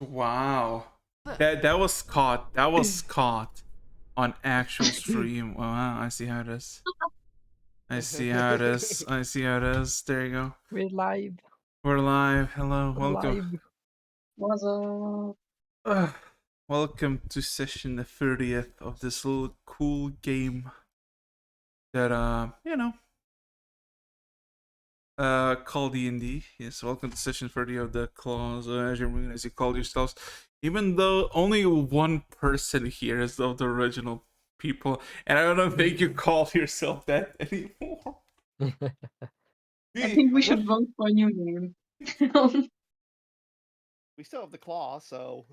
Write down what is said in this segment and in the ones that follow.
Wow. That was caught. That was caught on actual stream. Wow, I see how it is. I see how it is. I see how it is. There you go. We're live. We're live. Hello. Welcome. Live. What's up? Welcome to session the 30th of this little cool game that called D&D. Yes, welcome to session 30 of the Claws of Azure Moon, as you call yourselves. Even though only one person here is of the original people, and I don't think you call yourself that anymore. I think we should vote for a new name. We still have the claw, so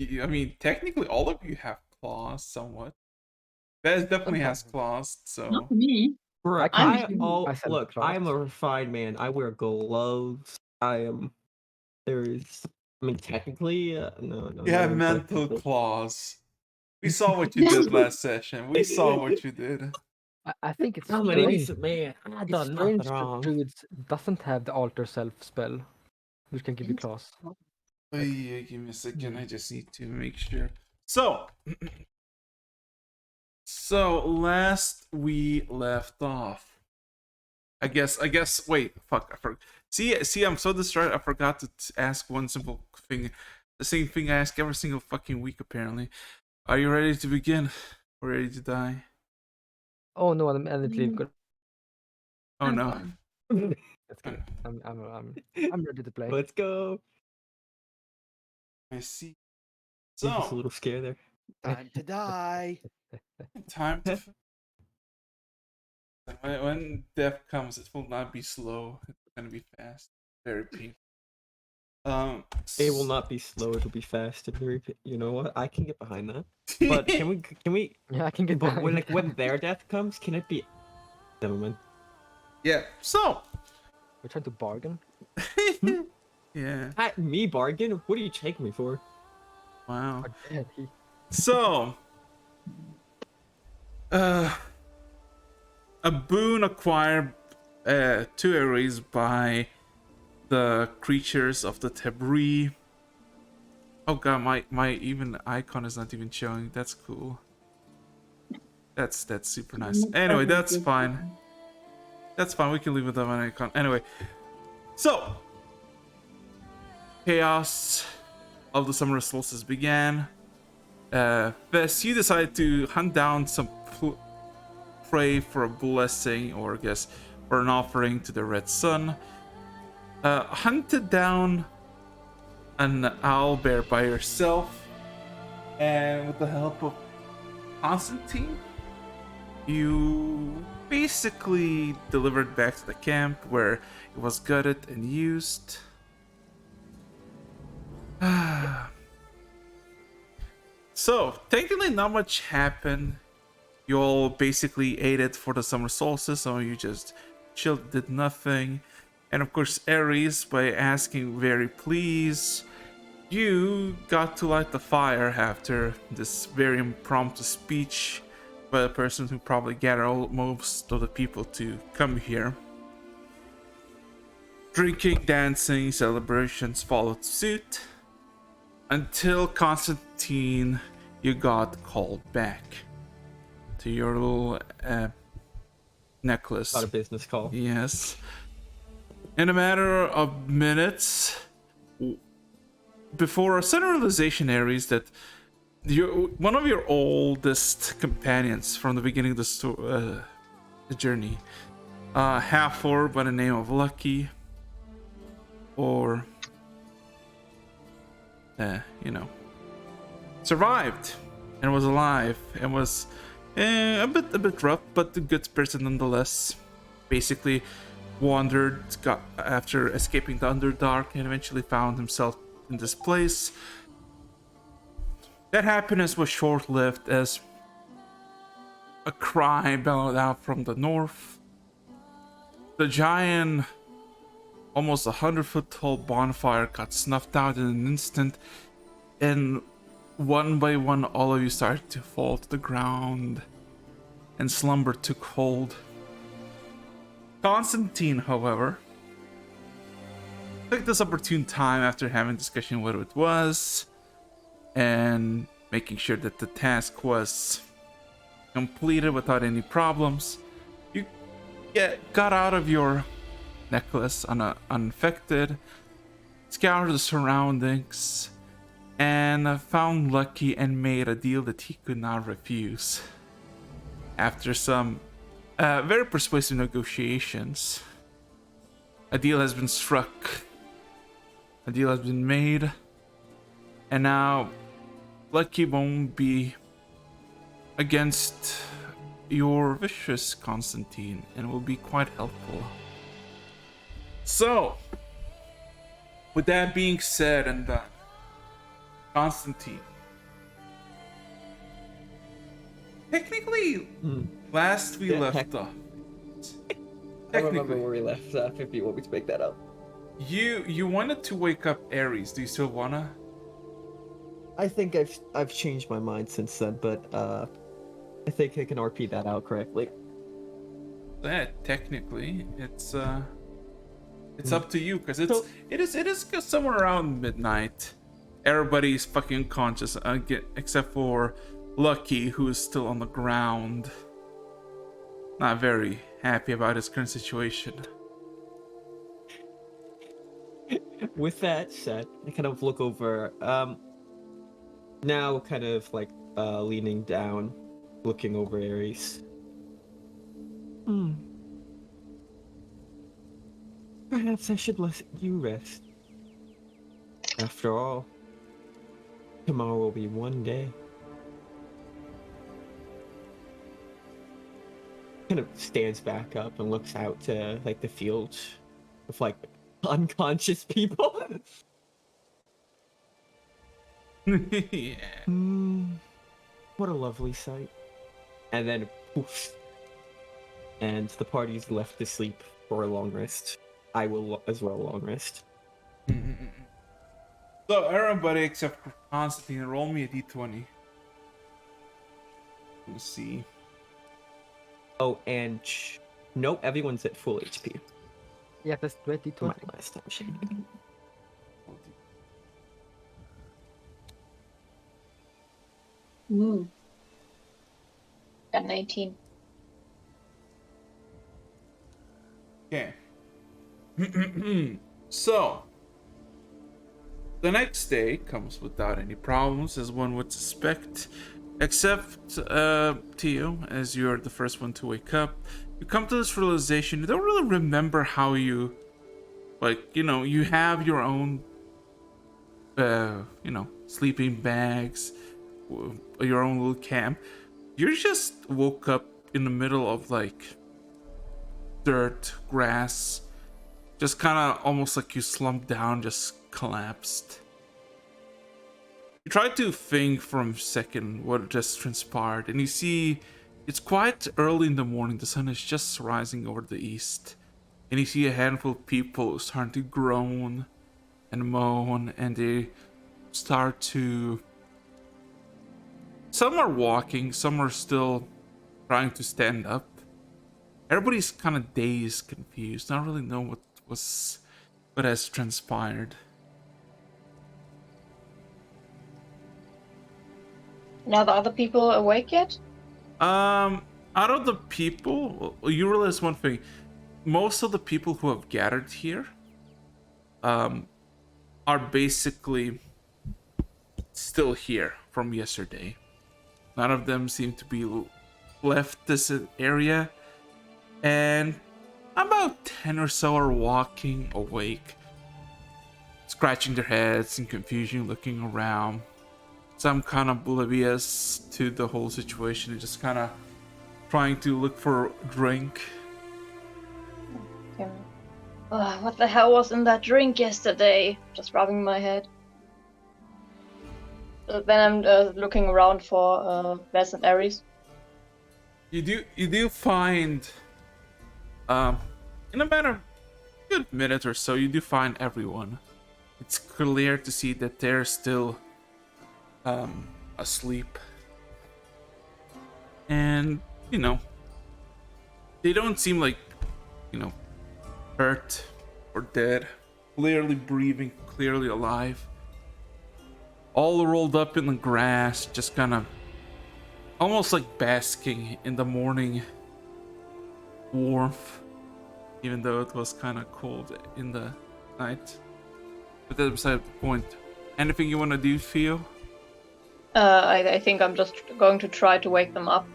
I mean, technically, all of you have claws, somewhat. Bez definitely has claws, so. Not me. I Look, I'm a refined man. I wear gloves. Technically, no. You have mental claws. We saw what you did last session. We saw what you did. I think it's I'm an strange. innocent man. I It's done strange nothing that wrong. Druids doesn't have the alter self spell, which can give you claws. Oh, yeah, give me a second. I just need to make sure. So last we left off. I guess. Wait, fuck. I forgot. See, I'm so distracted. I forgot to ask one simple thing. The same thing I ask every single fucking week. Apparently, are you ready to begin? Or ready to die? Oh no, I'm good. Oh I'm no. fine. That's good. I'm ready to play. Let's go. I see. Just a So little scare there. time to die. time to. When death comes, it will not be slow. It's gonna be fast. Very painful. It will not be slow. It'll be fast. You know what? I can get behind that. But can we? Yeah, I can get But behind. when their death comes, can it be? Never mind. Yeah. So. We're trying to bargain. Yeah. Me bargain? What are you taking me for? Wow. Yeah, So. A boon acquired to Ares by the creatures of the Tabri. Oh god, my even icon is not even showing. That's cool. That's super nice. Anyway, that's fine. That's fine. We can leave it without an icon. Anyway, so chaos of the summer solstice began. Vess, you decided to hunt down some pray for a blessing, or I guess for an offering to the Red Sun. Hunted down an owlbear by yourself, and with the help of Constantine, you basically delivered back to the camp where it was gutted and used. So, technically not much happened. You all basically ate it for the summer solstice, so you just chilled, did nothing. And of course, Ares, by asking very please, you got to light the fire after this very impromptu speech by a person who probably gathered most of the people to come here. Drinking, dancing, celebrations followed suit until Constantine, you got called back to your little necklace. Not a business call. Yes. In a matter of minutes, before a sudden realization, Ares, that one of your oldest companions from the beginning of the journey, half-orc by the name of Lucky, or survived and was alive and was a bit rough, but a good person nonetheless. Basically wandered after escaping the Underdark and eventually found himself in this place. That happiness was short-lived as a cry bellowed out from the north. The giant, almost 100-foot tall bonfire got snuffed out in an instant, and one by one all of you started to fall to the ground, and slumber took hold. Constantine, however, took this opportune time after having discussion what it was and making sure that the task was completed without any problems. You got out of your necklace unaffected, scoured the surroundings, and found Lucky and made a deal that he could not refuse. After some very persuasive negotiations, a deal has been struck, a deal has been made, and now Lucky won't be against your vicious Constantine and will be quite helpful. So, with that being said and done, Constantine, technically, last we left off. I remember where we left off. If you want me to make that up. You wanted to wake up Ares. Do you still wanna? I think I've changed my mind since then, but I think I can RP that out correctly. Yeah, technically, it's up to you because it is somewhere around midnight. Everybody's fucking unconscious, except for Lucky, who is still on the ground. Not very happy about his current situation. With that said, I kind of look over, now kind of like leaning down, looking over Ares. Perhaps I should let you rest. After all, tomorrow will be one day. Kind of stands back up and looks out to like the field with like unconscious people. Yeah. What a lovely sight. And then poof. And the party's left to sleep for a long rest. I will as well long rest. So everybody except for Constantine, roll me a d20. Let's see. Oh, and nope, everyone's at full HP. Yeah, that's 20. My last time shaking. Got 19. Okay. So, the next day comes without any problems, as one would suspect, except Tio, as you're the first one to wake up. You come to this realization, you don't really remember how you, you have your own, sleeping bags, your own little camp. You just woke up in the middle of, dirt, grass, just kind of almost like you slumped down, just collapsed. You try to think for a second what just transpired, and you see it's quite early in the morning. The sun is just rising over the east, and you see a handful of people starting to groan and moan, and they start to... Some are walking, some are still trying to stand up. Everybody's kind of dazed, confused, not really know what has transpired. Now the other people awake yet? Out of the people, you realize one thing. Most of the people who have gathered here are basically still here from yesterday. None of them seem to be left this area. And about 10 or so are walking awake, scratching their heads in confusion, looking around. Some kind of oblivious to the whole situation, just kind of trying to look for a drink. Okay. What the hell was in that drink yesterday? Just rubbing my head. Then I'm looking around for Wes and Ares. You do find, in a matter of a good minute or so, you do find everyone. It's clear to see that they're still asleep, and they don't seem like hurt or dead. clearly breathing, clearly alive. All rolled up in the grass, just kind of almost like basking in the morning warmth, even though it was kind of cold in the night. But that's beside the point. Anything you want to do, Theo? I think I'm just going to try to wake them up.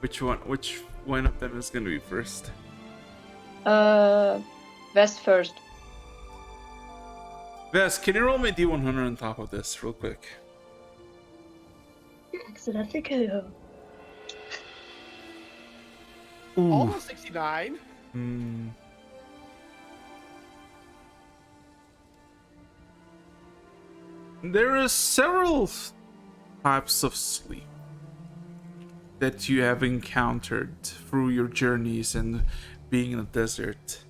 Which one of them is going to be first? Vest first. Vess, can you roll me D100 on top of this real quick? Accidentally kill. Almost 69. Hmm. There are several types of sleep that you have encountered through your journeys and being in the desert.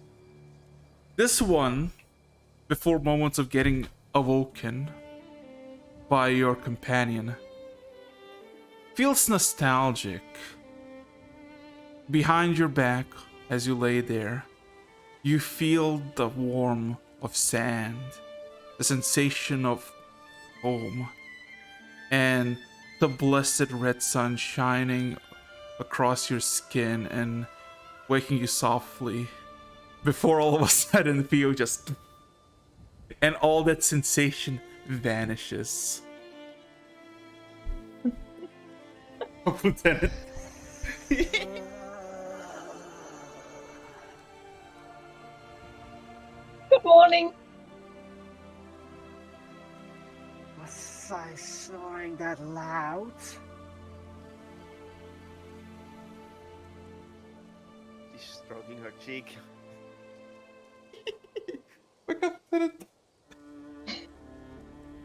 This one, before moments of getting awoken by your companion, feels nostalgic. Behind your back, as you lay there, you feel the warmth of sand, the sensation of home, and the blessed red sun shining across your skin and waking you softly before all of a sudden Theo just and all that sensation vanishes. Lieutenant. Good morning. Was I snoring that loud? She's stroking her cheek. Wake up, Lieutenant.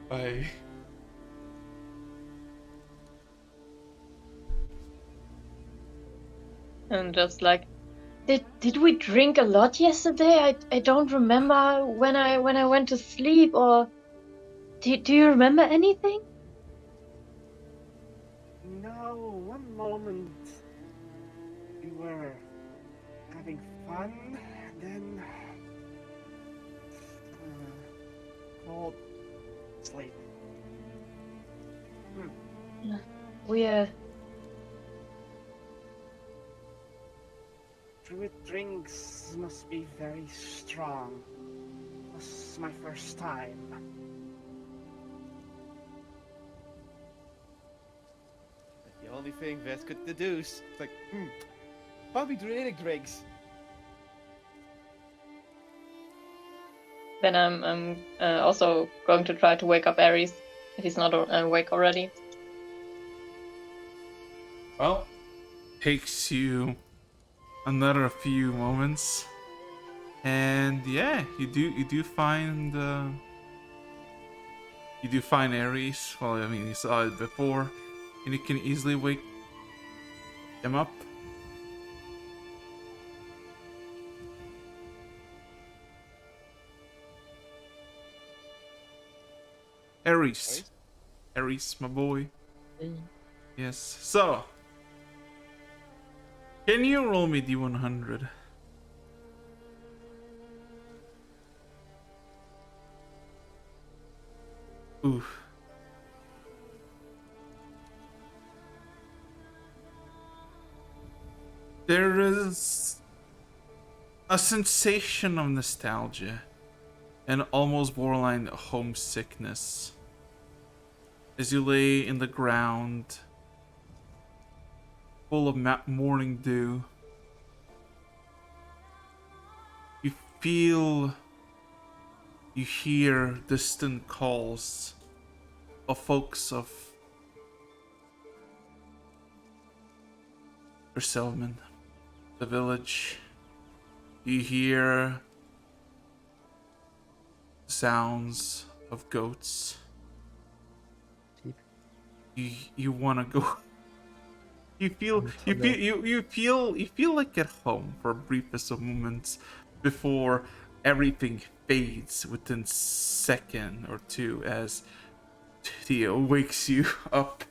Bye. And just like, did we drink a lot yesterday? I don't remember when I went to sleep. Or do you remember anything? No, one moment we were having fun, and then cold sleep. We Druid drinks must be very strong. This was my first time. The only thing Vess could deduce, it's like, probably druidic drinks. Then I'm also going to try to wake up Ares if he's not awake already. Well, takes you another few moments, and yeah, you do find Ares. Well, I mean, you saw it before, and you can easily wake him up. Ares, my boy. Yes. So, can you roll me D100? Oof. There is a sensation of nostalgia and almost borderline homesickness as you lay in the ground full of morning dew. You hear distant calls of folks of your settlement, the village. You hear sounds of goats. You want to go. You feel like at home for a briefest of moments before everything fades within second or two as Theo wakes you up.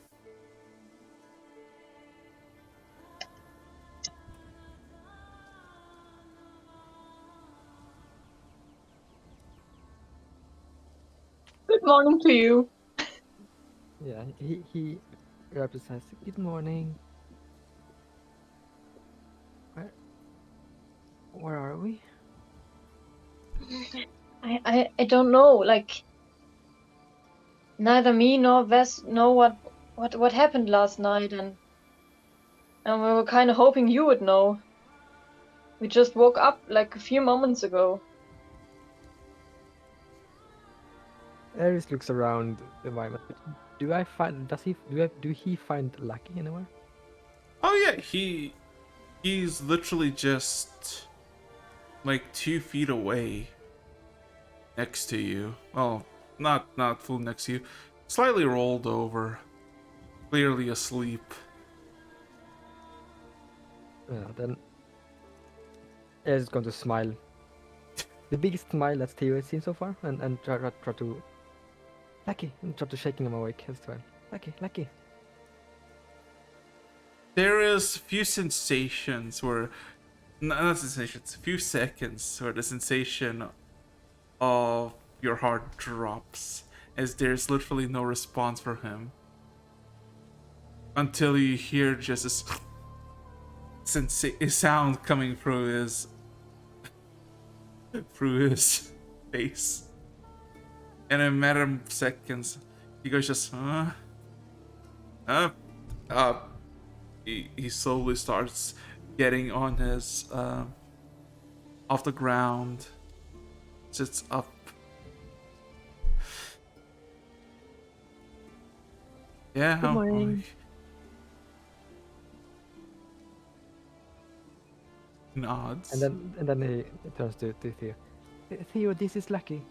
Good morning to you. Yeah, he represents. Good morning. Where are we? I don't know. Like neither me nor Ves know what happened last night, and we were kind of hoping you would know. We just woke up like a few moments ago. Ares looks around the environment. Do I find? Do he find Lucky anywhere? Oh yeah, he's literally just like 2 feet away next to you. Well, not full next to you. Slightly rolled over. Clearly asleep. Then Ares is going to smile. The biggest smile that Theo has seen so far, and try to Lucky, and try to shaking him awake as well. Lucky. There is a few sensations where not sensations, a few seconds where the sensation of your heart drops as there's literally no response for him. Until you hear just a sound coming through his face. And in a matter of seconds, he goes just, uh, he slowly starts getting on his, off the ground, sits up. Yeah, Good morning. nods. And then he turns to Theo. Theo, this is Lucky.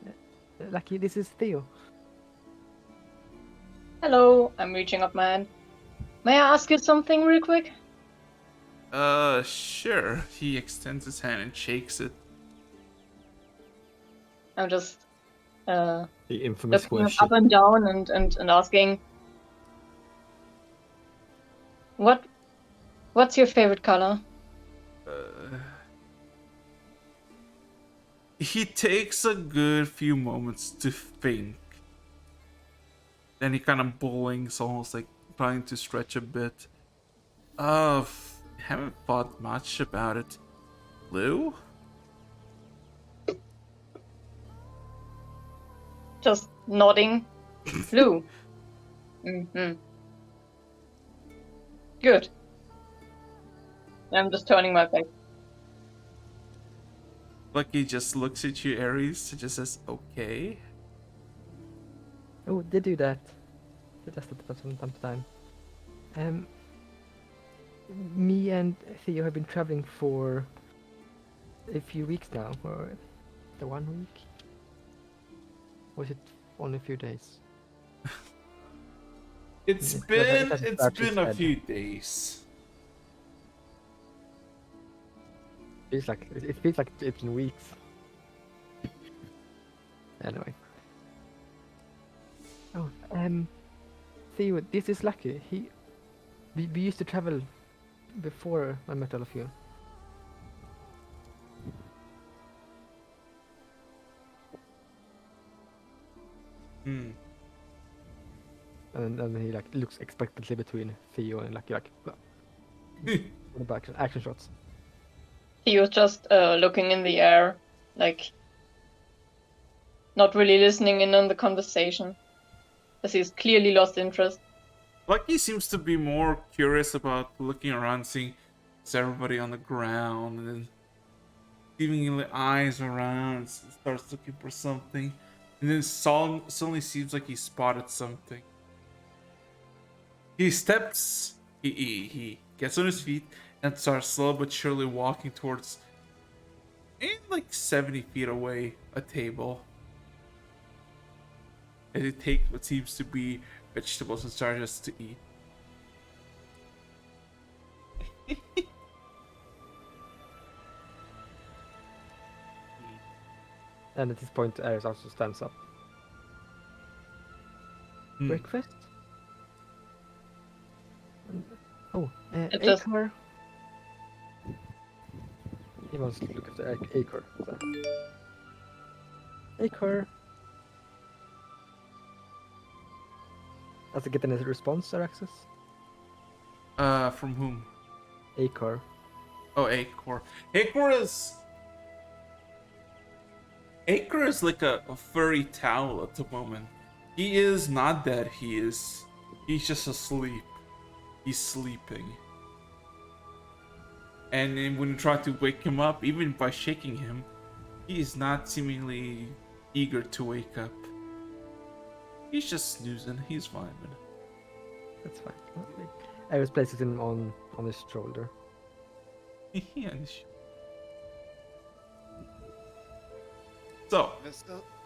Lucky, this is Theo. Hello, I'm reaching up my hand. May I ask you something real quick? Sure. He extends his hand and shakes it. I'm just The infamous looking him question. up and down and asking, what's your favorite color? He takes a good few moments to think. Then he kind of blinks, almost like trying to stretch a bit. Haven't thought much about it. Blue? Just nodding. Blue. Mm-hmm. Good. I'm just turning my back. Lucky just looks at you, Ares, and just says, okay. Oh, they do that. They does that from time to time. Me and Theo have been traveling for a few weeks now, or the 1 week? Was it only a few days? It's It been has it's scratched his been a head. few days. It feels like it's been weeks. Anyway. Oh, Theo, this is Lucky. We used to travel before I met all of you. Hmm. And then he like looks expectantly between Theo and Lucky, like what about action shots? He was just looking in the air, like not really listening in on the conversation, as he's clearly lost interest. Lucky seems to be more curious about looking around, seeing everybody on the ground, and then seemingly eyes around, starts looking for something, and then suddenly seems like he spotted something. He steps, he gets on his feet and starts slow but surely walking towards, like 70 feet away, a table. As he takes what seems to be vegetables and starts to eat. And at this point, Ares also stands up. Hmm. Breakfast? Oh, It just Acre. He wants to look after Acre. So. Acre. Does it get any response, Araxis? From whom? Acor. Oh, Acor. Acor is like a furry towel at the moment. He is not dead, he's just asleep. He's sleeping. And then when you try to wake him up, even by shaking him, he is not seemingly eager to wake up. He's just snoozing, he's fine. That's fine. Okay. Ares places him on his shoulder. Yeah. So,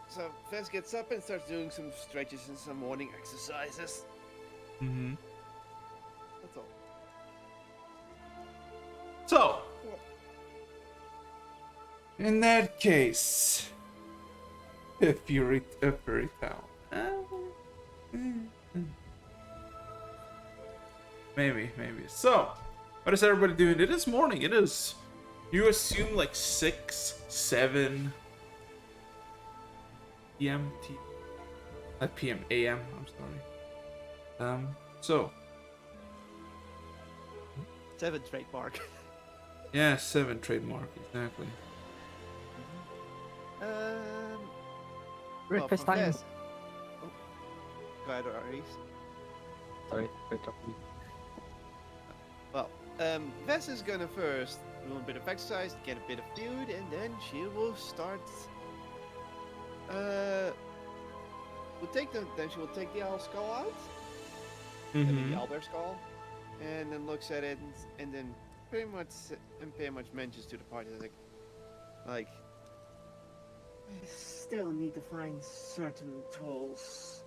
So Fez gets up and starts doing some stretches and some morning exercises. mm-hmm. That's all. So, in that case, if you're a furry towel, maybe. So, what is everybody doing? It is morning. It is. You assume like 6, 7 p.m. Not p.m. a.m. I'm sorry. So. 7 trademark. Yeah, 7 trademark exactly. Breakfast from time. Fez- Oh. Go ahead, Aries. Sorry, wait up. Well, Vess is gonna first do a bit of exercise, get a bit of food, and then she will start. Then she will take the owl skull out, I mean the owlbear skull, and then looks at it, and then pretty much mentions to the party like, I still need to find certain tools.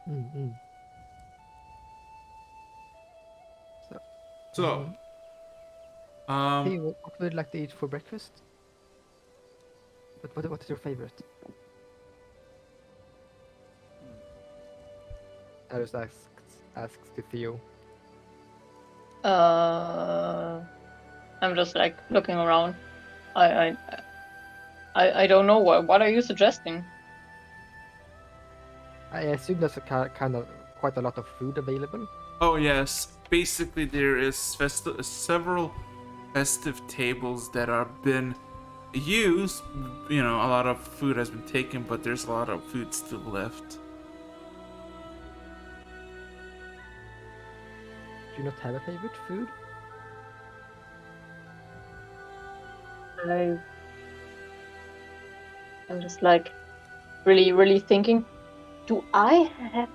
Mm-hmm. So, Hey, what would you like to eat for breakfast? What is your favorite? Ares asks to Theo. I'm just like looking around. I don't know what are you suggesting? I assume there's a kind of quite a lot of food available. oh yes, basically there is several festive tables that are been used. You know, a lot of food has been taken, but there's a lot of food still left. Do you not have a favorite food? I'm just like really thinking. Do I have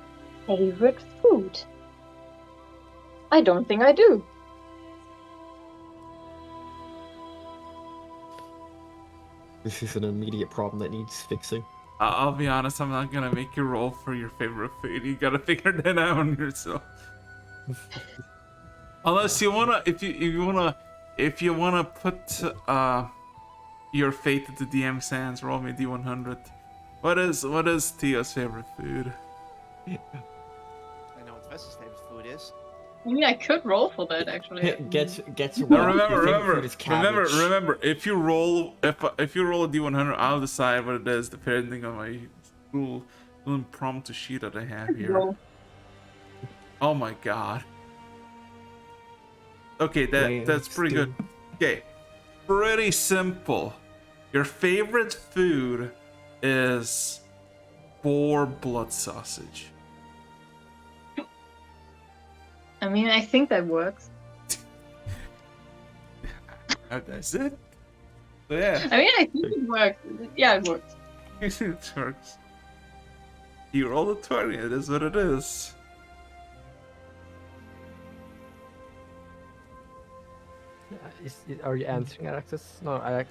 favorite food? I don't think I do. This is an immediate problem that needs fixing. I'll be honest, I'm not gonna make you roll for your favorite food. You gotta figure that out on yourself. Unless you wanna, if you wanna put your fate into DM's hands, roll me D100. What is Theo's favorite food? I know what Vess's favorite food is. I mean, I could roll for that actually. Gets Now well. Your favorite food is cabbage. remember. If you roll a D100, I'll decide what it is depending on my little impromptu sheet that I have here. Roll. Oh my god. Okay, that's pretty good. Okay, pretty simple. Your favorite food is boar blood sausage. I mean, I think that works. That's it. So yeah, I mean, I think it works. Yeah, it works. it works. You roll a 20. It is what it is. Are you answering Araxis? No, are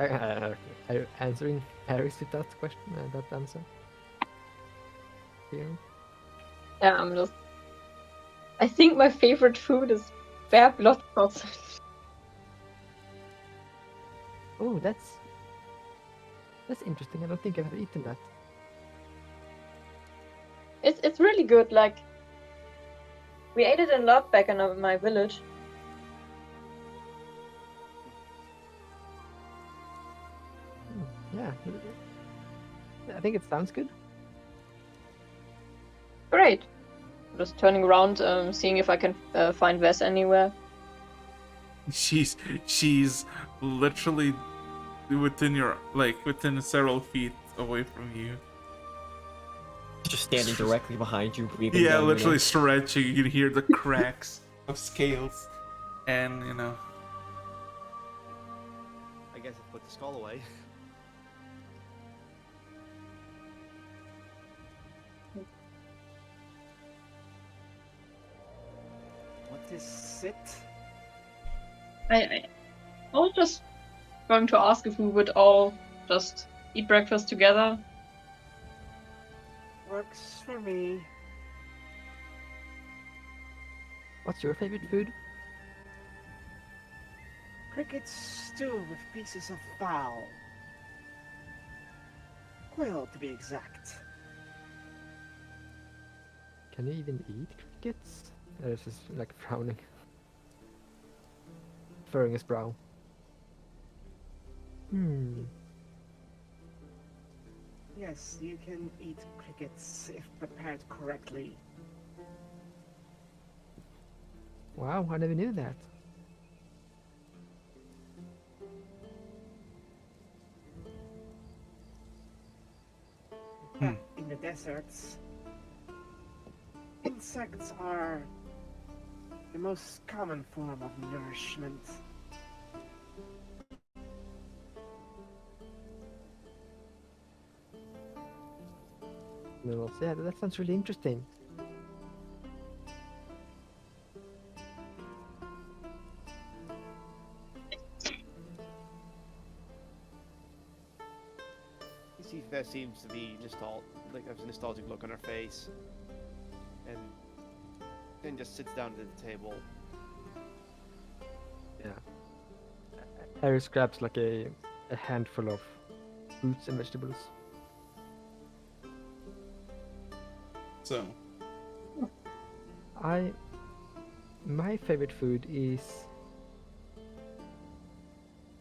you answering Ares with that question? That answer? Theo? Yeah, I'm just. I think my favorite food is bear blood sausage. Oh, that's interesting. I don't think I've eaten that. It's really good. Like we ate it a lot back in my village. Yeah, I think it sounds good. Great. Just turning around, seeing if I can find Wes anywhere. She's literally within several feet away from you. Just standing directly behind you, breathing Yeah, down your literally neck. stretching. You can hear the cracks of scales, and I guess I put the skull away. What is it? I was just going to ask if we would all just eat breakfast together. Works for me. What's your favorite food? Cricket stew with pieces of fowl. Quail, to be exact. Can you even eat crickets? Eris is like frowning. Furrowing his brow. Yes, you can eat crickets if prepared correctly. Wow, I never knew that. Back in the deserts, insects are the most common form of nourishment. No, yeah, that sounds really interesting. You see, Vess seems to be there's a nostalgic look on her face, and then just sits down at the table. Yeah. Eris grabs like a handful of fruits and vegetables. so. My favorite food is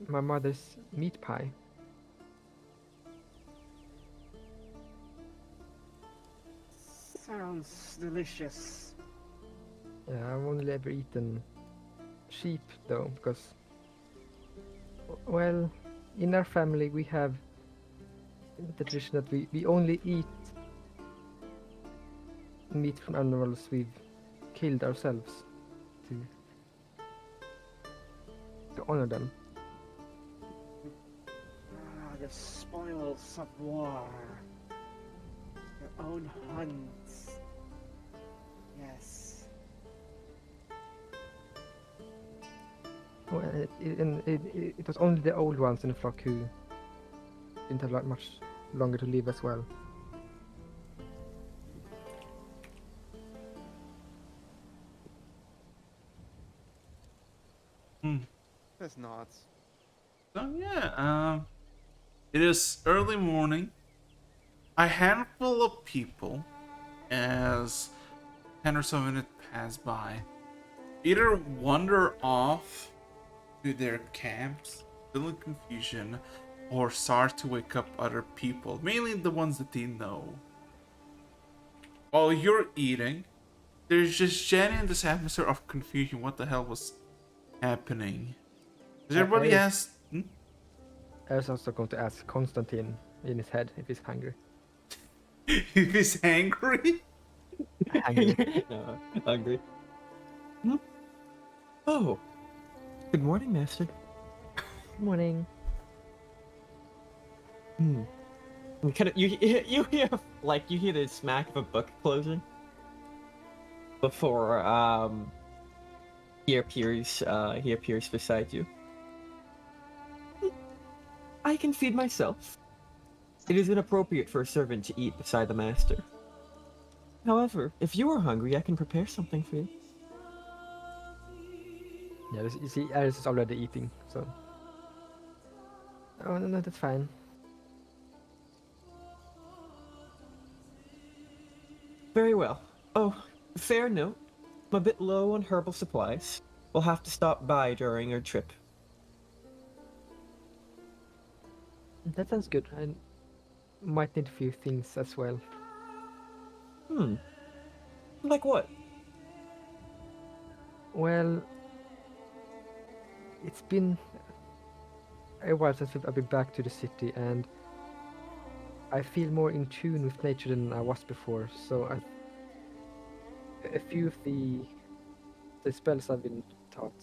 my mother's meat pie. Sounds delicious. Yeah, I've only ever eaten sheep though, because, well, in our family we have the tradition that we only eat meat from animals we've killed ourselves to honor them. Ah, the spoils of war. Your own hunts. Yes. Well, it was only the old ones in the flock who didn't have much longer to live as well. That's not. So yeah, it is early morning. A handful of people, as 10 or so minutes pass by, either wander off to their camps, still in confusion, or start to wake up other people, mainly the ones that they know. While you're eating, there's just genuine this atmosphere of confusion. What the hell was happening? Does everybody I- ask? I was also going to ask Konstantin in his head if he's hungry. If he's angry? Hungry. No, hungry. Hmm? Oh, good morning, Master. Morning. You kind of you hear like you hear the smack of a book closing before he appears beside you. I can feed myself. It is inappropriate for a servant to eat beside the master. However, if you are hungry, I can prepare something for you. Yeah, you see, Aris is already eating, so. Oh, no, that's fine. Very well. Oh, fair note. I'm a bit low on herbal supplies. We'll have to stop by during our trip. That sounds good. might need a few things as well. Like what? Well, it's been a while since I've been back to the city, and I feel more in tune with nature than I was before. So a few of the spells I've been taught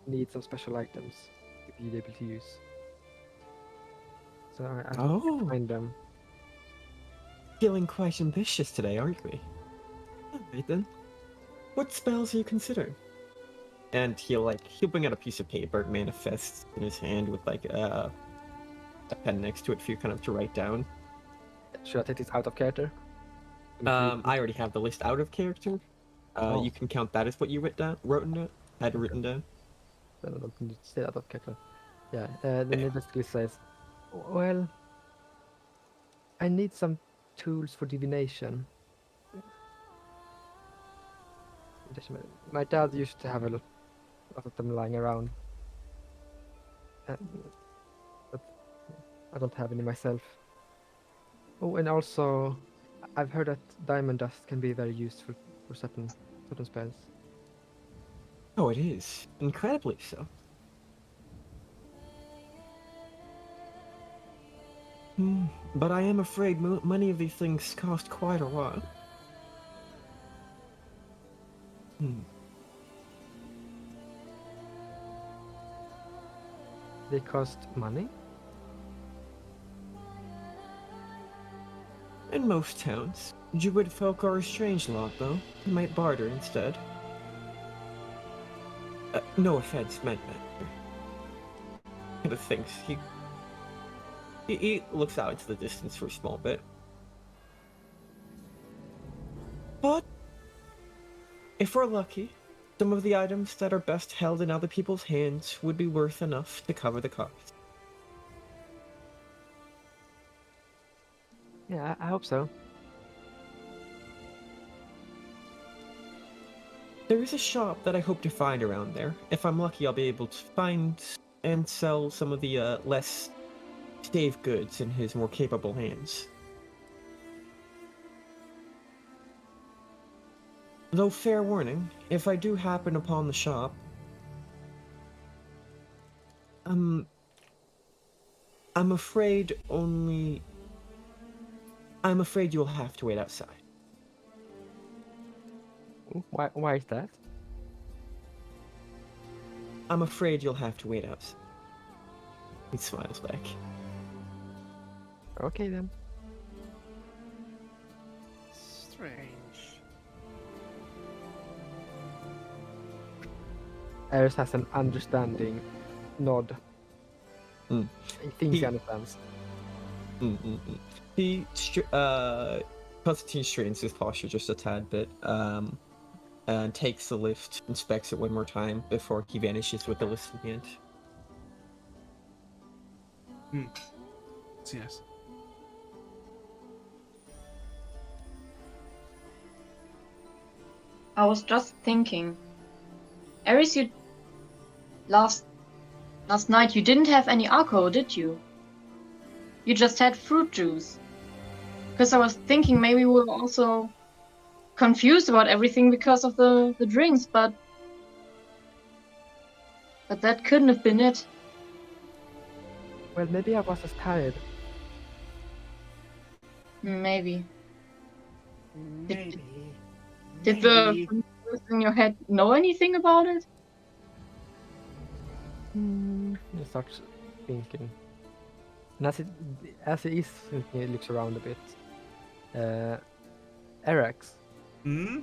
need some special items to be able to use. So I think I can Oh, find them. feeling quite ambitious today, aren't we? Alright then. What spells are you considering? And he'll bring out a piece of paper, manifests in his hand with like a pen next to it for you kind of to write down. Should I take this out of character? I already have the list out of character. Oh. You can count that as what you had written down. Then I don't need to say out of character. Yeah, then it basically says, well, I need some tools for divination. My dad used to have a lot of them lying around. Uh, but I don't have any myself. Oh, and also, I've heard that diamond dust can be very useful for certain spells. Oh, it is. Incredibly so. But I am afraid many of these things cost quite a lot. They cost money? In most towns, Druid folk are a strange lot, though. They might barter instead. No offense meant, man. Kind of thinks he looks out into the distance for a small bit. But if we're lucky, some of the items that are best held in other people's hands would be worth enough to cover the cost. Yeah, I hope so. There is a shop that I hope to find around there. If I'm lucky, I'll be able to find and sell some of the less stave goods in his more capable hands. Though fair warning, if I do happen upon the shop, I'm afraid you'll have to wait outside. Why is that? I'm afraid you'll have to wait outside. He smiles back. Okay then. Strange. Eris has an understanding nod. Mm. He thinks he He- understands. Constantine straightens his posture just a tad bit, and takes the lift, inspects it one more time before he vanishes with the list in hand. Yes. I was just thinking. Eris, you last night you didn't have any alcohol, did you? You just had fruit juice. Because I was thinking maybe we were also confused about everything because of the drinks, but that couldn't have been it. Well, maybe I was just tired. Maybe. Maybe. Did the maybe. person in your head know anything about it? He starts thinking. And as he is thinking, he looks around a bit. Erax, Hmm?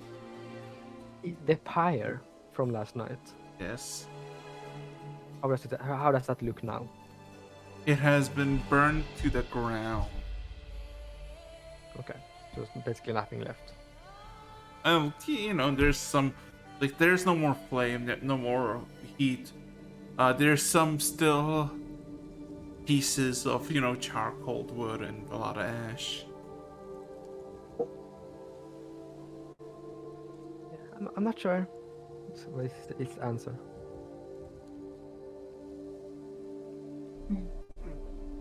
the pyre from last night. Yes. How does that look now? It has been burned to the ground. Okay, so there's basically nothing left. There's some, like, there's no more flame, no more heat. There's some still pieces of, charcoal wood and a lot of ash. Yeah, I'm not sure. What is his answer?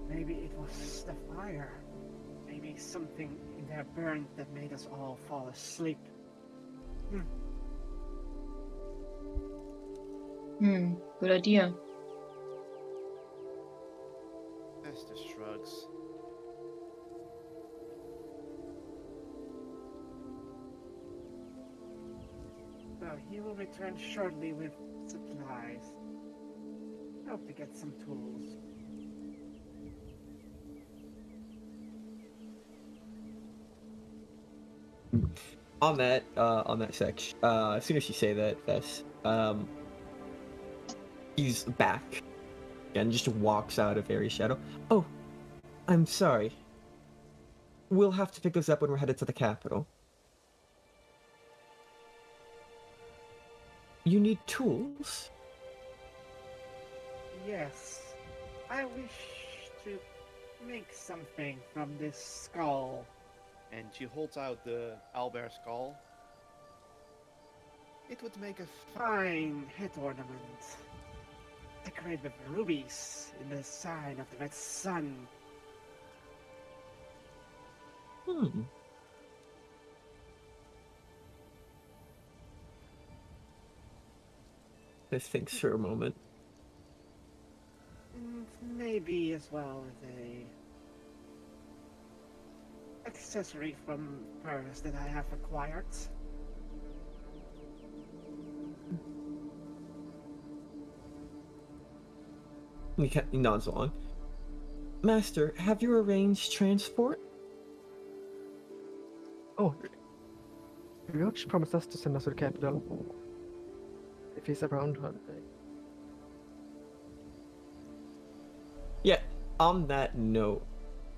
Maybe it was the fire. Maybe Maybe something in there burned that made us all fall asleep. Good idea. Esther shrugs. Well, he will return shortly with supplies. Hope to get some tools. On that section, as soon as you say that, Vess, he's back and just walks out of Aries' shadow. Oh, I'm sorry. We'll have to pick this up when we're headed to the capital. You need tools? Yes, I wish to make something from this skull. And she holds out the owlbear skull. It would make a Fine head ornament. Decorated with rubies in the sign of the red sun. This thinks for a moment. Maybe as well as a accessory from pearls that I have acquired. He nods along. Master, have you arranged transport? Oh, Roach promised us to send us to the capital. If he's around. Yeah, on that note,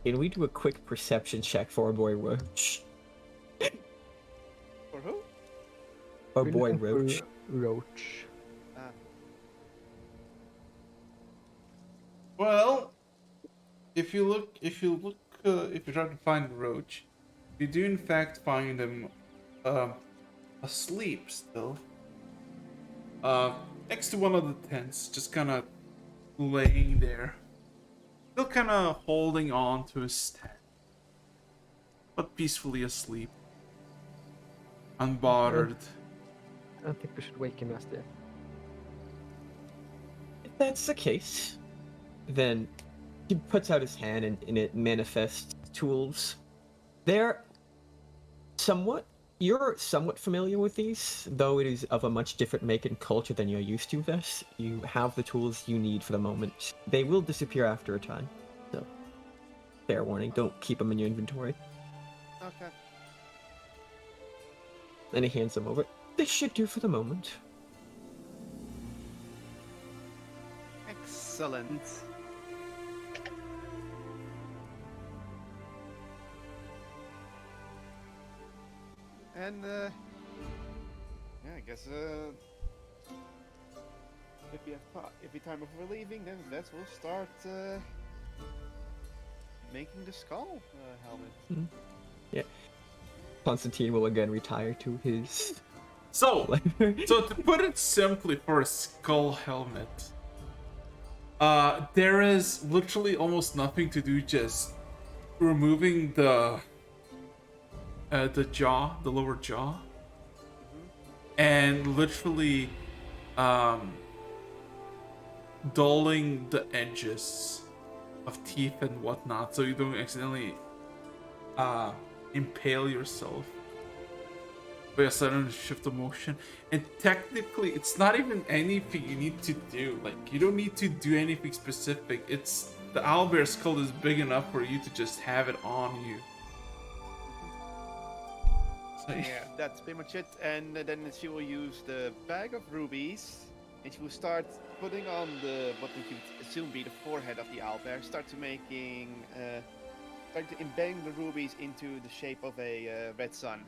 can we do a quick perception check for our boy Roach? For who? Our We're boy looking for Roach. Roach. Well, if you try to find Roach, you do in fact find him asleep still. Next to one of the tents, just kind of laying there. Still kind of holding on to his tent, but peacefully asleep. Unbothered. I don't think we should wake him just yet. If that's the case, then he puts out his hand and it manifests tools. You're somewhat familiar with these, though it is of a much different make and culture than you're used to, Vess. You have the tools you need for the moment. They will disappear after a time, so fair warning, don't keep them in your inventory. Okay. And he hands them over. This should do for the moment. Excellent. And yeah, I guess if we have time before leaving, then Vess will start making the skull helmet. Yeah. Constantine will again retire to his So, library. so to put it simply, for a skull helmet, there is literally almost nothing to do, just removing the jaw, the lower jaw, and literally dulling the edges of teeth and whatnot, so you don't accidentally impale yourself by a sudden shift of motion. And technically, it's not even anything you need to do. Like, you don't need to do anything specific. It's the owlbear skull is big enough for you to just have it on you. So, Yeah, that's pretty much it. And then she will use the bag of rubies, and she will start putting on what we could assume be the forehead of the owlbear. Start embedding the rubies into the shape of a red sun,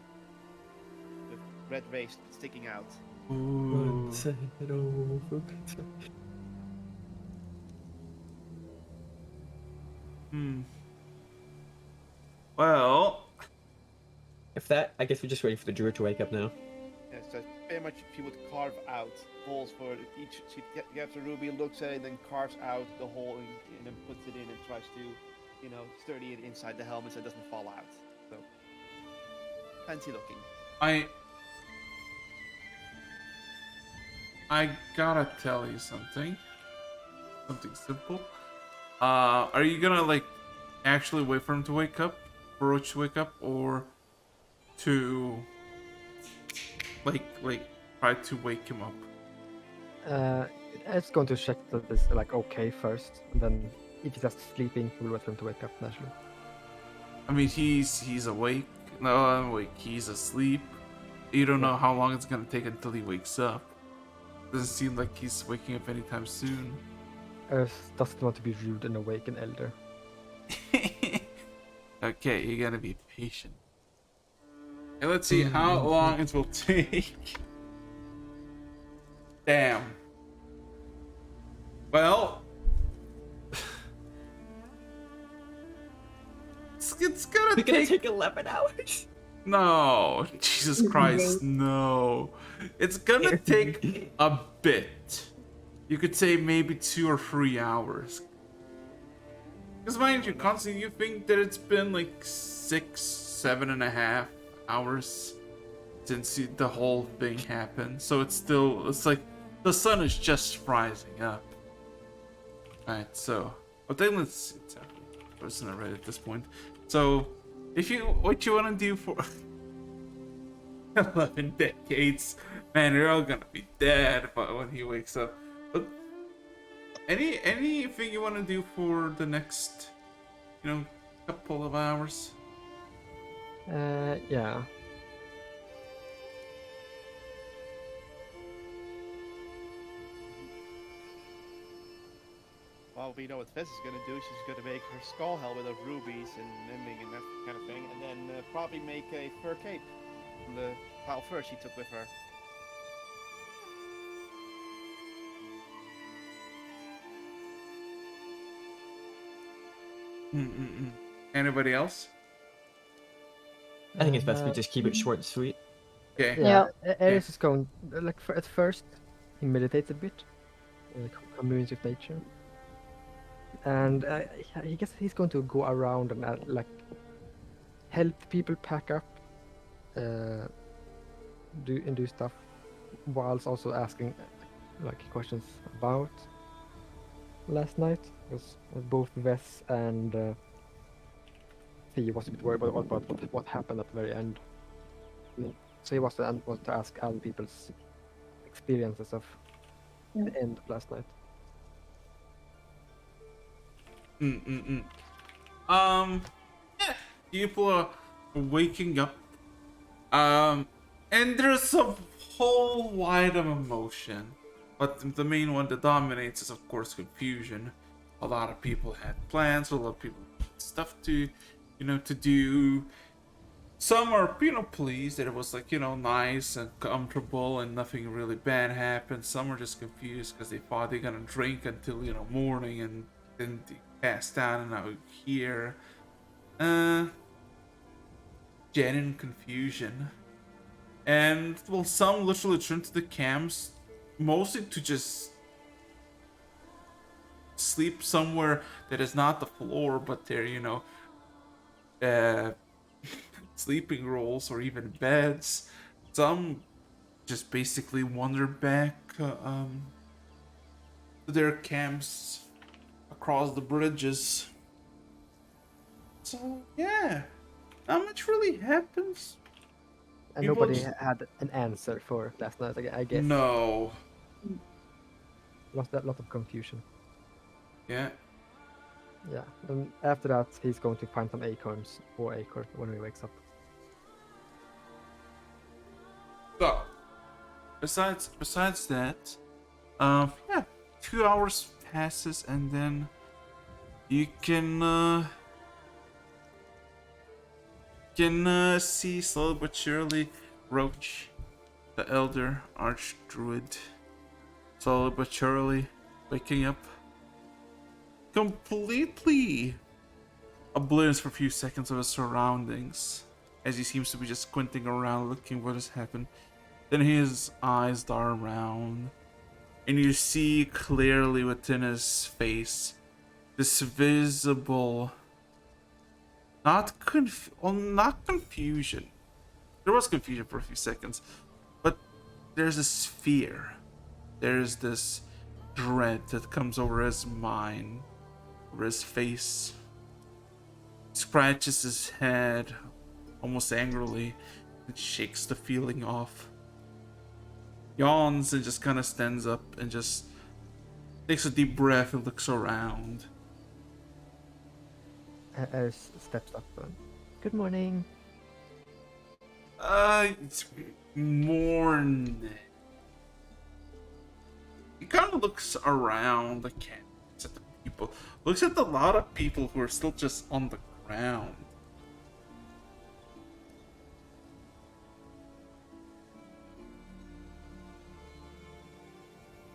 with red rays sticking out. ooh. Well, If that, I guess we're just waiting for the druid to wake up now. Yeah, so very much she would carve out holes for each. She gets a ruby, looks at it, then carves out the hole and then puts it in and tries to sturdy inside the helmet so it doesn't fall out. So fancy looking. I gotta tell you something. Something simple. Are you gonna like actually wait for him to wake up? For Roach to wake up, or to like try to wake him up? It's going to check that it's like okay first, and then if he's just sleeping, we'll wait for him to wake up naturally. I mean, he's awake. No, I'm awake. He's asleep. You don't know how long it's gonna take until he wakes up. Doesn't seem like he's waking up anytime soon. Doesn't want to be rude and awake an elder. Okay, you gotta be patient. Okay, let's see how long it will take. Damn. Well, it's gonna take 11 hours. No, Jesus Christ, no. It's gonna take a bit. You could say maybe 2 or 3 hours. Because mind you, constantly you think that it's been like 6, 7.5 hours since the whole thing happened. So it's like the sun is just rising up. Alright, so, well then it's not right at this point. So, what you want to do for 11 decades, man, you're all gonna be dead when he wakes up. But anything you want to do for the next, couple of hours? Yeah. Well, we know what Fez is gonna do. She's gonna make her skull helmet of rubies and ending and that kind of thing, and then probably make a fur cape from the pile fur she took with her. Anybody else? I think it's best we just keep it short and sweet. Okay. Yeah, Ares is going like at first he meditates a bit, communes with nature, and I guess he's going to go around and like help people pack up, do stuff, whilst also asking like questions about last night, because both Wes and Fee was a bit worried about what happened at the very end. So he was to ask other people's experiences of the end of last night. Yeah, people are waking up. And there's a whole wide of emotion. But the main one that dominates is of course confusion. A lot of people had plans, a lot of people had stuff to do. Some are, pleased that it was like, nice and comfortable and nothing really bad happened. Some are just confused because they thought they're gonna drink until, morning and then they passed out and now here. Genuine confusion. And, well, some literally turned to the camps mostly to just sleep somewhere that is not the floor, but they're, sleeping rolls or even beds. Some just basically wander back to their camps across the bridges. So yeah, not much really happens. And People nobody just- had an answer for last night, I guess. No. Was that lot of confusion? Yeah. Yeah. And after that, he's going to find some acorns or acorn when he wakes up. So, besides that, yeah, 2 hours passes and then you can see slowly but surely Roach, the elder archdruid, slowly but surely waking up, completely oblivious for a few seconds of his surroundings, as he seems to be just squinting around looking what has happened. Then his eyes dart around, and you see clearly within his face this visible not confusion. There was confusion for a few seconds, but there's this fear. There's this dread that comes over his mind, over his face. Scratches his head almost angrily and shakes the feeling off. Yawns and just kind of stands up and just takes a deep breath and looks around. Eris steps up. Good morning. It's morning. He kind of looks around the camp, looks at the people, looks at a lot of people who are still just on the ground.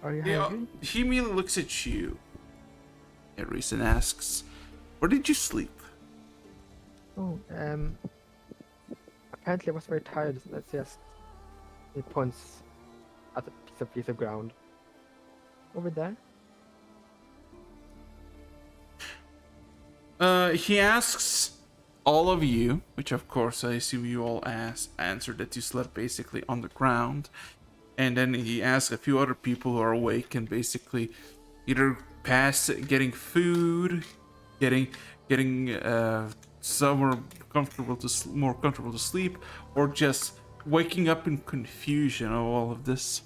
Are you Yeah, hungry? he immediately looks at you, Ares, and asks, "Where did you sleep?" Oh, apparently I was very tired. Let's just. He points at a piece of ground. Over there. He asks all of you, which of course I assume you all answered that you slept basically on the ground, and then he asks a few other people who are awake and basically either getting food, getting somewhere more comfortable to sleep, or just waking up in confusion of all of this.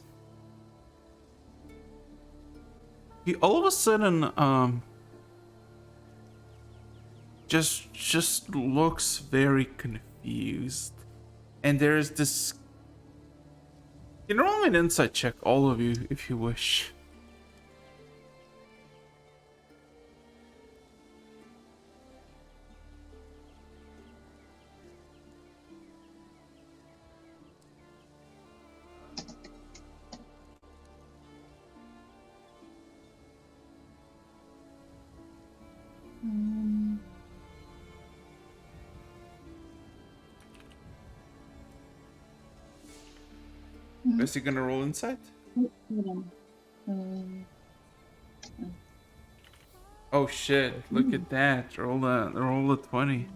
He all of a sudden just looks very confused, and there's this. You know, roll an insight check, all of you, if you wish. Is he gonna roll insight? Hold on. Oh shit! Look at that! Roll a 20.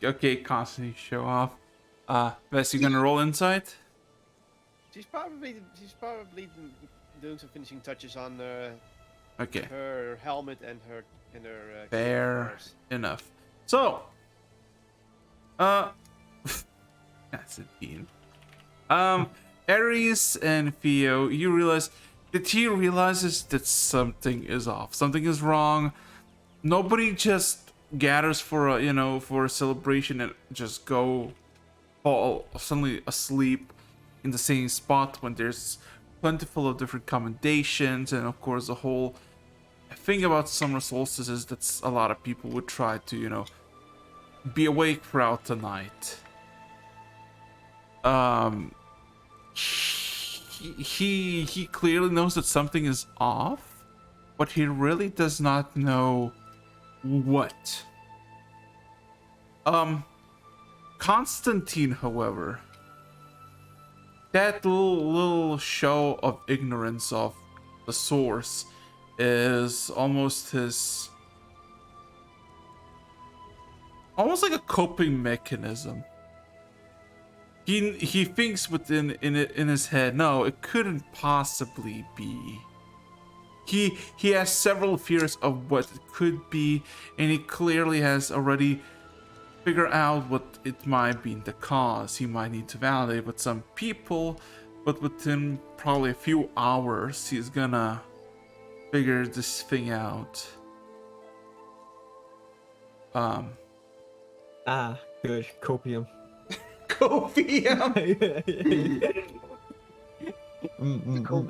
Okay, constantly show off. Vess, you gonna roll insight? She's probably doing some finishing touches on Okay. her helmet and her Fair clothes. enough. So, that's a bean. Ares and Theo, you realize that he realizes that something is off, something is wrong. Nobody just gathers for a celebration and just fall suddenly asleep in the same spot when there's plentiful of different commendations, and of course the whole thing about summer solstice is that a lot of people would try to be awake throughout the night. He clearly knows that something is off, but he really does not know what. Constantine, however, that little show of ignorance of the source is almost like a coping mechanism. He thinks in his head, no, it couldn't possibly be. He has several fears of what it could be, and he clearly has already figured out what it might be the cause. He might need to validate with some people, but within probably a few hours, he's gonna figure this thing out. Good. Copium. Copium.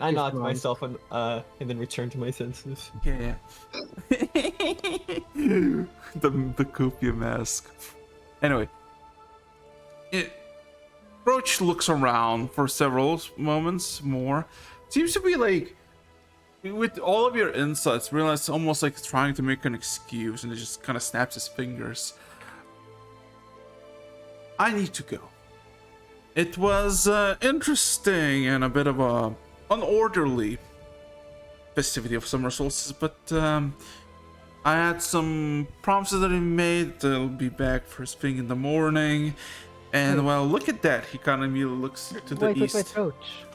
I nod to myself and then return to my senses. Yeah. the copium mask. Anyway, Roach looks around for several moments more. Seems to be like, with all of your insights, realize almost like trying to make an excuse, and it just kind of snaps his fingers. I need to go. It was interesting and a bit of a unorderly festivity of summer solstice, but I had some promises that he made. They'll be back first thing in the morning. And Wait. well, look at that. He kind of immediately looks to the Wait, east. Roach.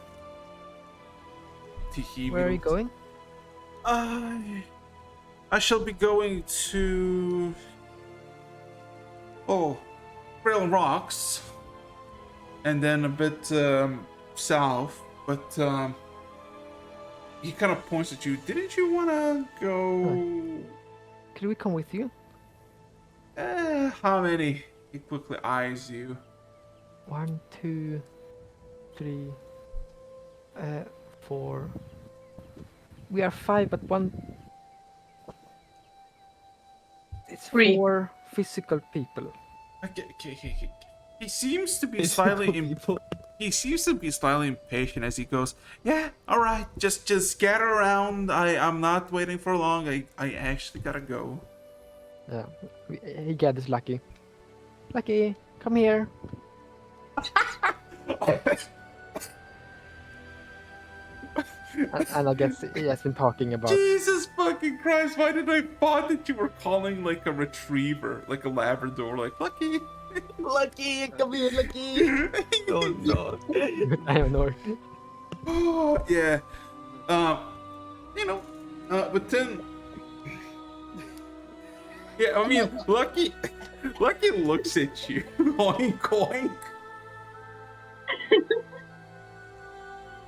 He Where are you immediately- going? I shall be going to Trail Rocks, and then a bit south. But he kind of points at you. Didn't you want to go? Could we come with you? How many? He quickly eyes you. 1, 2, 3, 4. We are 5, but one. It's 3. 4 physical people. Okay. He seems to be It's slightly people. he seems to be slightly impatient as he goes, yeah, all right, just scatter around. I'm not waiting for long. I actually gotta go. Yeah, he gathers Lucky. Lucky, come here. and I guess he has been talking about. Jesus fucking Christ, why did I thought that you were calling like a retriever, like a Labrador, like Lucky? Lucky, come here, Lucky. Oh no. I don't know. Oh, yeah. But then yeah, I mean, Lucky looks at you. Oink oink.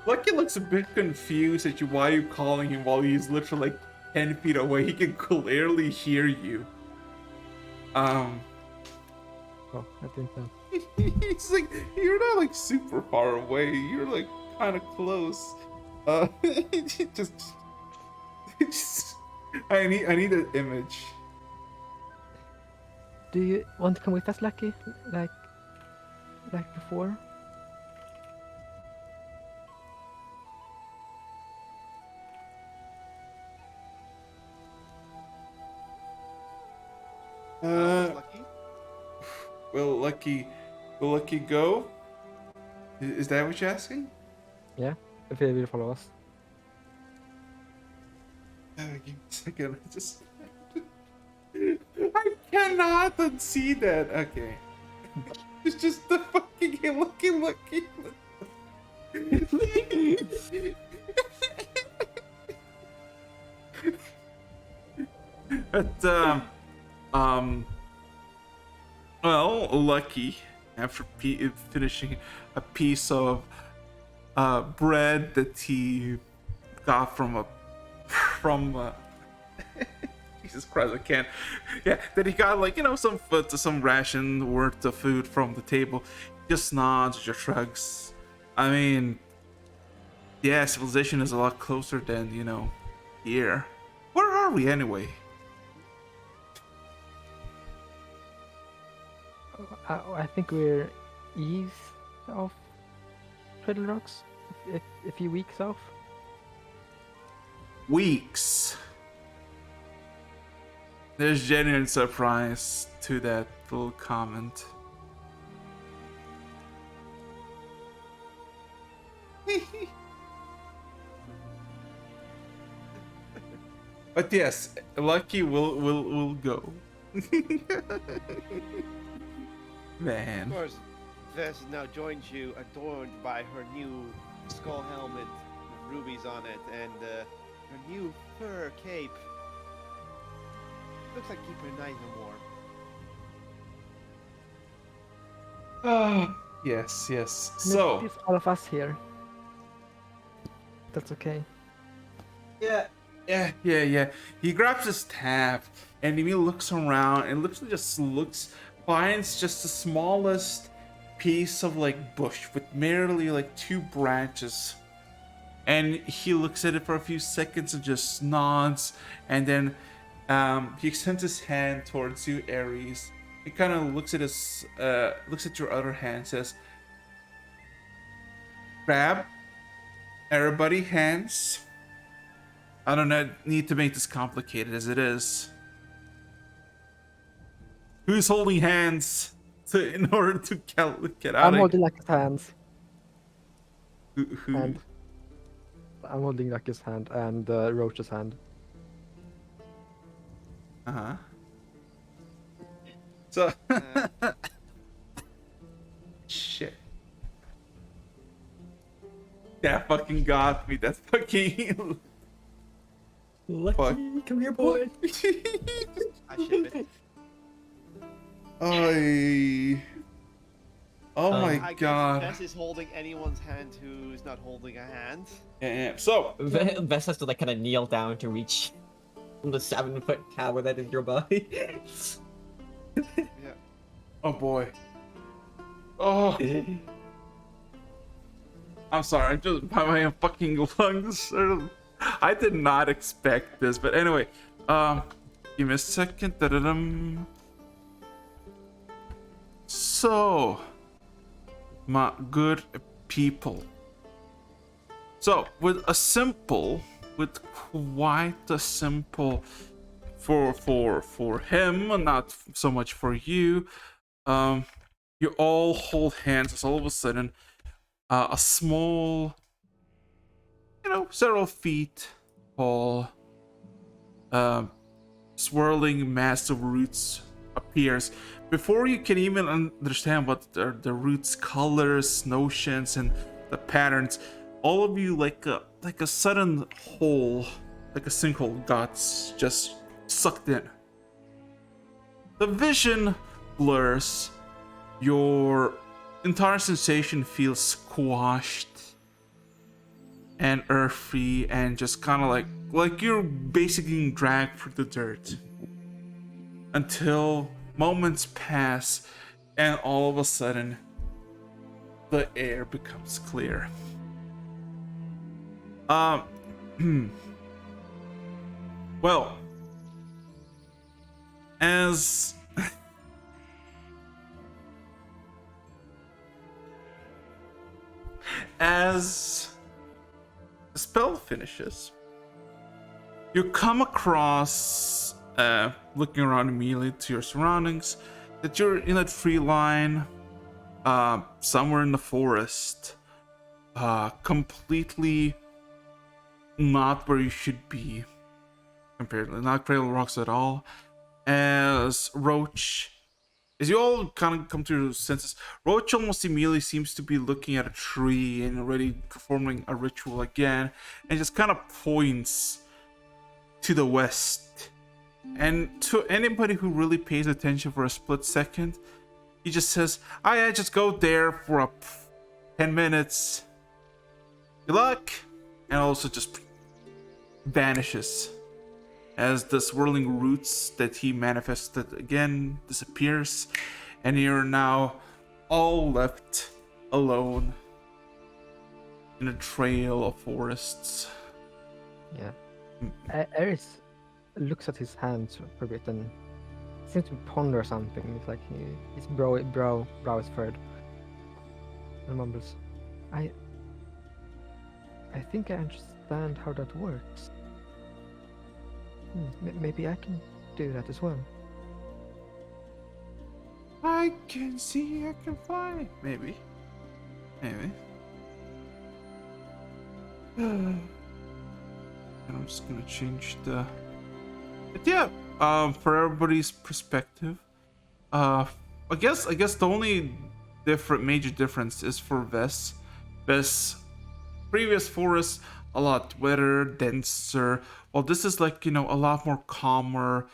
Lucky looks a bit confused at you. Why are you calling him while he's literally like 10 feet away? He can clearly hear you. Oh, I think so. He's like, you're not like super far away. You're like kind of close. Just, I need an image. Do you want to come with us, Lucky? Like before? Lucky? Will Lucky go? Is that what you're asking? Yeah, if he will follow us. Give me a second. I cannot unsee that. Okay. It's just the fucking Lucky. But well, Lucky, after finishing a piece of bread that he got from Jesus Christ, I can't. Yeah, that he got like some ration worth of food from the table. Just nods, just shrugs. I mean, yeah, civilization is a lot closer than here. Where are we anyway? I think we're east of Cradle Rocks, a few weeks off. Weeks. There's genuine surprise to that little comment. But yes, Lucky will go. Man. Of course, Vess now joins you, adorned by her new skull helmet with rubies on it and her new fur cape. Looks like keep her nice and warm. Yes. And So it's all of us here. That's okay. yeah. He grabs his tab and he looks around and literally just finds just the smallest piece of like bush with merely like 2 branches. And he looks at it for a few seconds and just nods, and then he extends his hand towards you, Ares. He kind of looks at your other hand, says, "Grab, everybody, hands. I don't need to make this complicated as it is. Who's holding hands? in order to get out I'm of holding Lucky's hands, who? and I'm holding Lucky's hand and Roach's hand. Uh-huh. So shit. That fucking got me. That fucking Lucky, come here, boy. I ship it. Oh my I god. guess Bess is holding anyone's hand who's not holding a hand. Yeah. So Vess has to like kind of kneel down to reach the 7-foot tower that is your body. Yeah. oh boy. Oh, I'm sorry. I'm just by my fucking lungs. I did not expect this, but anyway, give me a second. Da-da-dum. So, my good people. So, with quite a simple, for him, not so much for you. You all hold hands as all of a sudden, a small, several feet tall, swirling mass of roots appears. Before you can even understand what the roots' colors, notions, and the patterns, all of you like a sudden hole, like a sinkhole, got just sucked in. The vision blurs. Your entire sensation feels squashed and earthy and just kind of like you're basically being dragged through the dirt until moments pass and all of a sudden the air becomes clear. Well, as as the spell finishes, you come across, looking around immediately to your surroundings, that you're in a tree line, somewhere in the forest, completely not where you should be, comparatively, not Cradle Rocks at all. As you all kind of come to your senses, Roach almost immediately seems to be looking at a tree and already performing a ritual again, and just kind of points to the west. And to anybody who really pays attention for a split second, he just says, "Oh yeah, just go there for 10 minutes. Good luck," and also just vanishes as the swirling roots that he manifested again disappears, and you're now all left alone in a trail of forests. Yeah. Eris looks at his hands for a bit and seems to ponder something. It's like his brow is furrowed. And mumbles, I think I understand how that works. Maybe I can do that as well. I can see I can fly. Maybe. And I'm just gonna change the. But yeah, for everybody's perspective, I guess the only major difference is for Vess. Previous forest, a lot wetter, denser. Well, this is like, a lot more calmer,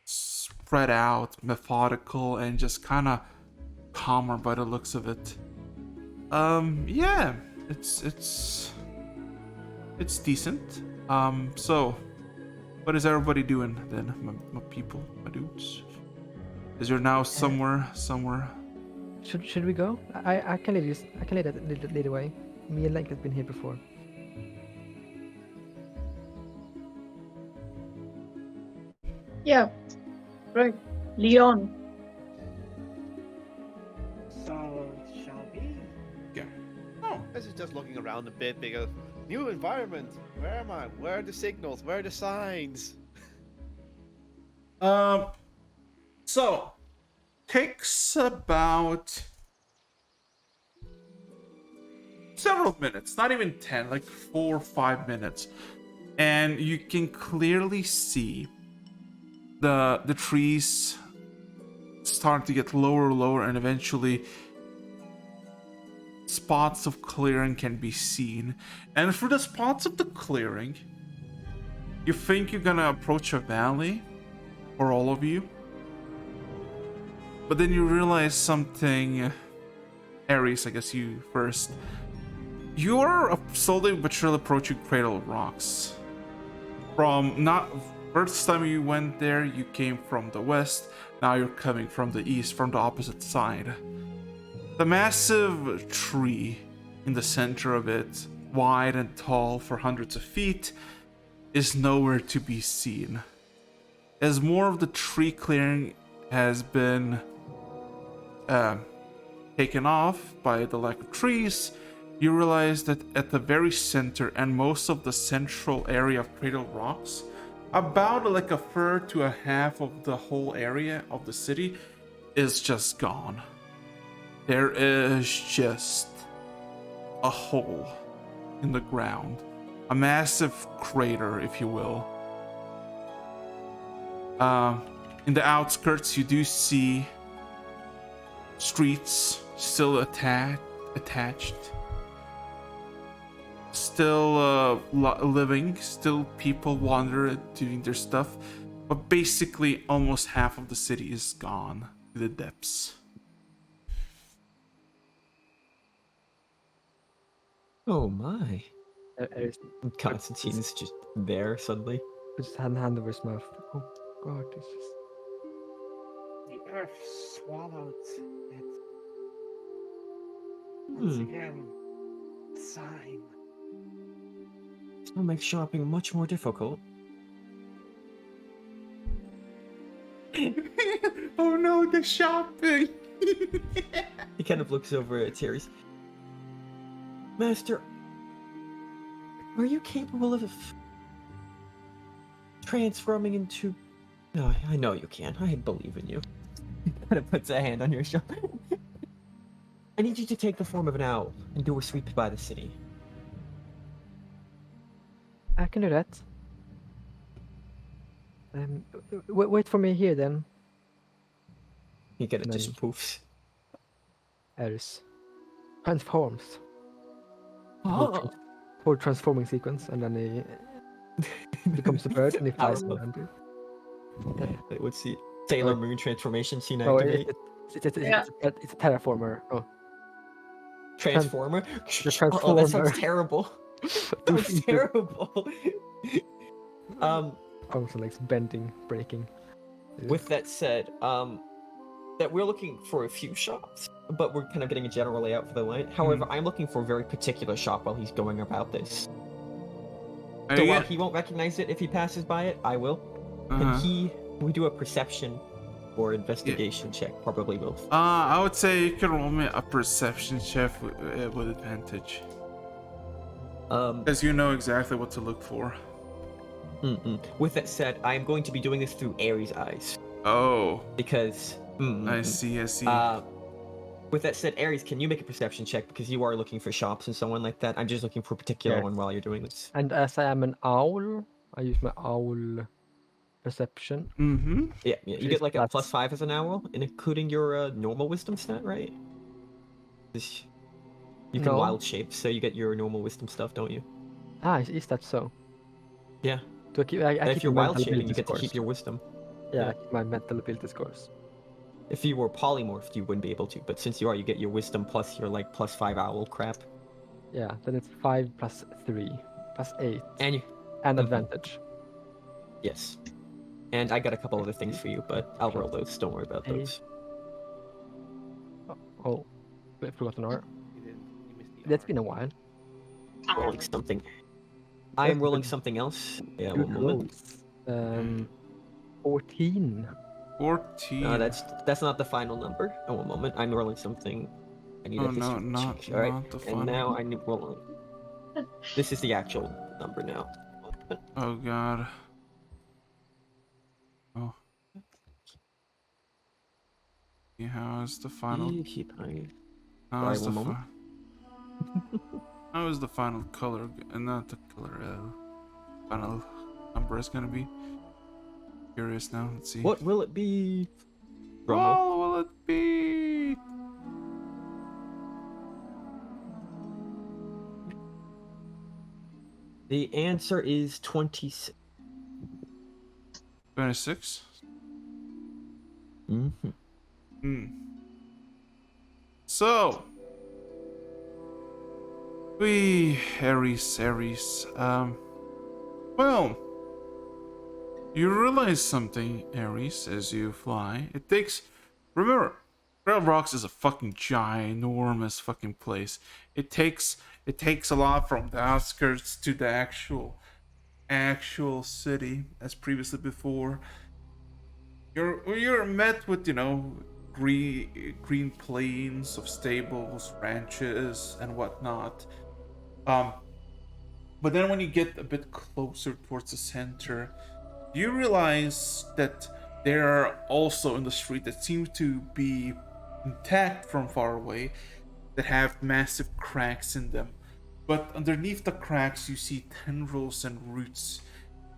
spread out, methodical, and just kind of calmer by the looks of it. Yeah, it's decent. So what is everybody doing then, my people, my dudes? Is you're now somewhere? Should we go? I can lead this. I can lead the way. Me and Link has been here before. Yeah. Right. Leon. So, shall we? Yeah. Oh, This is just looking around a bit because new environment. Where am I? Where are the signals? Where are the signs? so takes about several minutes, not even 10, like 4 or 5 minutes. And you can clearly see the trees start to get lower and lower, and eventually spots of clearing can be seen. And through the spots of the clearing, you think you're gonna approach a valley for all of you, but then you realize something. Ares, I guess you first. You're slowly but surely approaching Cradle of Rocks. From not first time you went there, you came from the west. Now you're coming from the east, from the opposite side. The massive tree in the center of it, wide and tall for hundreds of feet, is nowhere to be seen. As more of the tree clearing has been taken off by the lack of trees, you realize that at the very center and most of the central area of Cradle Rocks, about like a third to a half of the whole area of the city is just gone. There is just a hole in the ground, a massive crater, if you will. In the outskirts, you do see streets still attached, still living, still people wander doing their stuff, but basically almost half of the city is gone to the depths. Oh my. Ares Constantine is just there suddenly. puts his hand over his mouth. Oh god, this is... The earth swallowed it. Once again, sign. It'll make shopping much more difficult. Oh no, the shopping! He kind of looks over at Teres. Master, are you capable of transforming into... No, I know you can. I believe in you. He kind of puts a hand on your shoulder. I need you to take the form of an owl and do a sweep by the city. I can do that. Wait for me here then, He kind of Nice. just poofs. Ares. Transforms. Oh. Whole transforming sequence, and then he becomes a bird and he flies Owl. around you. What's the Sailor Moon transformation scene No, activate? it's a terraformer. Oh, Transformer? the Oh, that transformer. sounds terrible. Sounds terrible. Also like bending, breaking. With that said, that we're looking for a few shops, but we're kind of getting a general layout for the light. However, I'm looking for a very particular shop while he's going about this. So while he won't recognize it if he passes by it, I will. And we do a perception or investigation check, probably both. I would say you can roll me a perception check with advantage, because you know exactly what to look for. With that said, I am going to be doing this through Ares' eyes. Oh, Because... I see. With that said, Ares, can you make a perception check? Because you are looking for shops and so on like that. I'm just looking for a particular one while you're doing this. And as I am an owl, I use my owl perception. Yeah, you Which get is like a plus- +5 as an owl, and including your normal wisdom stat, right? You can No. wild shape, so you get your normal wisdom stuff, don't you? Ah, is that so? Yeah. Do I keep? I And keep if you're my wild mental shaping, you ability get to keep scores. your wisdom. Yeah, yeah. I keep my mental ability scores. If you were polymorphed, you wouldn't be able to, but since you are, you get your wisdom plus your like +5 owl crap. Yeah, then it's 5 plus 3 plus 8 And you, and advantage. yes. And I got a couple other things for you, but I'll roll those. Don't worry about those. Oh, I forgot an R. You missed the That's R. been a while. Rolling something. I am rolling something else. Yeah, Good one moment. rolls. 14. 14. No, that's not the final number. Oh, one moment. I'm rolling something. I need Oh, a history not check. All right. the And final. now I need rolling. This is the actual number now. Oh god. Oh. How's the final? Keep hiding. How's Sorry, the one moment. how is the final color? Not the color. Final number is gonna be. Curious now. Let's see. What will it be? Drum roll. What will it be? The answer is 26. 26. Mm-hmm. Hmm. So, Aries. Well, you realize something, Aries, as you fly. Remember, Red Rocks is a fucking ginormous fucking place. It takes a lot from the outskirts to the actual city, as previously before. You're met with green plains of stables, ranches, and whatnot. But then when you get a bit closer towards the center, you realize that there are also in the street that seem to be intact from far away, that have massive cracks in them. But underneath the cracks, you see tendrils and roots,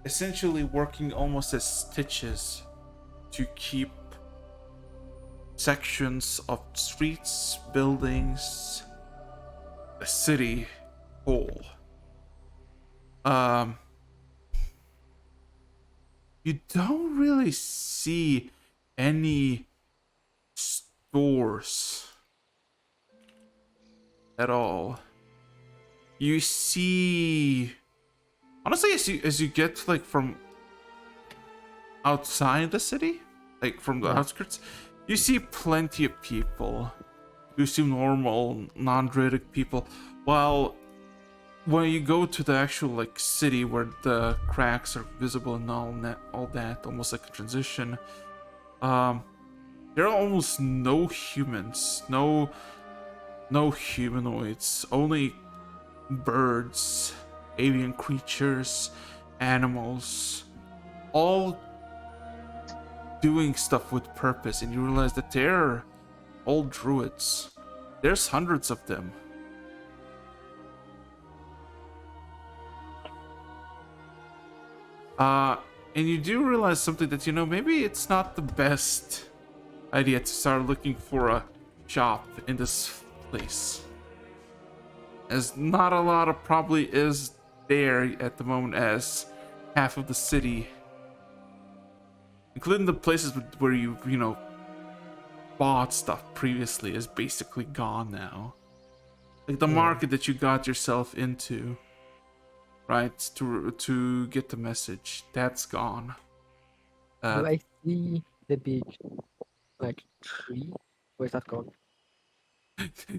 essentially working almost as stitches to keep sections of streets, buildings, a city whole. You don't really see any stores at all. You see, honestly, as you get like from outside the city, like from the outskirts, you see plenty of people. You see normal, non-Druidic people. While when you go to the actual like city where the cracks are visible and all that, almost like a transition, there are almost no humans, no humanoids, only birds, alien creatures, animals, all doing stuff with purpose. And you realize that they're all druids. There's hundreds of them. And you do realize something, that maybe it's not the best idea to start looking for a shop in this place, as not a lot of probably is there at the moment, as half of the city, including the places where you bought stuff previously, is basically gone now. Like the market that you got yourself into, right, to get the message, that's gone. Do I see the big like tree? Or is that gone?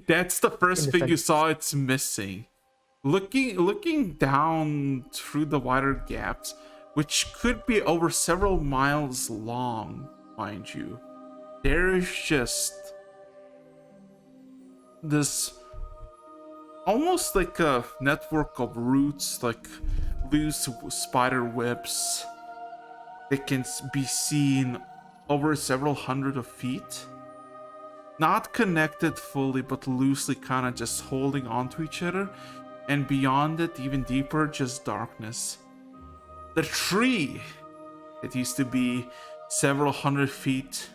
That's the In first the thing you center. saw. It's missing. Looking down through the wider gaps, which could be over several miles long, mind you, there's just this almost like a network of roots, like loose spider webs that can be seen over several hundred of feet. Not connected fully, but loosely, kind of just holding on to each other. And beyond it, even deeper, just darkness. The tree that used to be several hundred feet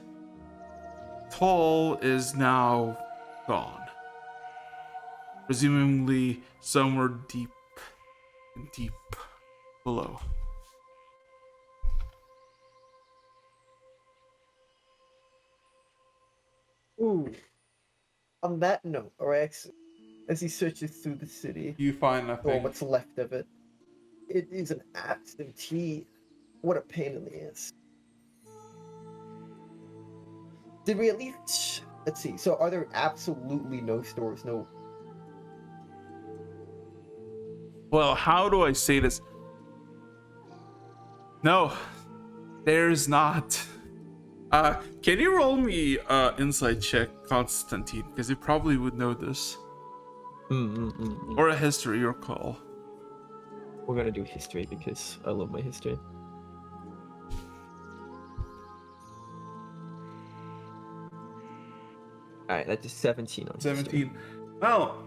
tall is now gone. Presumably somewhere deep below. Ooh. On that note, Arax, as he searches through the city, You find or nothing. what's left of it, it is an absentee. What a pain in the ass. Did we at least... Let's see. So are there absolutely no stores? No... Well, how do I say this? No, there's not. Can you roll me insight check, Constantine? Because you probably would know this. Or a history, your call. We're gonna do history because I love my history. Alright, that's a 17 on history. 17. Well,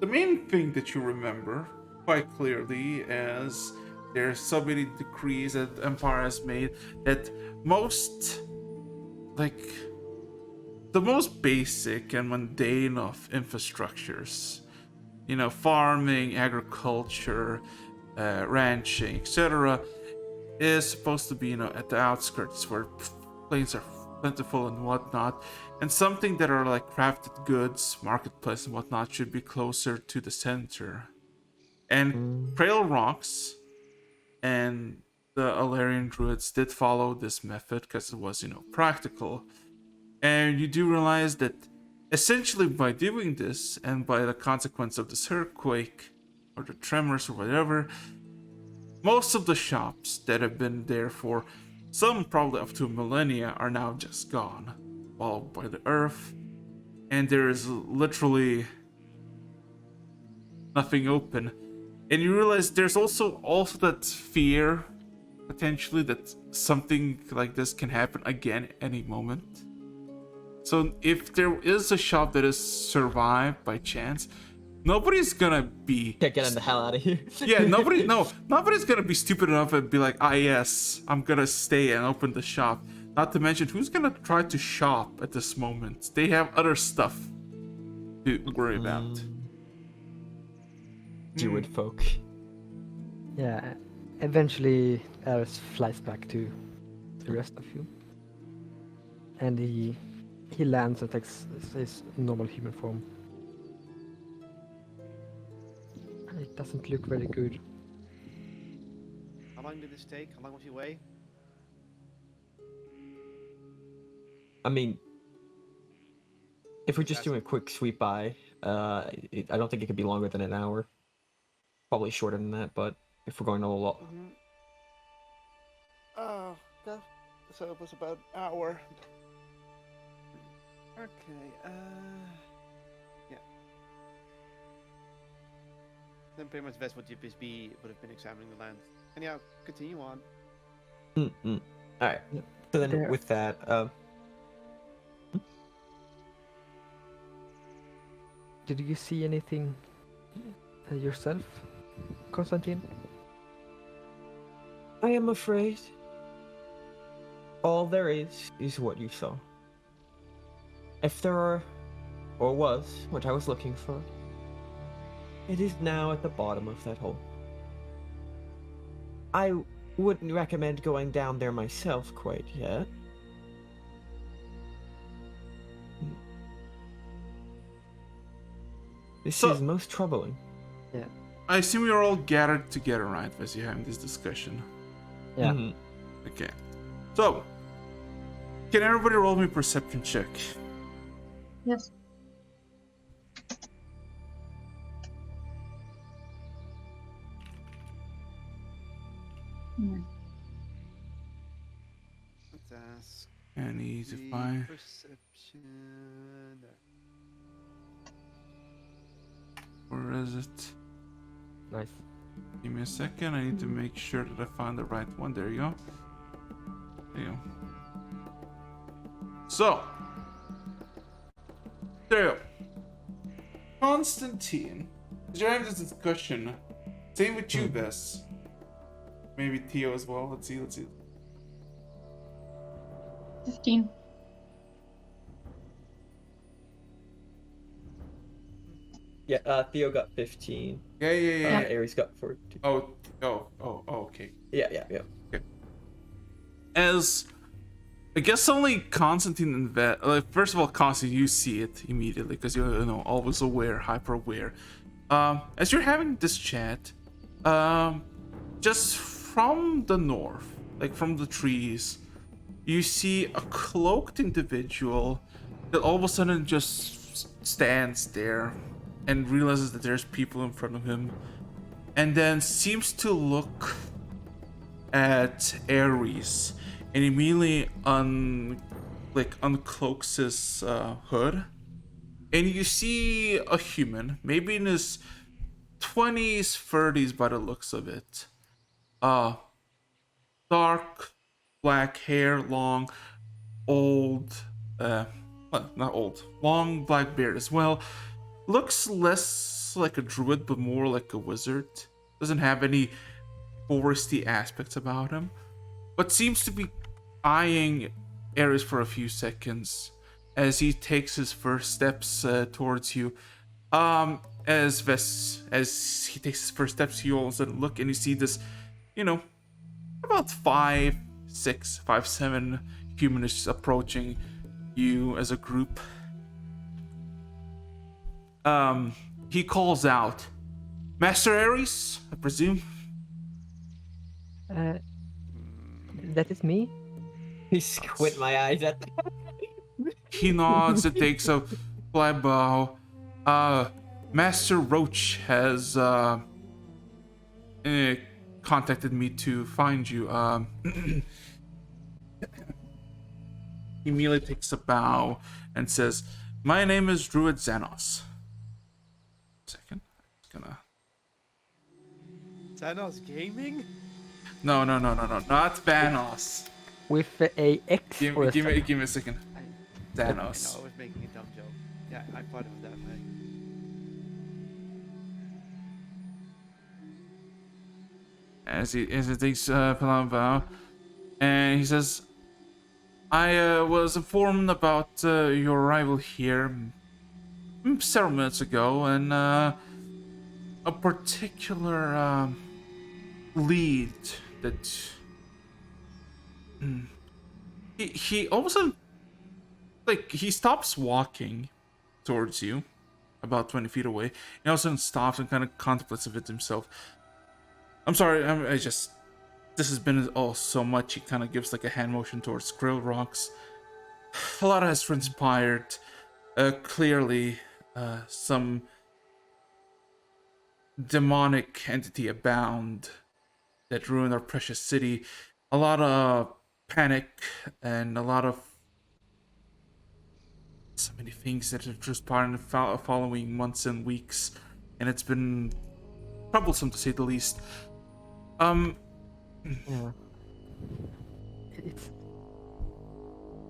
the main thing that you remember quite clearly is there's so many decrees that Empire has made that most, like, the most basic and mundane of infrastructures, you know, farming, agriculture, ranching, etc., is supposed to be, you know, at the outskirts where planes are plentiful and whatnot, and something that are like crafted goods, marketplace and whatnot should be closer to the center. And Trail Rocks and the Alarian druids did follow this method because it was, you know, practical. And you do realize that essentially by doing this and by the consequence of this earthquake or the tremors or whatever, most of the shops that have been there for some probably up to millennia are now just gone, swallowed by the earth, and there is literally nothing open. And you realize there's also that fear potentially that something like this can happen again any moment. So if there is a shop that is survived by chance, nobody's gonna be Getting the hell out of here. yeah, nobody's gonna be stupid enough and be like, ah, yes, I'm gonna stay and open the shop. Not to mention, who's gonna try to shop at this moment? They have other stuff to worry about. Druid folk. Yeah. Eventually, Eris flies back to the rest of you, and he lands and takes his normal human form. And it doesn't look very good. How long did this take? How long was he away? I mean, if we're just doing a quick sweep by, I don't think it could be longer than an hour. Probably shorter than that, but if we're going a lot. Oh, so it was about an hour. Okay, yeah. Then pretty much Vess would have been examining the land. Anyhow, continue on. Alright. So then There- with that, Did you see anything yourself, Konstantin? I am afraid all there is what you saw. If there are, or was, what I was looking for, it is now at the bottom of that hole. I wouldn't recommend going down there myself quite yet. This So- is most troubling. I assume you're all gathered together, right, as you're having this discussion. Yeah. Mhm. Okay. So, can everybody roll me a perception check? Yes. Let's ask. I need to the find. perception. Where is it? Nice. Give me a second. I need to make sure that I find the right one. There you go. There you go. So, there you go. Constantine, as you're having this discussion, same with you, Bess. Maybe Theo as well. Let's see. 15. Yeah, Theo got 15. Yeah. Ares got 14. Oh, okay. Yeah. As I guess only Constantine and Vet. Like, first of all, Constantine, you see it immediately because you're, you know, always aware, hyper aware. As you're having this chat, just from the north, like from the trees, you see a cloaked individual that all of a sudden just stands there and realizes that there's people in front of him, and then seems to look at Ares and immediately uncloaks his hood, and you see a human, maybe in his 20s, 30s by the looks of it. Dark black hair, long, old, well, not old, long black beard as well. Looks less like a druid, but more like a wizard. Doesn't have any foresty aspects about him, but seems to be eyeing Ares for a few seconds as he takes his first steps towards you. As he takes his first steps, you all of a sudden look and you see this, about 5'6", 5'7" humanists approaching you as a group. He calls out, "Master Ares, I presume?" That is me. I squint my eyes at that. He nods and takes a fly bow. Master Roach has contacted me to find you. He immediately takes a bow and says, "My name is Druid Xanos." Second, just gonna. Thanos Gaming? No, not Thanos. With a X Give or a me Z? a second. I Thanos. know, I was making a dumb joke. Yeah, I thought it was that way. As he takes a bow, and he says, "I was informed about your arrival here several minutes ago, and a particular lead that he all of a sudden, like, he stops walking towards you about 20 feet away, and all of a sudden stops and kind of contemplates of it himself. I'm sorry, this has been all so much." He kind of gives like a hand motion towards Skrill Rocks. A lot has transpired. Clearly, some demonic entity abound that ruined our precious city. A lot of panic and a lot of so many things that have transpired in the following months and weeks, and it's been troublesome to say the least. Yeah. It's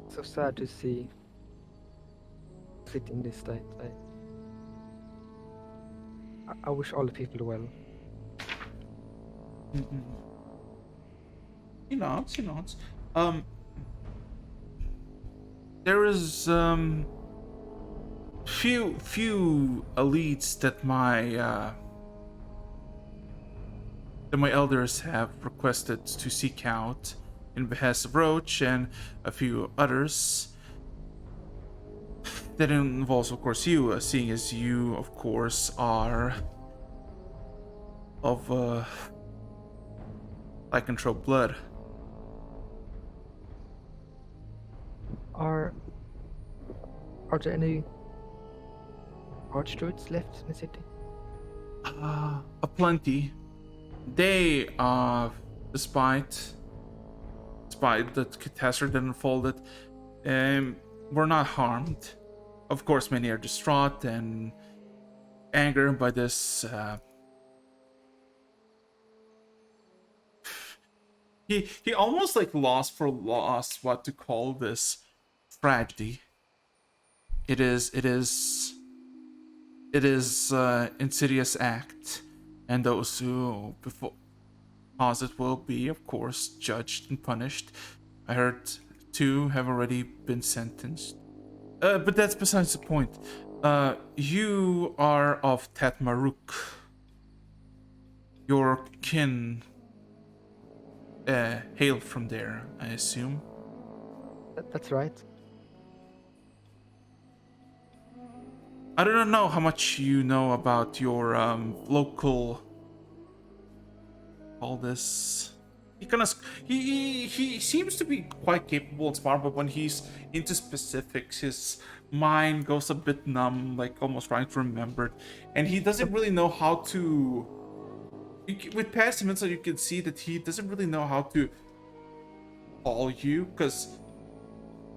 so sad to see sit in this state. I wish all the people well. He nods. There is few elites that my elders have requested to seek out in behest of Roach and a few others. That involves, of course, you, seeing as you, of course, are of lycanthrope blood. Are there any archdruids left in the city? Aplenty. They, despite the catastrophe that unfolded, were not harmed. Of course, many are distraught and angered by this. He almost like lost what to call this tragedy. It is insidious act, and those who cause it will be, of course, judged and punished. I heard 2 have already been sentenced. But that's besides the point. You are of Tatmaruk. Your kin hail from there, I assume. That's right. I don't know how much you know about your local. All this. He seems to be quite capable and smart, but when he's into specifics, his mind goes a bit numb, like almost trying to remember it, and he doesn't really know how to. With past events, you can see that he doesn't really know how to call you, because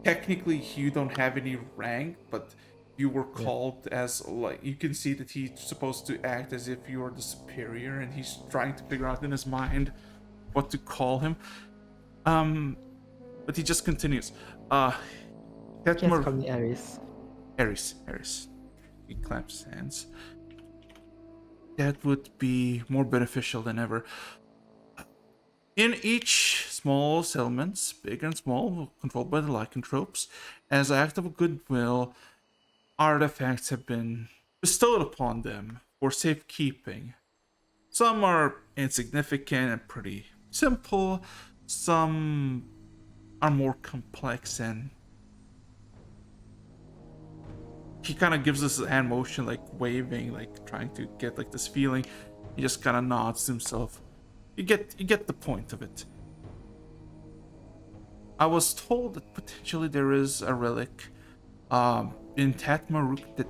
technically you don't have any rank, but you were called as, like, you can see that he's supposed to act as if you are the superior, and he's trying to figure out in his mind what to call him. But he just continues. Just Ketmer, call me Ares. Ares. He claps his hands. That would be more beneficial than ever. In each small settlements, big and small, controlled by the lycanthropes, as an act of goodwill, artifacts have been bestowed upon them for safekeeping. Some are insignificant and pretty simple, some are more complex, and he kind of gives us a hand motion, like waving, like trying to get like this feeling. He just kind of nods to himself. You get the point of it. I was told that potentially there is a relic in Tatmaruk that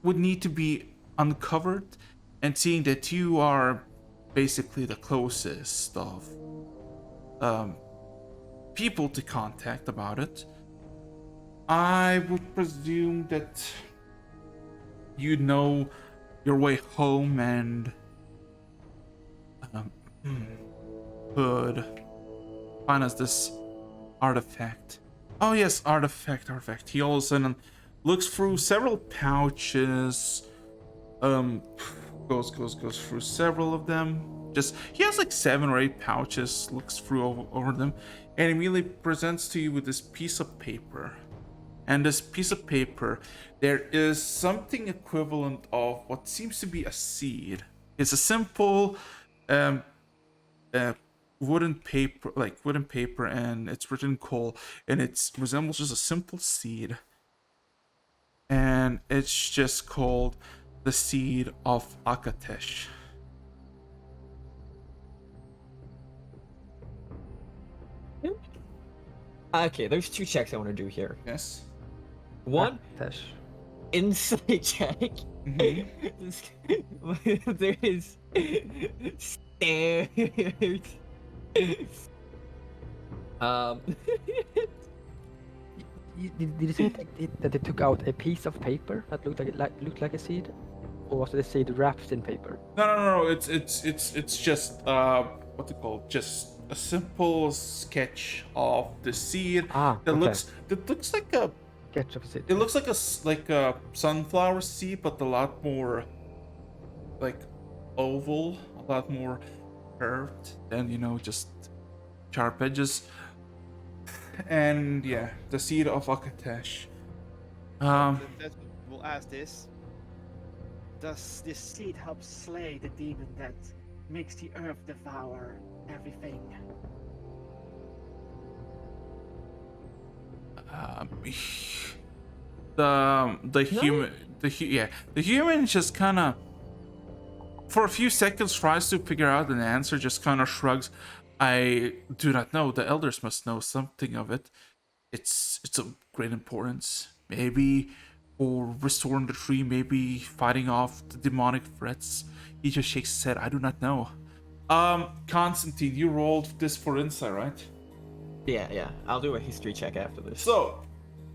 would need to be uncovered, and seeing that you are basically the closest of people to contact about it, I would presume that you know your way home and could find us this artifact. Oh yes, artifact. He all of a sudden looks through several pouches, goes through several of them. Just he has like 7 or 8 pouches, looks through over them, and immediately presents to you with this piece of paper. And this piece of paper, there is something equivalent of what seems to be a seed. It's a simple wooden paper, and it's written coal, and it resembles just a simple seed. And it's just called the seed of Akatesh. Okay, there's 2 checks I want to do here. Yes. One, Tesh. insight check. Mhm. There is stairs. Did you say that they took out a piece of paper that looked like a seed, or was the seed wrapped in paper? No. It's just what's it called? Just a simple sketch of the seed that okay. looks like a. Sketch of a seed. It looks like a sunflower seed, but a lot more like oval, a lot more curved than just sharp edges. And yeah, the seed of Akatesh. We'll ask this. Does this seed help slay the demon that makes the earth devour everything? The human just kind of for a few seconds tries to figure out an answer, just kind of shrugs. I do not know. The elders must know something of it. It's of great importance. Maybe for restoring the tree, maybe fighting off the demonic threats. He just shakes his head. I do not know. Constantine, you rolled this for insight, right? Yeah. I'll do a history check after this. So,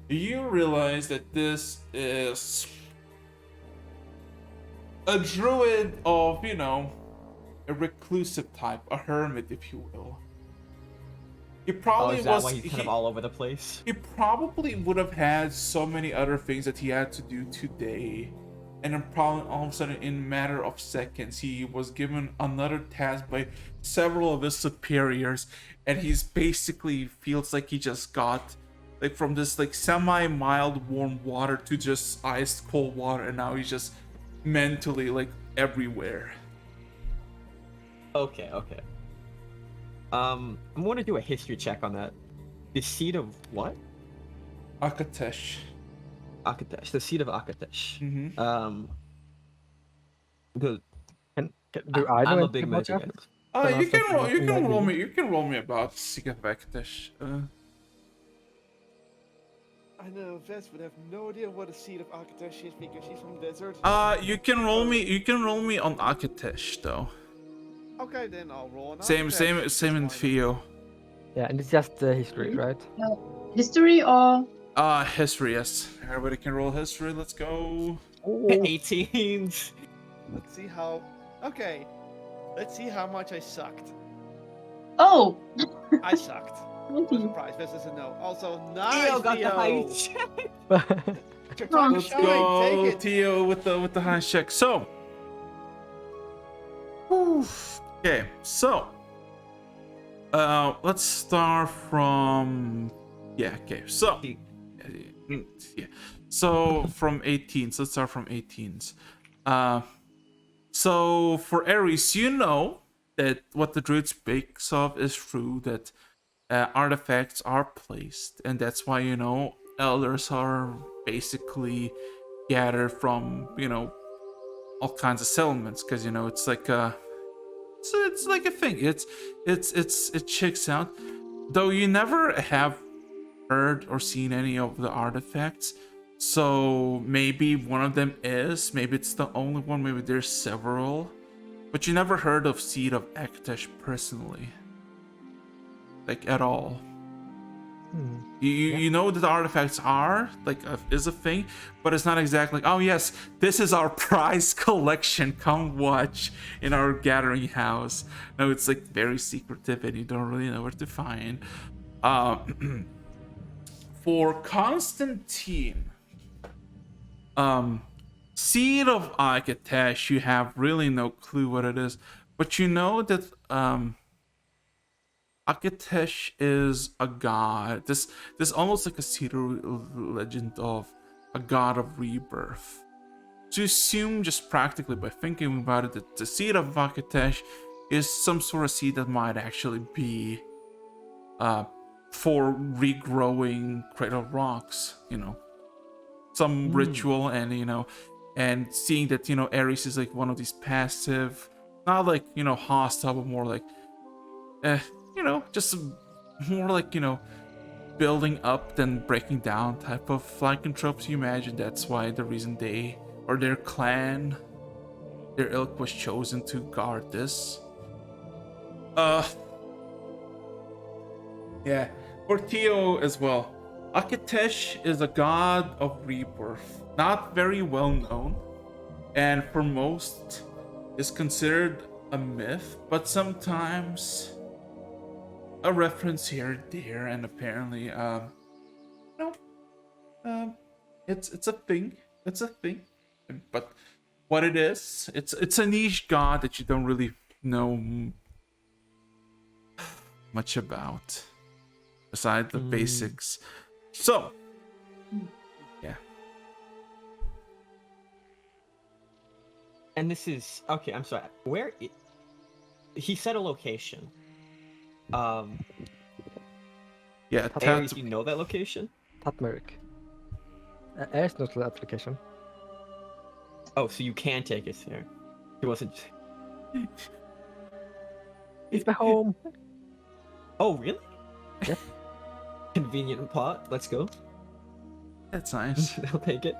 you realize that this is a druid of, a reclusive type, a hermit, if you will. He probably is that why he's kind of all over the place? He probably would have had so many other things that he had to do today, and then probably all of a sudden, in a matter of seconds, he was given another task by several of his superiors, and he's basically feels like he just got from this semi-mild warm water to just ice cold water, and now he's just mentally everywhere. Okay. I'm gonna do a history check on that. The seed of what? Akatesh. Akatesh. The seed of Akatesh. Mm-hmm. Good. Do I know I'm a anything big about magic that? guy. You can roll me about Seed of Akatesh. I know Vess would have no idea what a seed of Akatesh is because she's from the desert. You can roll me on Akatesh though. Okay, then I'll roll on Same in Theo. Yeah, and it's just history, right? History or History, yes. Everybody can roll history. Let's go. 18s. Let's see how. Okay, let's see how much I sucked. oh, I sucked. No surprise, this is a no. Also, nice, Theo got the high Theo. check. Your time to Let's shine. go, Take it. Tio, with the high check. So, okay, so let's start from okay. So yeah, so from 18s. Let's start from 18s. So for Ares, you know that what the druid speaks of is true. That artifacts are placed, and that's why elders are basically gathered from all kinds of settlements, because it's like it's like a thing. It checks out, though you never have heard or seen any of the artifacts. So maybe one of them is, maybe it's the only one, maybe there's several, but you never heard of Seed of Aktesh personally, like at all. You know that the artifacts are like is a thing, but it's not exactly like, oh yes, this is our prize collection, come watch in our gathering house. No, it's like very secretive and you don't really know where to find. For Constantine, Seed of Akatesh, you have really no clue what it is, but you know that Akatesh is a god. This almost like a cedar legend of a god of rebirth. To assume just practically by thinking about it that the seed of Akatesh is some sort of seed that might actually be for regrowing cradle rocks, some ritual, and seeing that Ares is like one of these passive, not like hostile, but more like just more like, building up than breaking down type of lycanthropes. You imagine that's why the reason they or their clan, their ilk was chosen to guard this. Yeah, for Theo as well. Akatesh is a god of rebirth, not very well known, and for most is considered a myth, but sometimes a reference here and there, and apparently no it's a thing. It's a thing. But what it is, it's a niche god that you don't really know much about aside the basics. So yeah. And this is okay. I'm sorry. Where he said a location. Yeah, Ares, you know that location? Tatmerik. Ares knows that location. Oh, so you can take us there. He wasn't. It's my home. Oh, really? Yep. Convenient plot. Let's go. That's nice. I'll take it.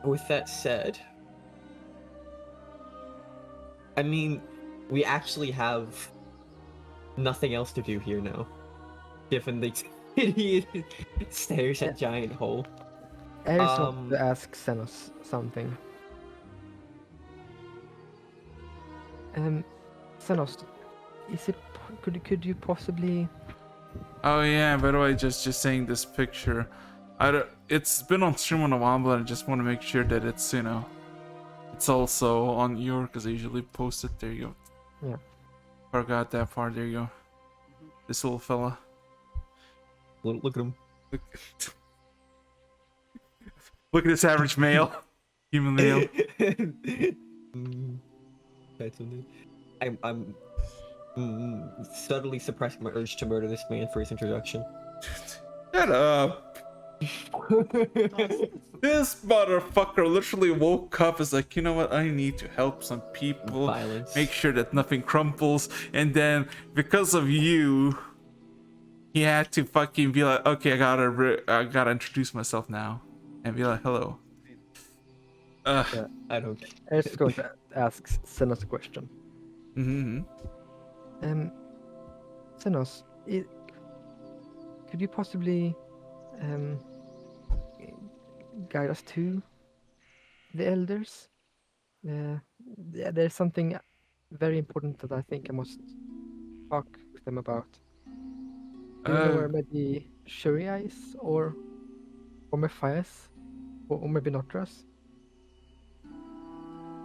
With that said, I mean, we actually have nothing else to do here now, given the idiot stares at giant hole. Ares wants to ask Xenos something. Xenos, could you possibly? Oh yeah, by the way, just saying this picture, it's been on stream on a while, but I just want to make sure that it's it's also on your, because I usually post it. There you go. Yeah. Forgot that part. There you go. This little fella. Look at him. Look, look at this average male, human male. I'm subtly suppressing my urge to murder this man for his introduction. Shut up. This motherfucker literally woke up as like, you know what, I need to help some people, Violence. make sure that nothing crumples, and then because of you, he had to fucking be like, okay, I gotta introduce myself now, and be like, hello. Yeah. I don't. Ares is going to ask Xenos a question. Xenos, could you possibly guide us to the elders? There's something very important that I think I must talk with them about. Do you know where Uh, maybe Shuri is, or Matthias, or maybe Notras?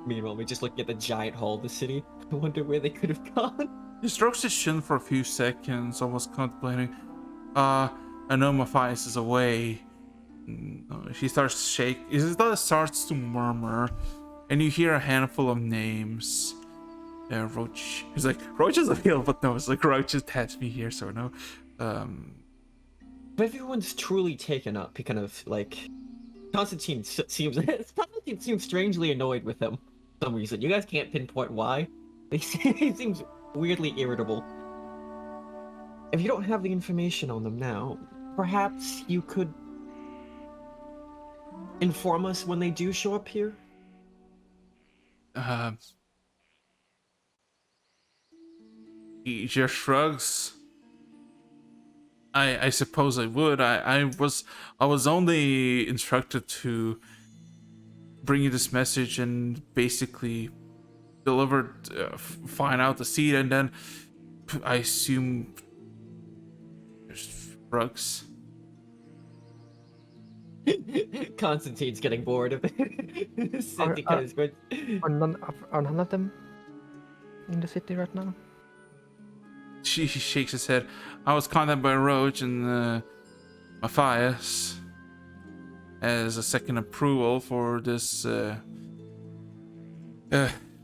Meanwhile, we're just looking at the giant hall of the city. I wonder where they could have gone. he strokes his chin for a few seconds, almost contemplating. I know Matthias is away. She starts shake. He starts to murmur, and you hear a handful of names. Roach. He's like, Roach is available, but no, it's like Roach just had me here, so no. Everyone's truly taken up. He kind of like Constantine seems strangely annoyed with him for some reason. You guys can't pinpoint why. He seems weirdly irritable. If you don't have the information on them now, perhaps you could inform us when they do show up here. He just shrugs. I suppose I would. I was only instructed to bring you this message and basically deliver, find out the seed, and then I assume there's drugs. Constantine's getting bored of it. Simply because Are none of them in the city right now? She shakes his head. I was contacted by Roach and Matthias as a second approval for this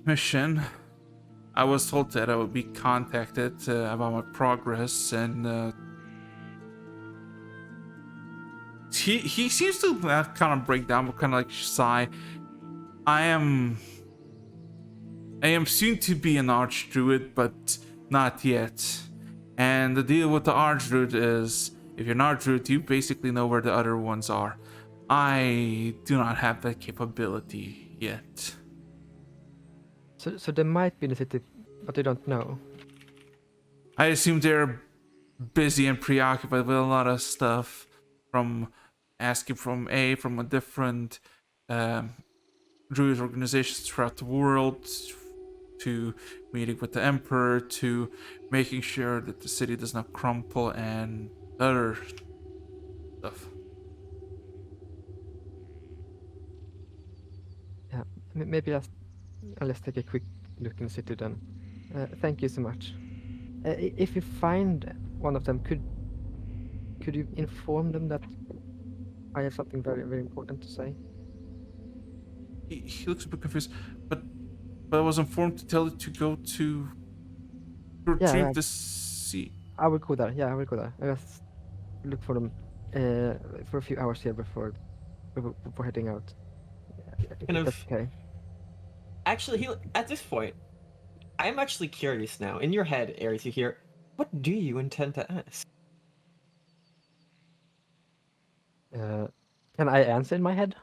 mission. I was told that I would be contacted about my progress, and he seems to kind of break down, but kind of like sigh. I am soon to be an archdruid, but not yet. And the deal with the archdruid is, if you're an archdruid, you basically know where the other ones are. I do not have that capability yet. So they might be in the city, but they don't know. I assume they're busy and preoccupied with a lot of stuff, from asking from a different druid organizations throughout the world, to meeting with the emperor, to making sure that the city does not crumple, and other stuff. Yeah, maybe let's take a quick look in the city then. Thank you so much. If you find one of them, could you inform them that I have something very, very important to say? He looks a bit confused, but I was informed to tell you to go to retrieve Yeah. the sea. I will go there. Yeah, I will go there. I just look for them for a few hours here before heading out. Kind If of. that's okay. Actually, at this point, I'm actually curious now. In your head, Ares, you hear, what do you intend to ask? Can I answer in my head?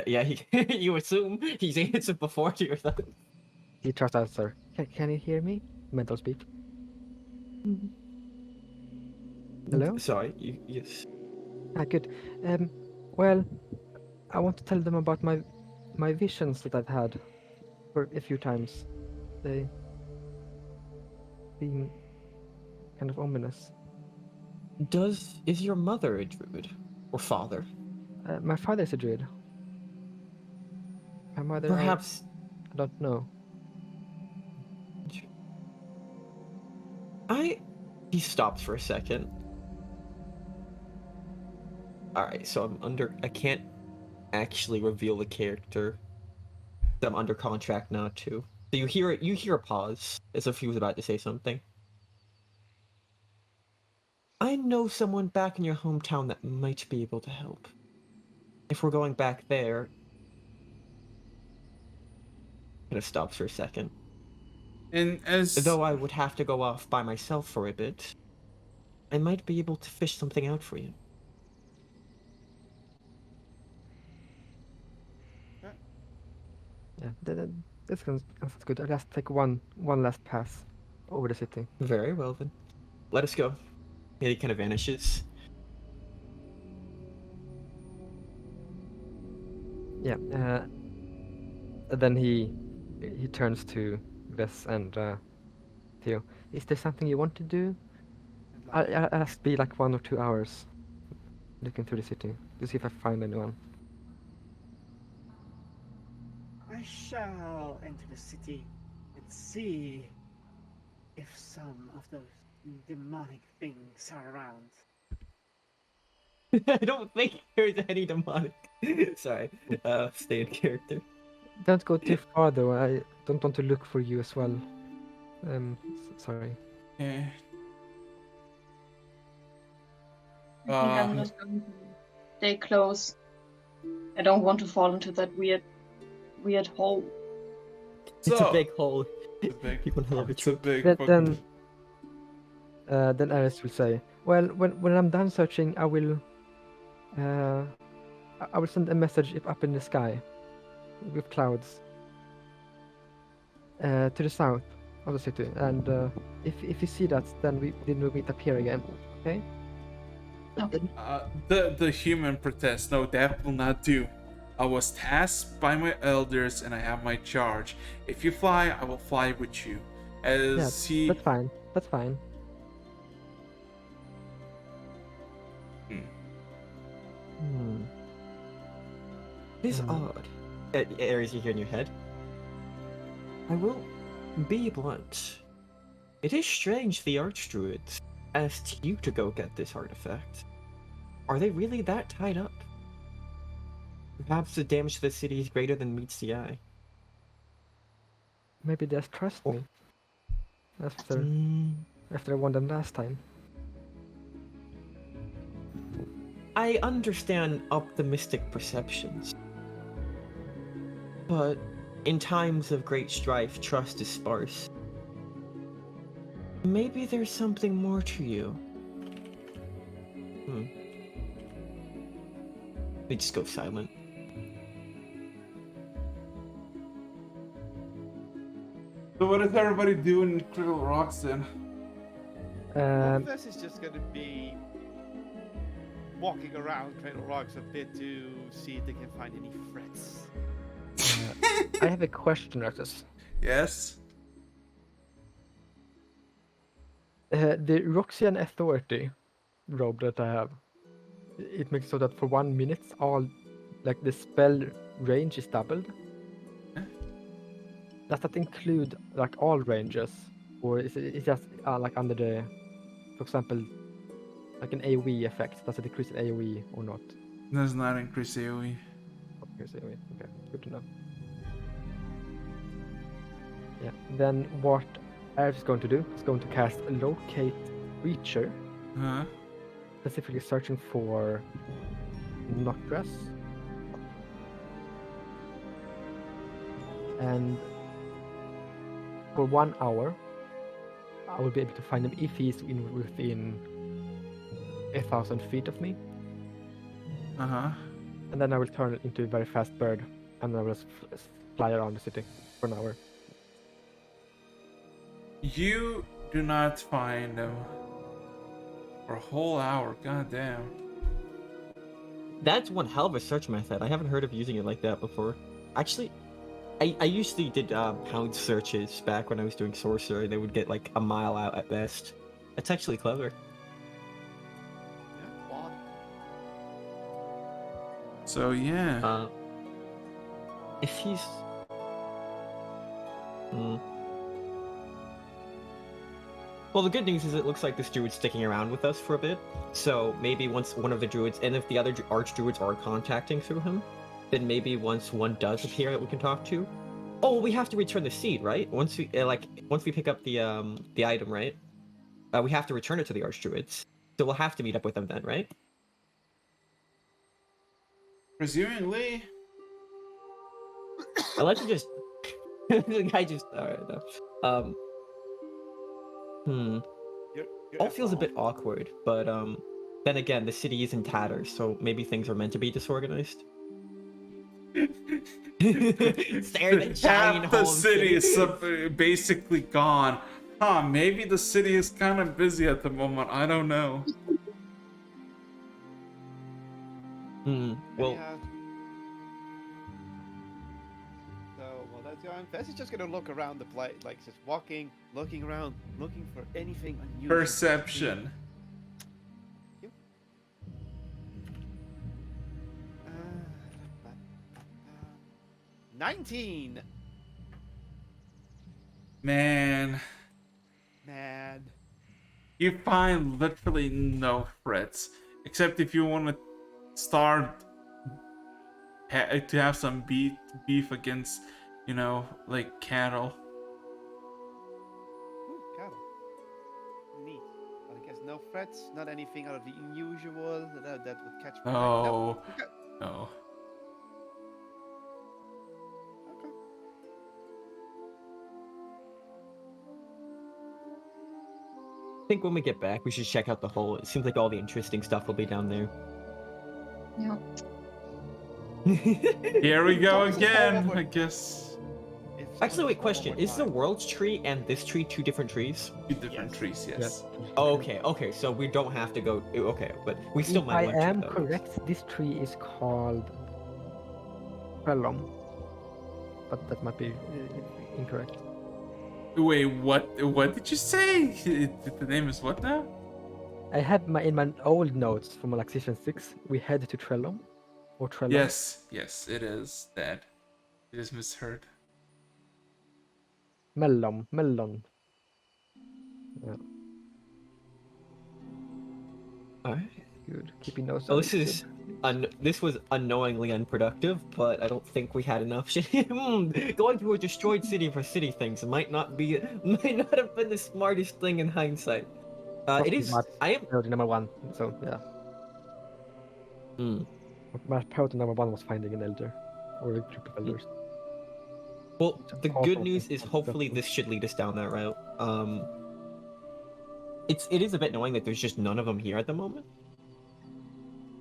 Yeah, you assume he's answered before to yourself. He tries to answer. Can you hear me? Mental speak. Hello? Sorry, yes. Ah, good. Well, I want to tell them about my visions that I've had for a few times. They seem kind of ominous. Is your mother a druid? Or father? My father is a druid. My mother, Perhaps. I don't know. He stops for a second. Alright, so I can't actually reveal the character. I'm under contract now too. So you hear a pause, as if he was about to say something. I know someone back in your hometown that might be able to help. If we're going back there... Kind of stops for a second. And as Though I would have to go off by myself for a bit, I might be able to fish something out for you. Yeah, that's good. I'll just take one last pass over the city. Very well then. Let us go. And he kind of vanishes. Yeah. Then he turns to Vess and Theo. Is there something you want to do? And I'll just be like 1 or 2 hours looking through the city to see if I find anyone. I shall enter the city and see if some of those demonic things are around. I don't think there's any demonic. Sorry, stay in character. Don't go too far though. I don't want to look for you as well. Sorry. Yeah. I think I'm just going to stay close. I don't want to fall into that weird hole. It's a So, big hole. it's a big, People love the it's a truth. big Then fucking. then Ares will say, "Well, when I'm done searching, I will send a message up in the sky with clouds to the south of the city, and if you see that, then we meet up here again. Okay? Okay. The human protests. No, that will not do. I was tasked by my elders, and I have my charge. If you fly, I will fly with you. Yeah, As he. that's fine. That's fine. Hmm. It is odd. Ares, you hear in your head. I will be blunt. It is strange the Archdruids asked you to go get this artifact. Are they really that tied up? Perhaps the damage to the city is greater than meets the eye. Maybe they just trust me after Hmm. I won them last time. I understand optimistic perceptions. But in times of great strife, trust is sparse. Maybe there's something more to you. We just go silent. So what does everybody do in Critical Rocks then? This is just going to be walking around Cradle Rocks a bit to see if they can find any threats. I have a question, Rectus. Yes. The Roxian Authority robe that I have, it makes so that for 1 minute, all like the spell range is doubled. Does that include like all ranges, or is it just like under the, for example, like an AoE effect? Does it decrease AoE or not? Does not increase AoE. Increase AoE. Okay, good to know. Yeah. Then what Aerith is going to do is going to cast Locate Creature, Huh? specifically searching for Noctras. And for 1 hour, I will be able to find him if he's within 1,000 feet of me. Uh-huh. And then I will turn it into a very fast bird, and I will just fly around the city for an hour. You do not find them for a whole hour. God damn. That's one hell of a search method. I haven't heard of using it like that before. Actually, I usually did pound searches back when I was doing sorcerer. They would get like a mile out at best. That's actually clever. Yeah, well, So yeah. If he's... Well, the good news is it looks like this druid's sticking around with us for a bit. So maybe once one of the druids, and if the other archdruids are contacting through him, then maybe once one does appear that we can talk to. Oh, we have to return the seed, right? Once we once we pick up the item, right? We have to return it to the archdruids. So we'll have to meet up with them then, right? Presumably. Unless you just the guy just alright no. you're All feels a FO. bit awkward, but then again, the city is in tatters, so maybe things are meant to be disorganized. Stare at the giant Half the hole city is basically gone. Huh, maybe the city is kind of busy at the moment. I don't know. Well, Anyhow, so while that's going Fez is just gonna look around the place, like just walking, looking around, looking for anything unusual. Perception. Yep. 19. Man, Man. you find literally no threats, except if you want to start to have some beef against, like cattle. Ooh, cattle. Neat. But I guess no threats, not anything out of the unusual that would catch my eye. Oh, Nope. Okay. no. Okay. I think when we get back, we should check out the hole. It seems like all the interesting stuff will be down there. Yeah. Here we go Thomas is again, forward. I guess. If Actually, someone wait, is question. forward Is the by- world's tree and this tree two different trees? Two different Yes. trees, yes. Oh, okay, so we don't have to go... Okay, but we still If might I want to, am though. correct, this tree is called Vellum. But that might be incorrect. Wait, what did you say? The name is what now? I had in my old notes from like season 6, we head to Trellum. Or Trellum. Yes, it is that. You just misheard. Melon. Yeah, Alright. good. Keeping notes. Well, always this this was unknowingly unproductive, but I don't think we had enough shit. Going to a destroyed city for city things might not have been the smartest thing in hindsight. It is. I am. priority number 1. So yeah, Hmm. my priority number 1 was finding an elder or a group of elders. Well, the Also good news think is that's hopefully definitely- this should lead us down that route. It is a bit annoying that there's just none of them here at the moment,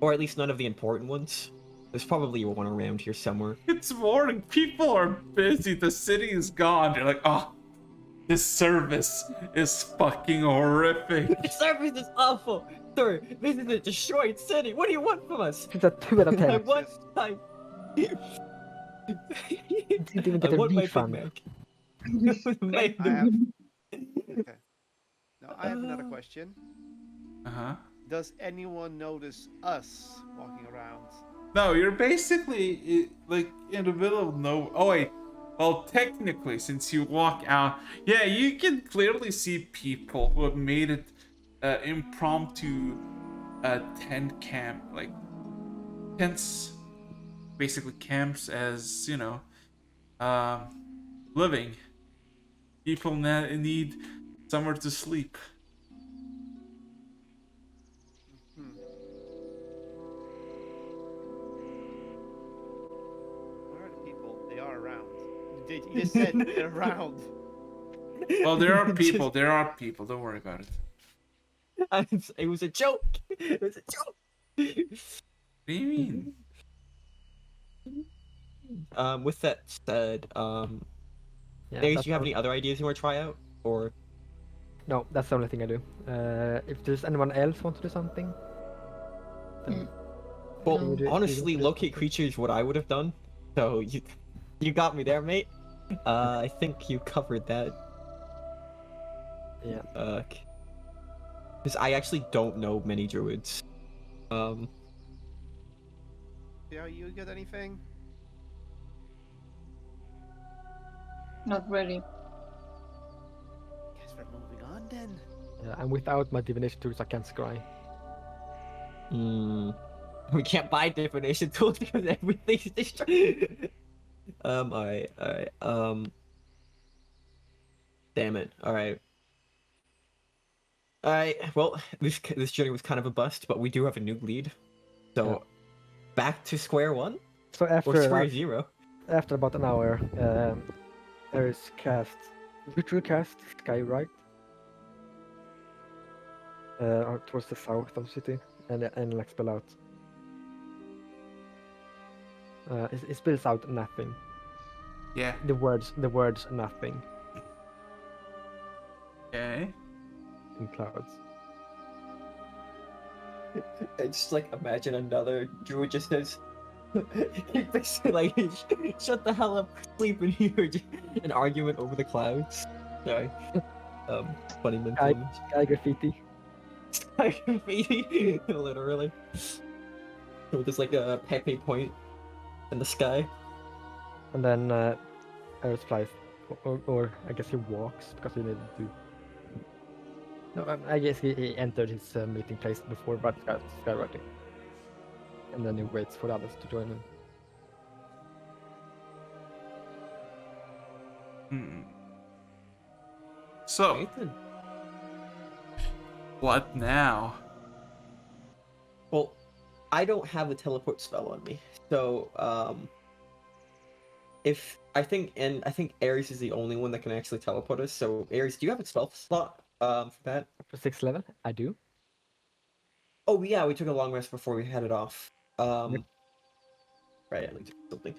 or at least none of the important ones. There's probably one around here somewhere. It's morning. People are busy. The city is gone. They're like, oh, this service is fucking horrific. The service is awful. Sir, this is a destroyed city. What do you want from us? It's a 2 out of 10. I want Just- my. Didn't even get I a want my Big refund. Mac. I have. Okay. Now I have another question. Uh-huh. Does anyone notice us walking around? No, you're basically like in the middle of no. Oh wait. Well, technically, since you walk out, yeah, you can clearly see people who have made it impromptu tent camp, like tents, basically camps as living. People need somewhere to sleep. Hmm. Where are the people? They are around. You just said they're around. Well, there are Just- people. There are people. Don't worry about it. It was a joke. It was a joke. What do you mean? With that said, Yeah, Ace, that's do you have all- any other ideas you want to try out? Or No, that's the only thing I do. If there's anyone else want to do something, then well, No. You do- honestly, you do- locate creatures what I would have done. So you got me there, mate. I think you covered that. yeah. Because I actually don't know many druids. Yeah, you got anything? Not really. Guess we're moving on then. Yeah, and without my divination tools, I can't scry. We can't buy divination tools because everything's destroyed. Alright. Damn it. Alright. Well, this journey was kind of a bust, but we do have a new lead. So, Yeah. back to square one? So Or after square zero? after about an hour, there is ritual cast Skywrite towards the south of the city, and like spell out. It spells out nothing. Yeah. The words nothing Okay. in clouds. I just like imagine another druid just says, He basically like shut the hell up, sleep, and hear an argument over the clouds. Sorry. Funny mental Sky, image. sky graffiti. Sky graffiti, literally. With just like a Pepe point in the sky. And then Eris flies, or I guess he walks because he needed to. No, I guess he entered his meeting place before, but skywriting. And then he waits for the others to join him. Hmm. So, Nathan. what now? Well, I don't have a teleport spell on me, so if I think Ares is the only one that can actually teleport us. So Ares, do you have a spell slot for that? For 6th level, I do. Oh yeah, we took a long rest before we headed off. Yep. Right, I took something.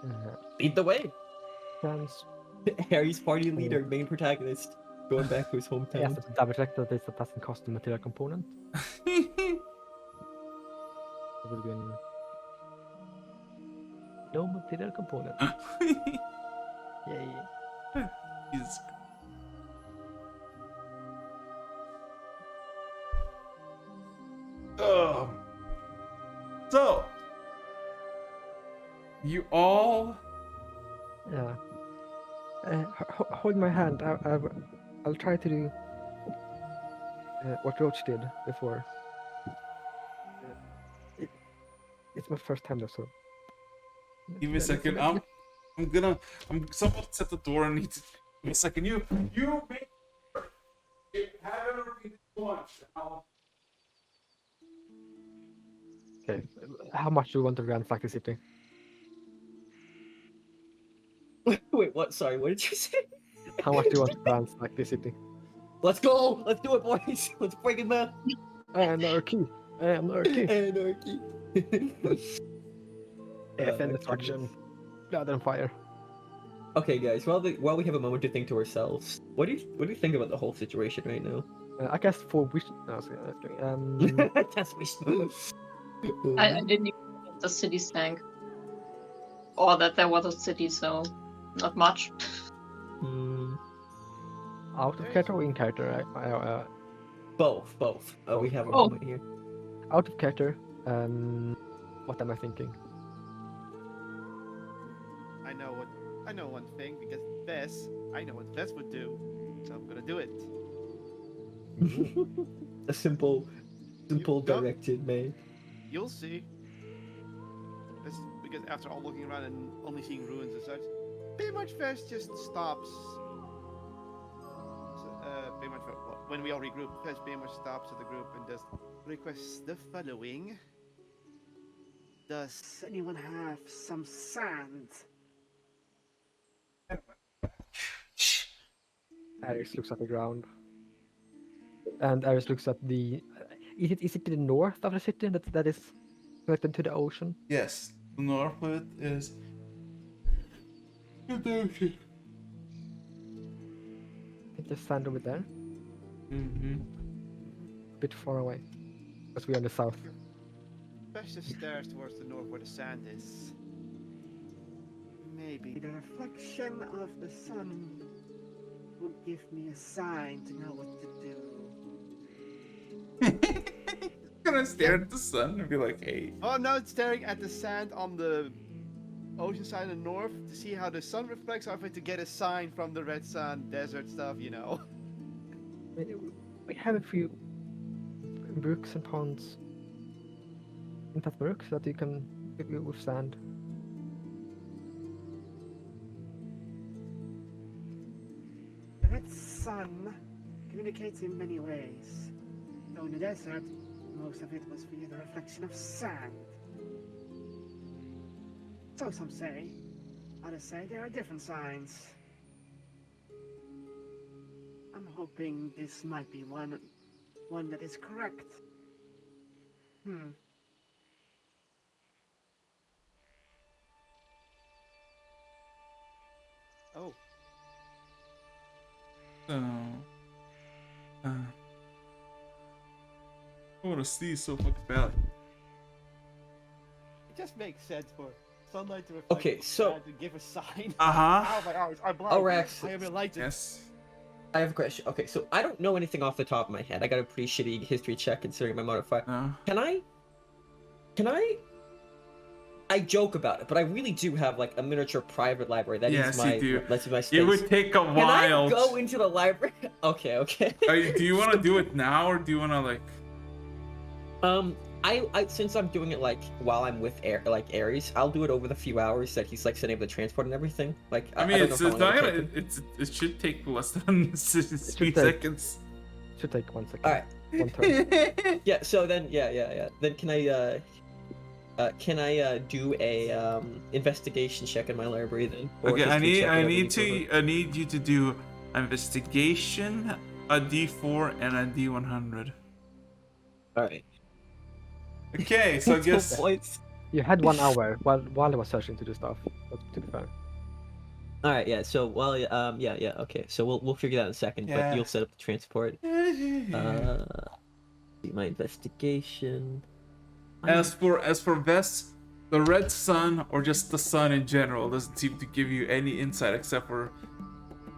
Uh, Lead the way. Chance. Harry's party leader, main protagonist, going back to his I hometown. have to double check that this doesn't cost a material component. It would have been no material component. Yay. Jesus. Oh. So, you all. Yeah. Hold my hand. I'll try to do what Roach did before. It's my first time though, so. Give me a second. I'm someone set the door and need to. Give me a second. You make. You have everything you want. Okay. How much do you want to ransack the city? Wait, what? Sorry, what did you say? How much do you want to ransack the city? Let's go! Let's do it, boys! Let's break it down! Anarchy! Anarchy! Anarchy! Death and destruction. Blood and fire. Okay, guys. While we have a moment to think to ourselves, what do you think about the whole situation right now? I guess for wish. No, I was kidding. That's wish. I didn't even know that the city sank. Or that there was a city, so not much. Out of character or in character? Both. We have a Oh. moment here. Out of character. What am I thinking? I know one thing because I know what Vess would do, so I'm gonna do it. A simple Yup. directed man. You'll see. Because after all looking around and only seeing ruins and such, pretty much Vess just stops. Pretty much when we all regroup, Vess pretty much stops at the group and just requests the following. Does anyone have some sand? Ares looks at the ground. And Ares looks at the. Is it to the north of the city that is connected to the ocean? Yes, the north of it is. The ocean. I think there's sand over there. Mm-hmm. A bit far away. Because we're on the south. Vess just stares towards the north where the sand is. Maybe. The reflection of the sun will give me a sign to know what to do. Gonna stare at the sun and be like, "Hey." Oh, now it's staring at the sand on the ocean side in the north to see how the sun reflects off it to get a sign from the red sand desert stuff, you know. We have a few brooks and ponds in Tathmuruk that you can with sand. The red sun communicates in many ways. Though in the desert, most of it was via the reflection of sand. So some say. Others say there are different signs. I'm hoping this might be one that is correct. Oh, So, I want to see so fucking bad. just makes sense for sunlight to reflect. Okay, so- to give a sign. Uh-huh. Ow, my arms are blind. Rex. I am enlightened. Yes. I have a question. Okay, so I don't know anything off the top of my head. I got a pretty shitty history check considering my modifier. No. Can I joke about it, but I really do have like a miniature private library. That is Yes, my you do. that's my space. It would take a Can while. I go into the library? Okay. Do you want to do it now, or do you want to like? I since I'm doing it like while I'm with Ares, I'll do it over the few hours that he's like setting up the transport and everything. Like I mean, don't it's know not how long it'll gonna. take him. It should take less than 3 take- seconds. Should take 1 second. All right. 1 turn. Yeah. So then, yeah. Then can I do a investigation check in my library then? Or Okay, history check, I whatever need you prefer. I need you to do investigation, a D4, and a D100. All right. Okay, so I guess. Points. You had 1 hour while I was searching to do stuff. To be fair. All right. Yeah. So yeah. Okay. So we'll figure that out in a second. Yeah. But you'll set up the transport. See my investigation. As for Vest, the red sun or just the sun in general doesn't seem to give you any insight except for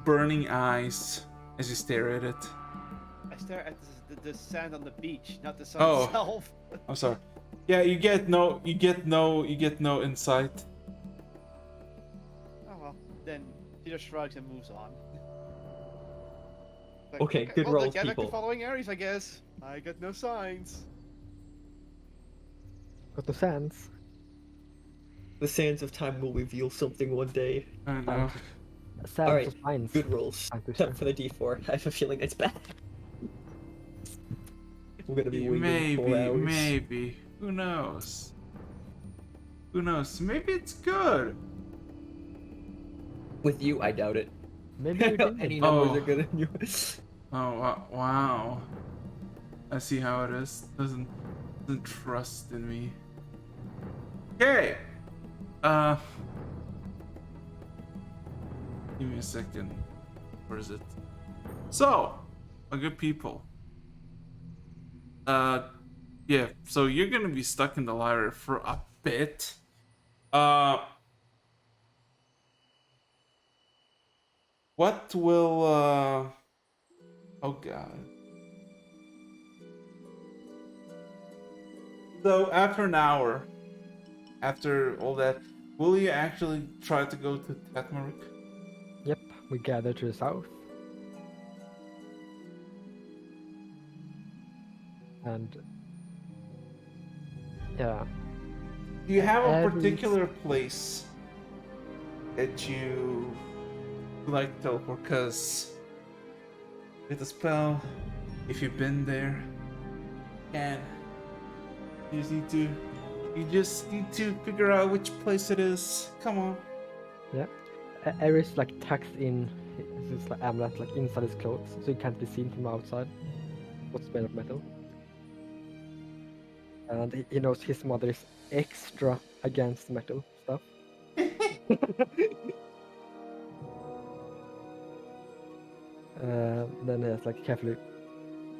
burning eyes as you stare at it. I stare at the sand on the beach, not the sun Oh. itself. I'm sorry. Yeah, you get no insight. Oh well, then he just shrugs and moves on. Like, Okay, good well, rolls, get back to people. following Ares, I guess. I got no signs. Got the sands. The sands of time will reveal something one day. I know. Sands All right, of signs. good rolls. Thank you, Except sir. for the D4. I have a feeling it's bad. We're gonna be waiting 4 hours. Maybe. Who knows? Who knows? Maybe it's good. With you, I doubt it. Maybe you did. Any numbers Oh. are good in you. Oh wow. I see how it is. Doesn't trust in me. Okay. Give me a second. Where is it? So, my good people. Yeah. So you're gonna be stuck in the library for a bit. What will Oh god. So after an hour, after all that, will you actually try to go to Tatmarik? Yep, we gather to the south. And yeah, Do you have a Ares- particular place that you like to teleport? Because with a spell, if you've been there, and you just need to figure out which place it is. Come on. Ares like tucks in his like amulet like inside his clothes, so he can't be seen from outside. What's made of metal. And he knows his mother is extra against metal stuff. Then he has like carefully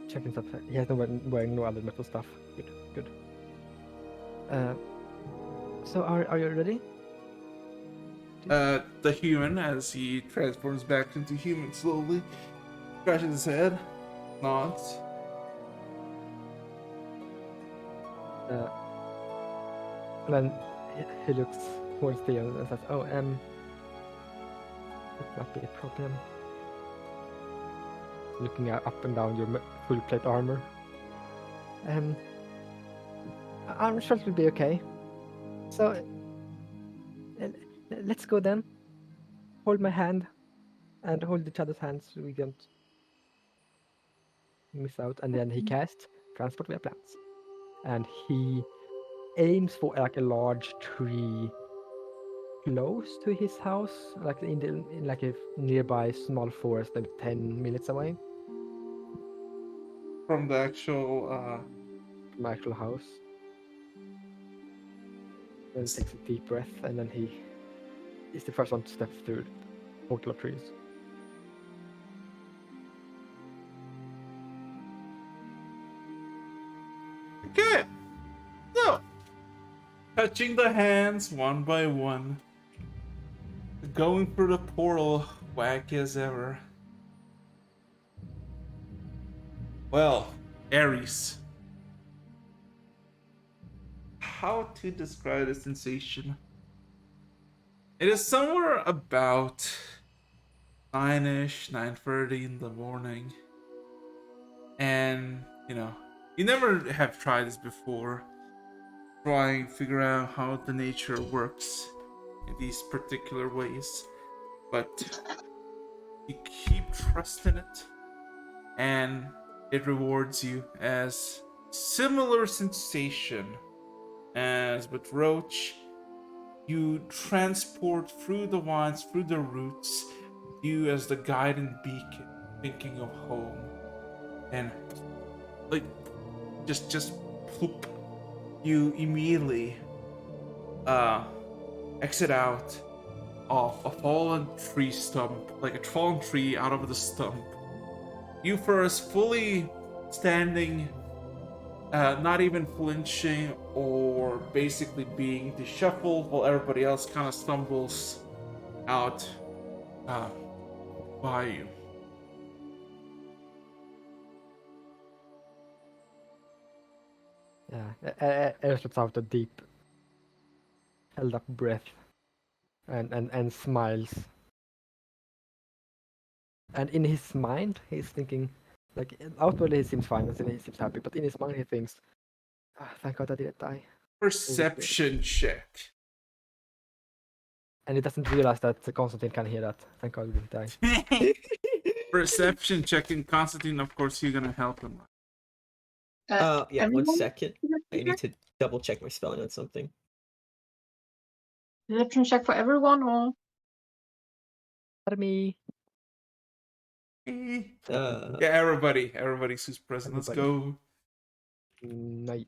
checking stuff. He has no wearing no other metal stuff. Good. So are you ready? The human, as he transforms back into human slowly, scratches his head, nods. And then he looks towards Theo and says, "Oh, it might be a problem." Looking up and down your full plate armor. I'm sure it will be okay. So, let's go then. Hold my hand, and hold each other's hands so we don't miss out. And then he casts transport via plants, and he aims for like a large tree close to his house, like in like a nearby small forest, like 10 minutes away From the actual, from my actual house. Then he takes a deep breath, and then he is the first one to step through the portal of trees. Okay. So, touching the hands one by one, going through the portal, wacky as ever. Well, Ares. How to describe the sensation? It is somewhere about 9ish, 9:30 in the morning. And, you never have tried this before. Trying to figure out how the nature works in these particular ways. But you keep trusting it, and it rewards you as similar sensation as with Roach. You transport through the vines, through the roots, you as the guiding beacon, thinking of home. And like just ploop, you immediately exit out of a fallen tree stump, like a fallen tree out of the stump. You first fully standing, not even flinching or basically being disheveled, while everybody else kind of stumbles out by you. Yeah, Eris lets out a deep, held up breath, and smiles. And in his mind, he's thinking, like outwardly he seems fine and he seems happy, but in his mind he thinks, "Thank God I didn't die." Perception check. And he doesn't realize that Constantine can hear that. Thank God we didn't die. Perception check, and Constantine, of course, you're gonna help him. Yeah, one everyone? second. I need to double check my spelling on something. Perception check for everyone, or For me. Yeah, Uh, everybody's who's present. Let's go. Nice.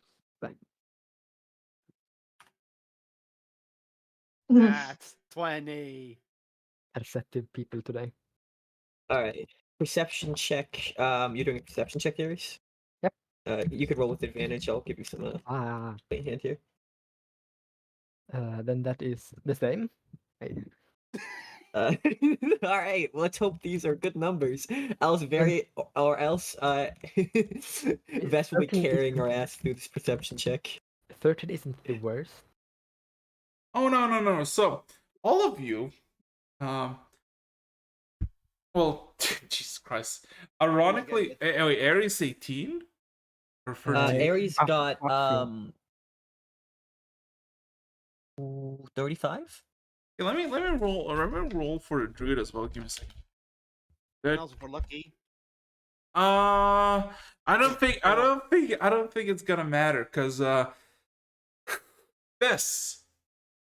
That's 20. Perceptive people today. Alright. Perception check. You're doing a perception check, Ares? Yep. You could roll with advantage. I'll give you some plain hand here. Then that is the same. Alright, let's hope these are good numbers. Else Vest will be 13 carrying our ass through this perception check. 13 isn't the worst. Oh no. So all of you, well, Jesus Christ. Ironically, wait, Ares 18 or 13? Ares got Maximum. 35. Yeah, let me roll for a druid as well. Give me a second. And also for lucky. I don't think it's gonna matter, because this,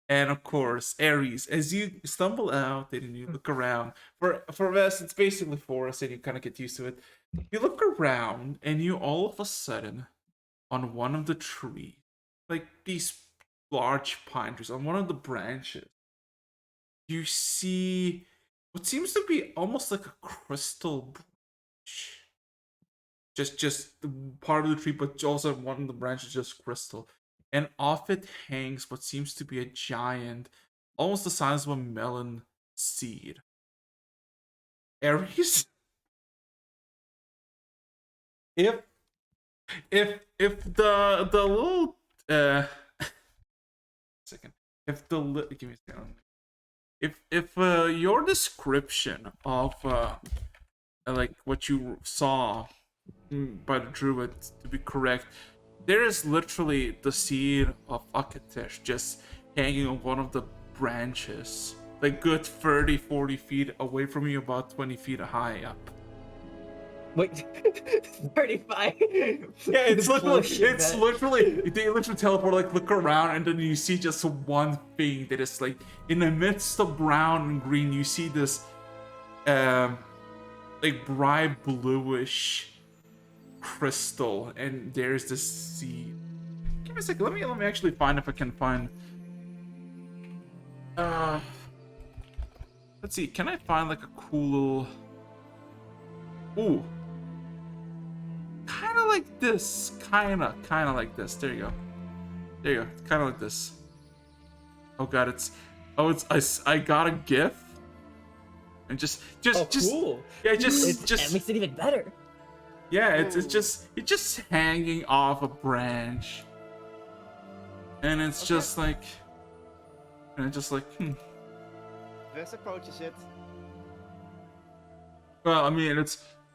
and of course Ares, as you stumble out and you look around, for Vest it's basically forest and you kind of get used to it. You look around and you all of a sudden, on one of the trees, like these large pine trees, on one of the branches, you see what seems to be almost like a crystal bridge. Just part of the tree, but also one of the branches just crystal. And off it hangs what seems to be a giant, almost the size of a melon seed. Ares, if the little second, if the give me a second. If your description of like what you saw by the druid to be correct, there is literally the seed of Akatesh just hanging on one of the branches, like good 30-40 feet away from you, about 20 feet high up. Wait, 35. Yeah, it's literally they literally teleport, like look around, and then you see just one thing that is like in the midst of brown and green. You see this like bright bluish crystal, and there's this seed. Give me a second. Let me actually find if I can find. Let's see. Can I find like a cool? Ooh. Kind of like this. Kind of like this. There you go. There you go. Kind of like this. Oh god, I got a GIF. And just cool. yeah, That just makes it even better. yeah, it's just hanging off a branch. And it's just like Vess approaches it. well, I mean,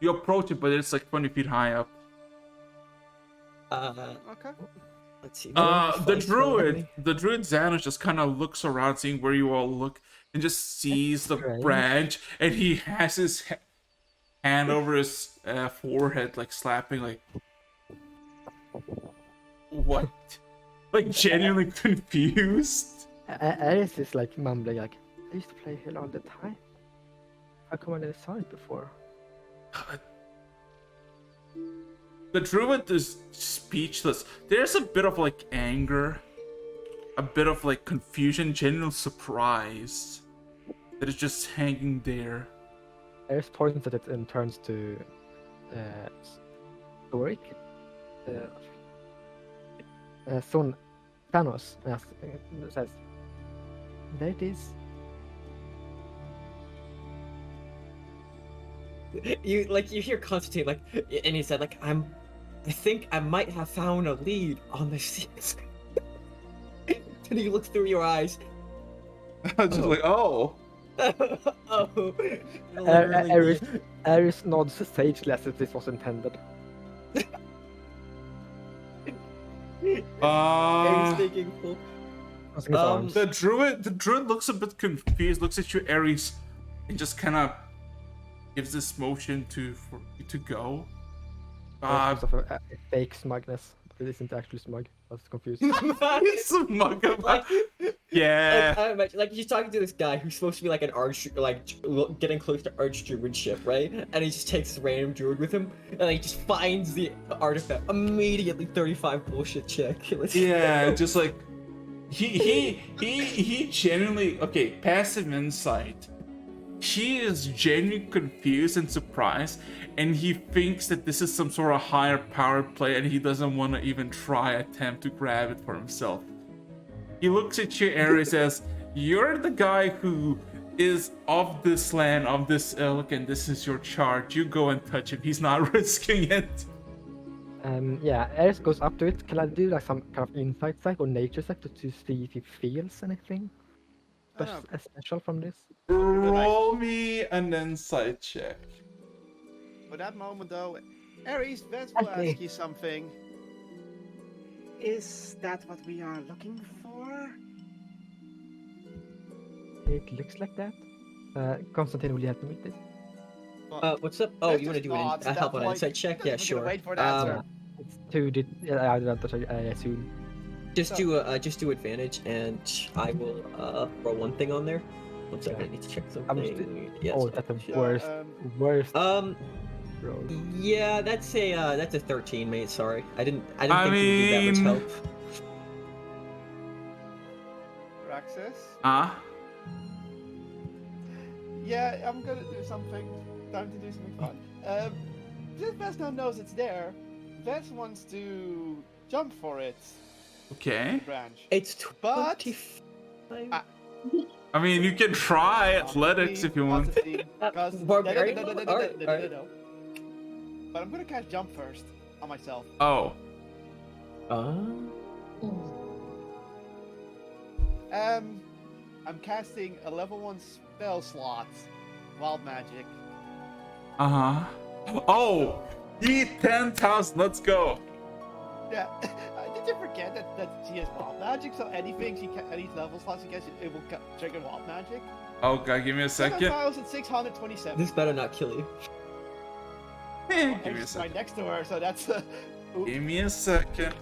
you approach it, but it's like 20 feet high up. Okay. Let's see. The druid Xanos just kind of looks around, seeing where you all look, and just sees the strange. branch, and he has his hand over his forehead, like slapping, like what? Like genuinely confused. Ares is like mumbling like, I used to play here all the time. How come I never saw it before? The druid is speechless. There's a bit of like anger, a bit of like confusion, genuine surprise that is just hanging there. Ares points at it and turns to Thorik. Son Thanos says, there it is. You hear Constantine and he said I think I might have found a lead on the seas. And he looks through your eyes. I was just like, oh. Oh. Literally. Ares nods sagely as if this was intended. Ares thinking full. Crossing his arms. The druid looks a bit confused, looks at you, Ares, and just kind of gives this motion for you to go. Because of a fake smugness. It isn't actually smug. I was confused. He's smug about. Yeah. I imagine, he's talking to this guy who's supposed to be like an getting close to archdruidship, right? And he just takes this random druid with him, and he just finds the artifact immediately. 35 bullshit check. Yeah, just like he genuinely okay. Passive insight. He is genuinely confused and surprised, and he thinks that this is some sort of higher power play, and he doesn't want to even attempt to grab it for himself. He looks at you, Ares, as you're the guy who is of this land, of this ilk, and this is your charge. You go and touch it. He's not risking it. Yeah, Ares goes up to it. Can I do like some kind of insight check or nature check to see if he feels anything special from this? Roll me an insight check. For that moment, though, Ares, Vess will Okay. ask you something. Is that what we are looking for? It looks like that. Constantine, will you help me with this? What's up? Oh, Vess you want to just do nods a at help that on point. insight check? Yeah, I'm gonna sure. wait for the answer. It's 2D. Yeah, I assume. Just do advantage, and I will roll one thing on there. One second, I need to check something. Yes. Oh, that's the Yeah, worst Um. roll. Yeah, that's a 13, mate. Sorry, I didn't I think you needed that much help. Raxus? Yeah, I'm gonna do something. Time to do something fun. Since Vess now knows it's there, Vess wants to jump for it. Okay. Branch. It's But- 25. I mean, you can try athletics if you want. Barbarian? No. Alright. But I'm gonna cast jump first on myself. Oh. I'm casting a level 1 spell slot, wild magic. Uh-huh. Oh! Eat 10,000, let's go. Yeah. Did you forget that she has wild magic? So anything any level slots she gets, it will trigger wild magic. Oh god, give me a second. 7,627. This better not kill you. Give me a And she's right second. next to her, so that's. Give me a second.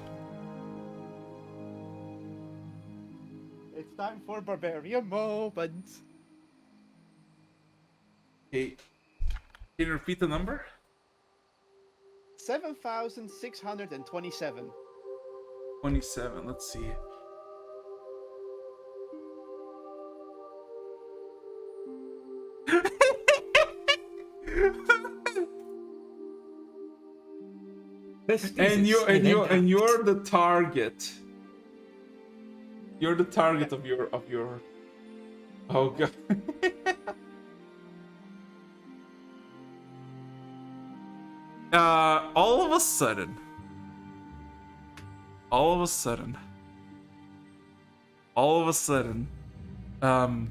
It's time for barbarian moment. Okay. Can you repeat the number? 7,627. 27, let's see. Best and is you're an impact. the target. You're the target of your Oh god. All of a sudden, um,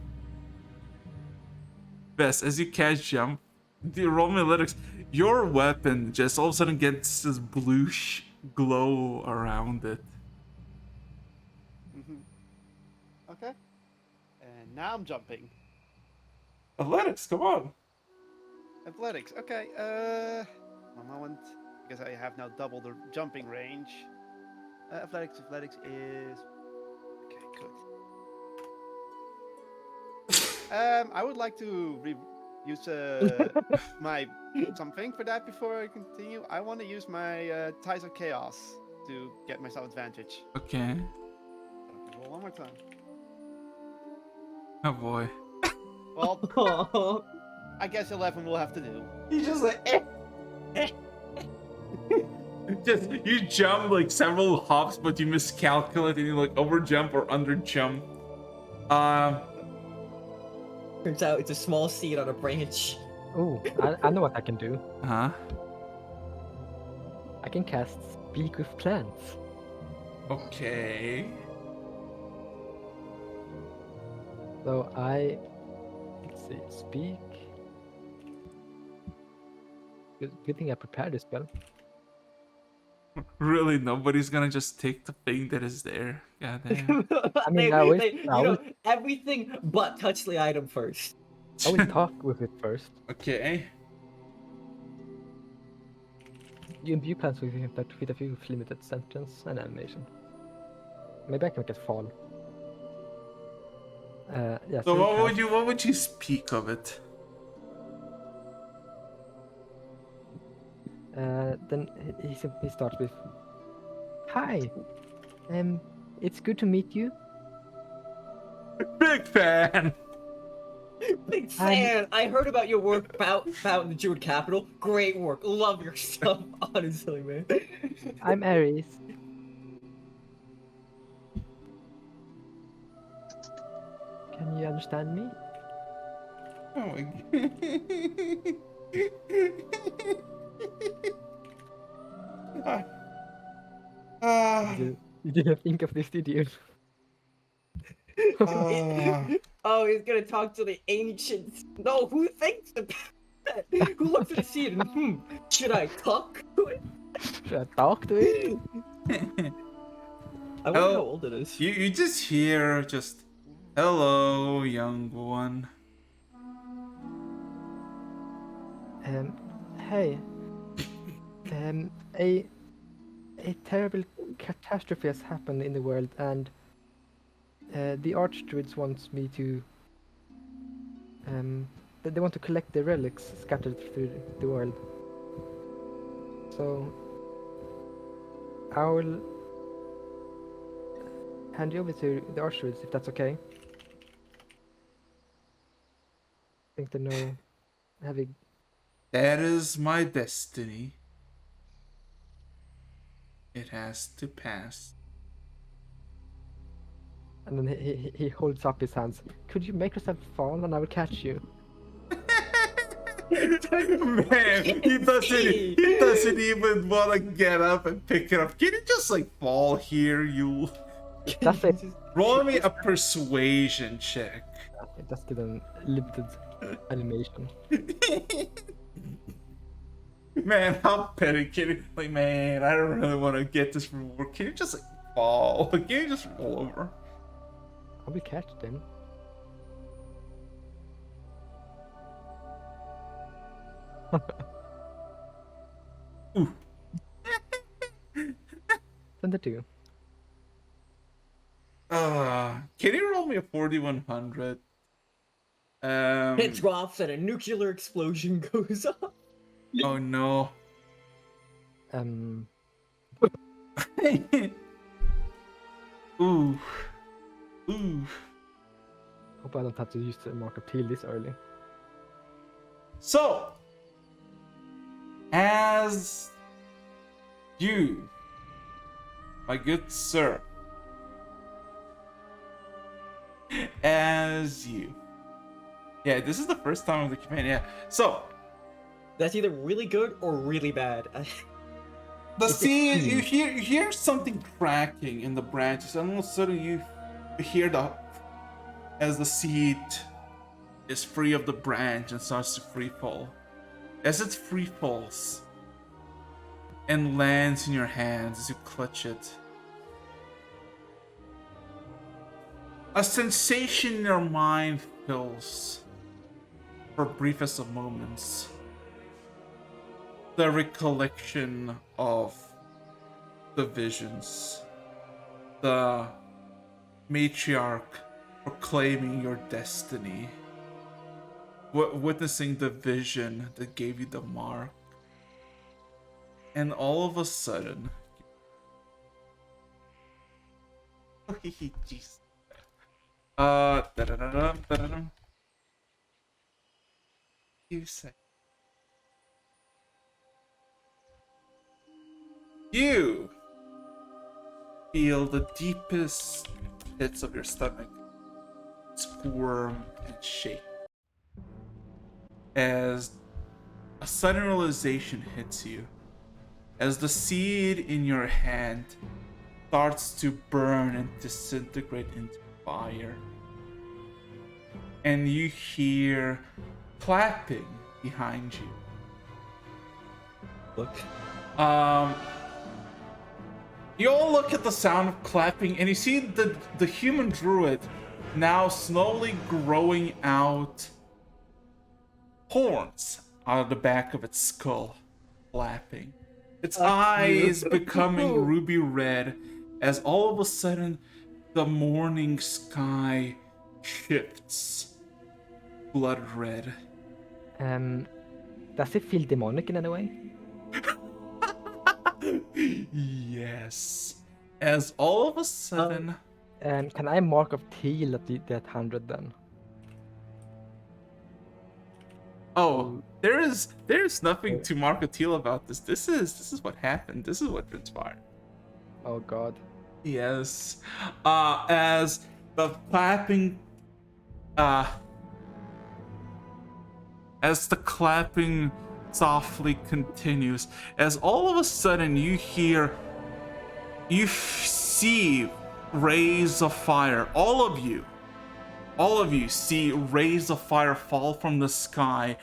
Bess, as you catch jump, the roll me athletics, your weapon just all of a sudden gets this bluish glow around it. Okay. And now I'm jumping. Athletics, come on. Athletics. Okay. One moment, because I have now double the jumping range. Athletics is okay. Good. I would like to use my something for that before I continue. I want to use my Ties of Chaos to get myself advantage. Okay. So, roll one more time. Oh boy. Well, Oh, I guess 11 will have to do. he's just like, Just you jump like several hops, but you miscalculate and you like over jump or under jump. Turns out it's a small seed on a branch. Oh, I know what I can do. Huh? I can cast Speak with Plants. Okay. So let's see, speak. Good thing I prepared this spell. Really, nobody's gonna just take the thing that is there. God damn. I mean, I always- you know, everything but touch the item first. I will talk with it first. Okay. You imbue plants with that fit a few with limited sentence and animation. Maybe I can make it fall. Yeah. So you what would you speak of it? Then he starts with, "Hi, it's good to meet you. Big fan. Big fan! I heard about your work about in the Druid capital. Great work. Love your stuff, honestly, man. I'm Ares. Can you understand me?" Oh my god. You didn't think of this, did you? Oh, he's gonna talk to the ancients. No, who thinks of that? Who looks at the seed and should I talk to it? Should I talk to it? I wonder how old it is. You just hear just hello, young one. Hey. A terrible catastrophe has happened in the world, and the Archdruids wants me to. They want to collect the relics scattered through the world. So I will hand you over to the Archdruids if that's okay. I think they know having. That is my destiny. It has to pass. And then he holds up his hands. Could you make yourself fall and I will catch you? Man, he doesn't even want to get up and pick it up. Can you just like fall here, you? That's it. Roll me a persuasion check. Just give them limited animation. Man, how petty can you? Like, man, I don't really want to get this reward. Can you just like fall? Can you just roll over? I will catch them. Ooh. Send it to you. Can you roll me a 4100? It drops and a nuclear explosion goes off. Oh no. Ooh. Ooh. Hope I don't have to use the mark of teal this early. So, as you, my good sir, as you. Yeah, this is the first time of the campaign. Yeah. So That's either really good or really bad. the seed, you hear something cracking in the branches, and all of a sudden you hear as the seed is free of the branch and starts to free fall. As it free falls and lands in your hands as you clutch it, a sensation in your mind fills for briefest of moments. The recollection of the visions, the matriarch proclaiming your destiny, witnessing the vision that gave you the mark, and all of a sudden, jeez. Da-da-da-dum. You say. You feel the deepest pits of your stomach squirm and shake as a sudden realization hits you, as the seed in your hand starts to burn and disintegrate into fire, and you hear clapping behind you. Look. You all look at the sound of clapping, and you see the human druid now slowly growing out horns out of the back of its skull, flapping. Its eyes becoming ruby red, as all of a sudden the morning sky shifts blood red. Does it feel demonic in any way? Yes. As all of a sudden... Can I mark of teal at that 100 then? Oh, there's nothing to mark a teal about this. This is what happened. This is what transpired. Oh god. Yes. As the clapping softly continues, as all of a sudden you see rays of fire. All of you see rays of fire fall from the sky,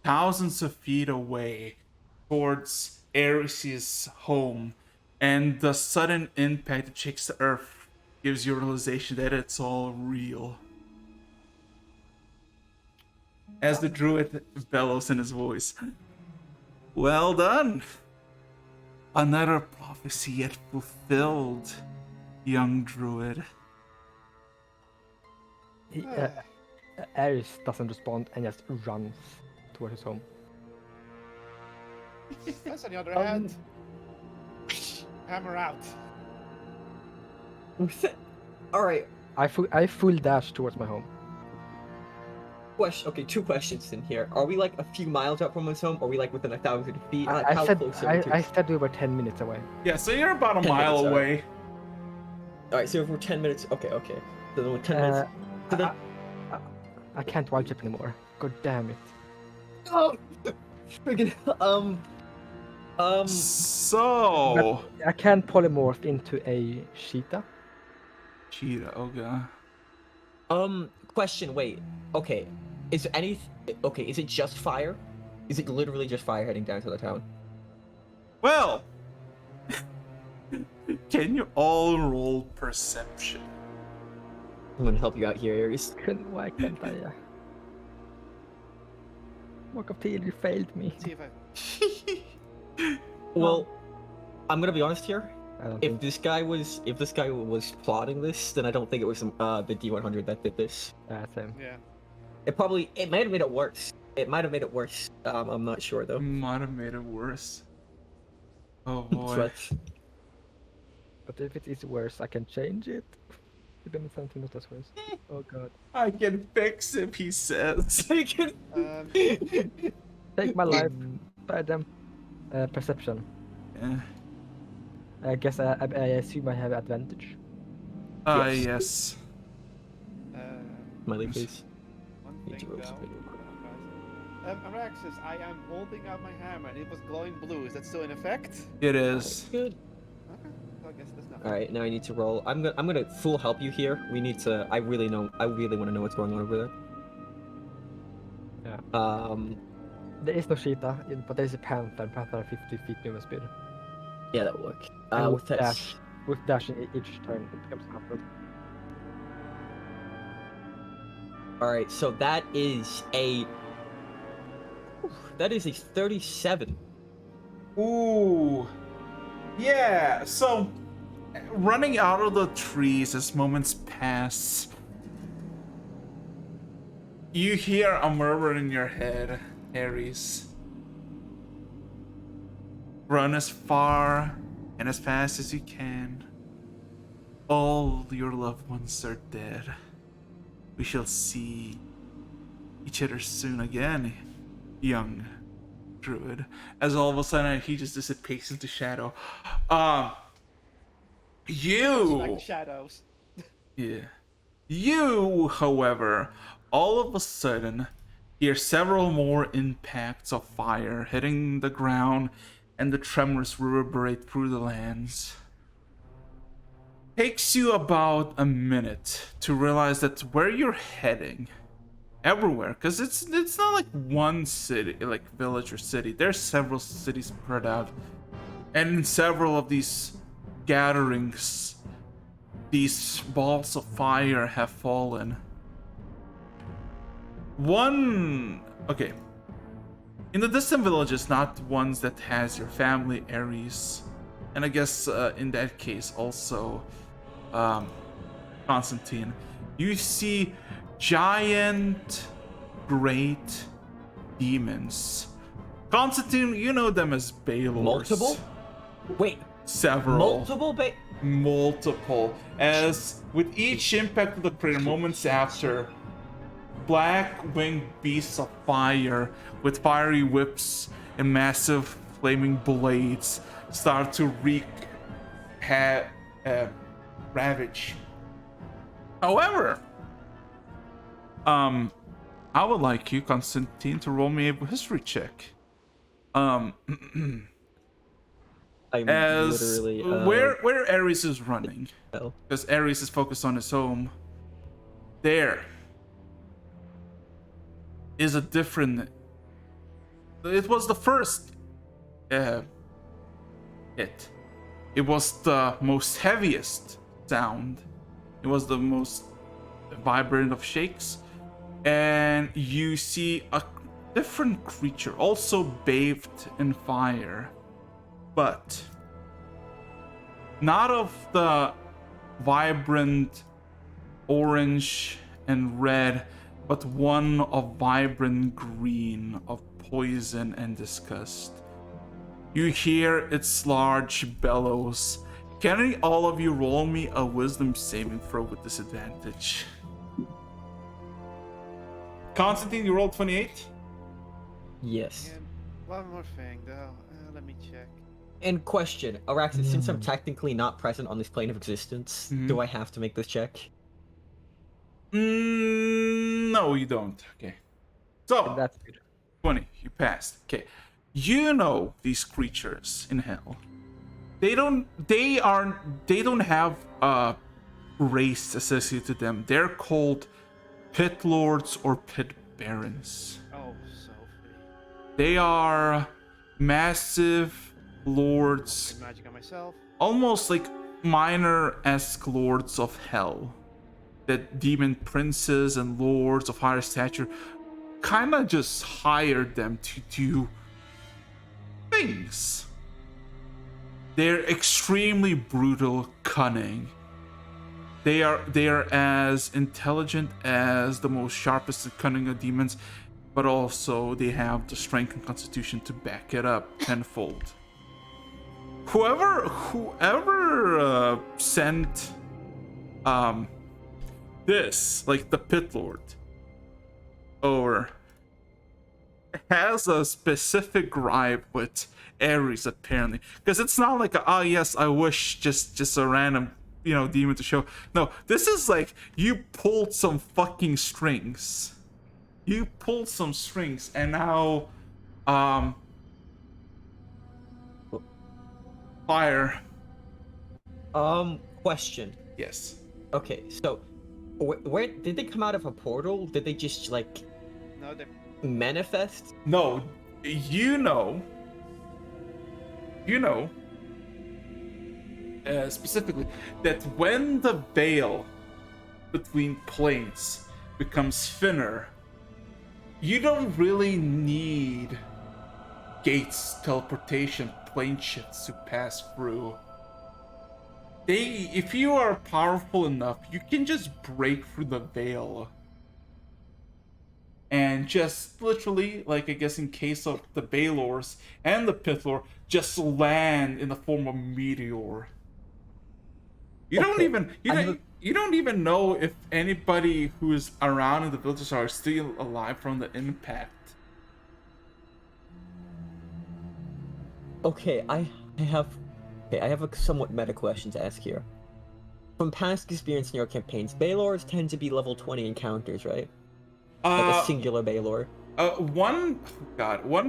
thousands of feet away towards Ares' home, and the sudden impact that shakes the earth gives you a realization that it's all real. As the druid bellows in his voice, well done. Another prophecy yet fulfilled, young druid. Ares doesn't respond and just runs toward his home. That's on the other hand. Hammer out. All right. I full dash towards my home. Okay, two questions in here. Are we like a few miles out from his home? Or are we like within 1,000 feet? I said close are we to- I said we were 10 minutes away. Yeah, so you're about a 10 mile minutes, away. All right, so if we're 10 minutes, okay. So then we're 10 minutes. So then, I can't wild chip anymore. God damn it. oh, friggin' So I can't polymorph into a cheetah. cheetah, okay. Question. Wait. Okay. Is it just fire? Is it literally just fire heading down to the town? Well, can you all roll perception? I'm gonna help you out here, Ares. Why can't I? Mark of teal, you failed me. See if I. Well, I'm gonna be honest here. I don't If think. this guy was plotting this, then I don't think it was the D100 that did this. Same. Yeah. It might have made it worse. I'm not sure though. Might have made it worse. Oh boy. But But if it is worse, I can change it. Even if something that was worse. Oh god. I can fix it, he says. Take my life. By them. Perception. Yeah. I guess I assume I have advantage. Yes. Yes. Smiley face. One Need thing to roll though. something. Araxis, I am holding out my hammer and it was glowing blue. Is that still in effect? It is. Good. Okay. So I guess that's nothing. All right, now I need to roll. I'm gonna full help you here. We need to. I really want to know what's going on over there. There is no cheetah, but there is a panther. Panther have 50 feet movement speed. Yeah, that'll work. And With that. with dashing each turn, it becomes 100. All right, so that is a 37. Ooh. Yeah. So, running out of the trees as moments pass, you hear a murmur in your head, Ares. Run as far and as fast as you can. All your loved ones are dead. We shall see each other soon again, young druid. As all of a sudden he just dissipates into shadow. You Like shadows. Yeah. You, however, all of a sudden hear several more impacts of fire hitting the ground, and the tremors reverberate through the lands. Takes you about a minute to realize that where you're heading, everywhere, because it's not like one city, like village or city. There's several cities spread out, and in several of these gatherings, these balls of fire have fallen. Okay. In the distant villages, not ones that has your family, Ares, and I guess in that case also Constantine, you see giant, great demons. Constantine, you know them as Balors. Multiple? Wait. Several. Multiple. As with each impact of the crater, moments after, black winged beasts of fire with fiery whips and massive flaming blades start to wreak ravage. However, I would like you, Constantine, to roll me a history check. I'm As literally where Ares is running, hell. because Ares is focused on his home. There is a different. It was the first hit. It was the most heaviest sound. It was the most vibrant of shakes, and you see a different creature, also bathed in fire, but not of the vibrant orange and red, but one of vibrant green, of poison and disgust. You hear its large bellows. Can all of you roll me a wisdom saving throw with disadvantage? Constantine, you rolled 28? Yes. And one more thing though. Let me check. And question, Araxis, since I'm technically not present on this plane of existence, do I have to make this check? No, you don't. Okay. So, That's good. 20, you passed. Okay. You know these creatures in hell. They don't have a race associated to them. They're called pit lords or pit barons. Oh, Sophie. They are massive lords, Magic on myself. almost like minor-esque lords of hell. That demon princes and lords of higher stature kind of just hired them to do things. They're extremely brutal, cunning. They are as intelligent as the most sharpest and cunning of demons, but also they have the strength and constitution to back it up tenfold. Whoever sent this, like the pit lord, or has a specific gripe with Ares apparently, because it's not like oh yes, I wish just a random demon to show. No, this is like you pulled some fucking strings. You pulled some strings, and now fire. Question. Yes. Okay, so where did they come out of a portal? Did they just like No, they manifest? No, you know specifically that when the veil between planes becomes thinner, you don't really need gates, teleportation, plane shifts to pass through. If you are powerful enough, you can just break through the veil and just literally, like I guess in case of the Baylors and the Pithlor, just land in the form of meteor. You don't even know if anybody who's around in the villages are still alive from the impact. Okay, I have a somewhat meta question to ask here. From past experience in your campaigns, Baylors tend to be level 20 encounters, right? Like a singular Baylor. One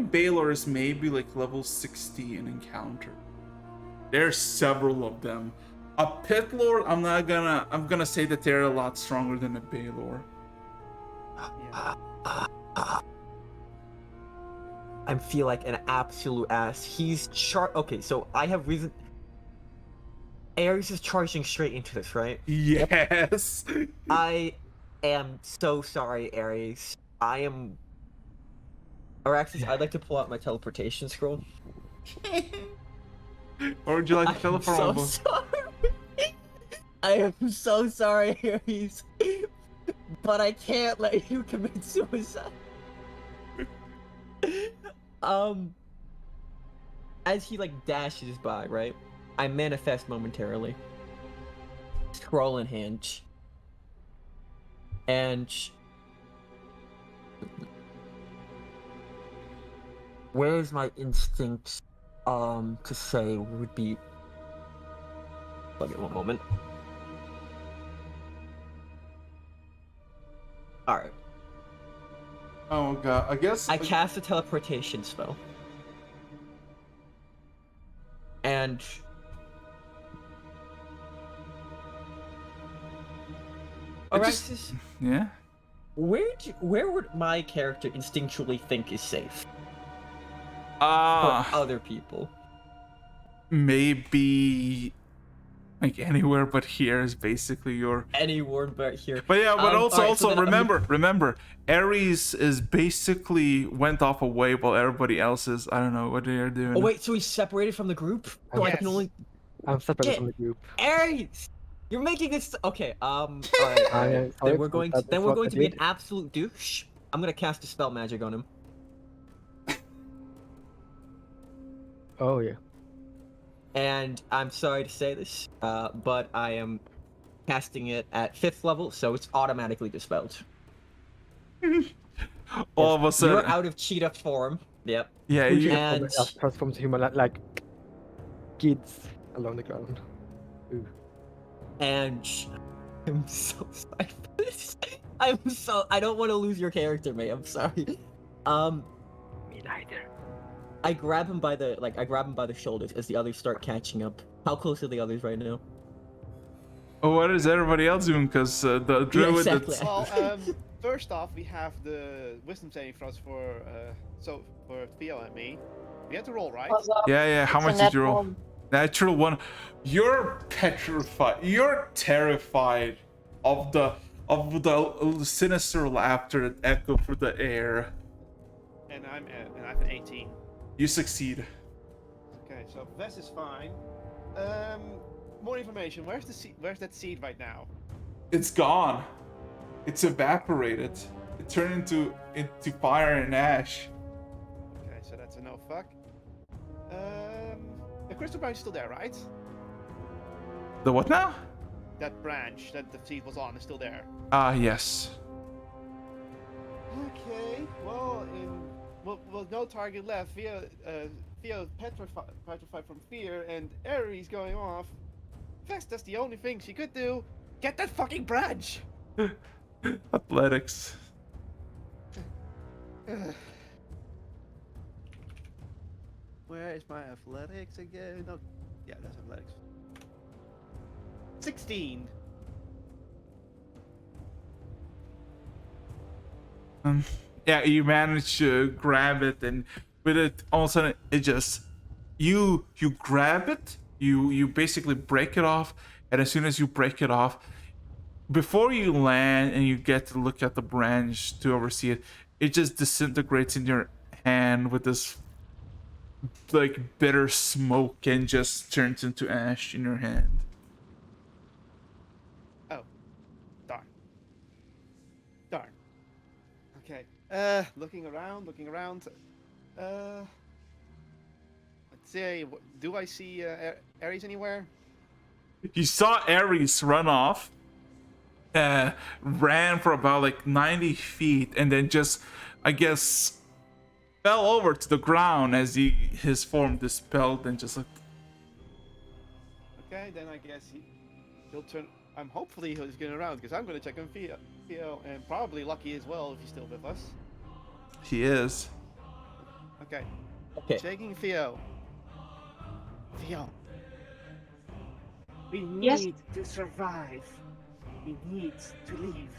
Baylor is maybe like level 60 an encounter. There's several of them. A Pit Lord, I'm gonna say that they're a lot stronger than a Baylor. I feel like an absolute ass. He's okay, so I have reason. Ares is charging straight into this, right? Yes. I am so sorry, Ares. Araxis, I'd like to pull out my teleportation scroll. Or would you like to teleport I'm over? so sorry. I am so sorry, Ares. But I can't let you commit suicide. As he like dashes by, right? I manifest momentarily. Scroll in hand. And where's my instinct to say would be one moment. Alright. Oh god, I guess I cast a teleportation spell. And Araxis, yeah. where would my character instinctually think is safe? For other people. Maybe like anywhere but here is basically your Anywhere but here. But yeah, but also then remember, Ares is basically went off away while everybody else is I don't know what they are doing. Oh wait, so he's separated from the group? So I can only I'm separated Shit. from the group. Ares! You're making this okay, alright. Sorry Then we're for going that, to that's what I be an did. absolute douche. I'm gonna cast a spell magic on him. Oh yeah. And I'm sorry to say this, but I am casting it at 5th level, so it's automatically dispelled. All of a sudden, You're out of cheetah form. Yep. yeah, Who you, should and- transform to human like kids along the ground. Ooh. And I'm so sorry for this. I don't want to lose your character, mate. I'm sorry. Me neither. I grab him by the shoulders as the others start catching up. How close are the others right now? what is everybody else doing? Because the druid exactly. that's Well, first off, we have the wisdom saving throws for Theo and me. We have to roll, right? yeah. How It's a much did you roll? net Natural 1. You're petrified. You're terrified of the sinister laughter that echo through the air. And I have an 18. You succeed. Okay, so Vess is fine. More information. Where's that seed right now? It's gone. It's evaporated. It turned into fire and ash. Okay, so that's a no fuck. The crystal branch is still there, right? The what now? That branch that the seed was on is still there. Yes. Okay, well, in well, no target left. Theo's petrified from fear, and Ares going off. Vest, that's the only thing she could do. Get that fucking branch. Athletics. Where is my athletics again? No, yeah, that's athletics. 16. Yeah, you manage to grab it, and with it, all of a sudden, it just you grab it, you basically break it off, and as soon as you break it off, before you land and you get to look at the branch to oversee it, it just disintegrates in your hand with this like bitter smoke and just turns into ash in your hand. Oh, darn. Darn. Okay. Looking around. Let's see. Do I see Ares anywhere? You saw Ares run off, ran for about like 90 feet, and then just, I guess, fell over to the ground as his form dispelled and just like. Okay, then I guess he'll turn. Hopefully he's getting around because I'm gonna check on Theo, and probably Lucky as well if he's still with us. He is. Okay. Okay. Checking Theo. Theo. We need Yes? to survive. We need to leave.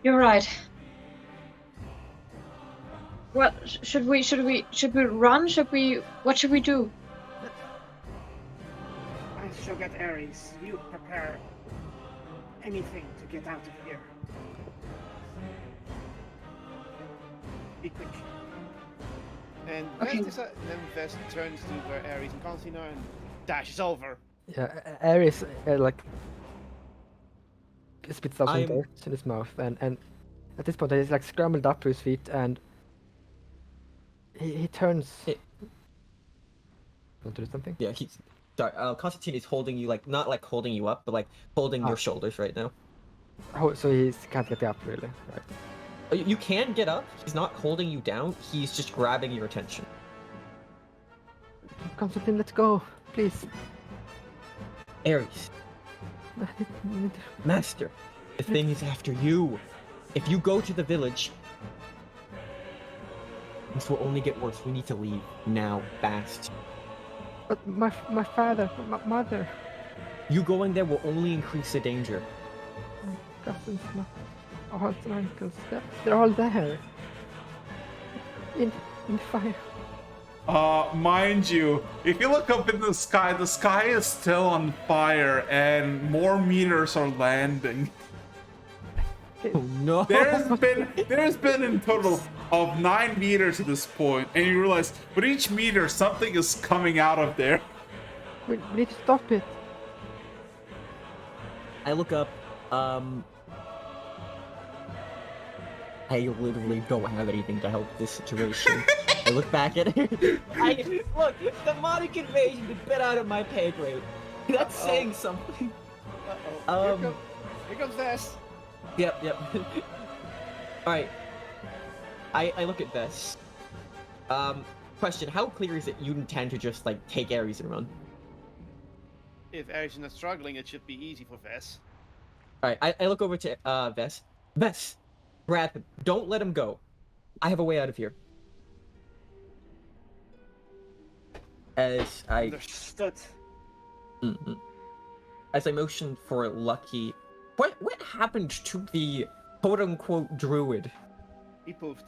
You're right. What should we run? What should we do? I shall get Ares. You prepare anything to get out of here. Be quick. And Okay. then Vest turns to where Ares and Constantine are and dashes over. Yeah, Ares like spits out some I'm- dirt in his mouth, and at this point he's like scrambled up to his feet, and he turns. It- Want to do something? Yeah, he's sorry. Constantine is holding you, like not like holding you up, but like holding your shoulders right now. Oh, so he can't get up really. Right. You can get up. He's not holding you down. He's just grabbing your attention. Constantine, let's go, please. Ares, Master, the thing is after you. If you go to the village, this will only get worse. We need to leave now, fast. But my father, my mother, You going there will only increase the danger. my cousins, my aunts and uncles, they're all there. In fire. Mind you, if you look up in the sky is still on fire and more meters are landing. Oh no! There's been in total of 9 meters at this point, and you realize with each meter something is coming out of there. We need to stop it. I look up. I literally don't have anything to help this situation. I look back at it. Look, demonic invasion is a bit out of my pay grade. That's saying something. Uh-oh. Here comes Vest. Yep. Alright. I look at this. Question, how clear is it you intend to just, like, take Ares and run? If Ares is not struggling, it should be easy for Vest. Alright, I look over to, Vess. Vess! Grab him. Don't let him go. I have a way out of here. As I... Understood. Mm-mm. As I motion for Lucky... What happened to the quote-unquote druid? He poofed.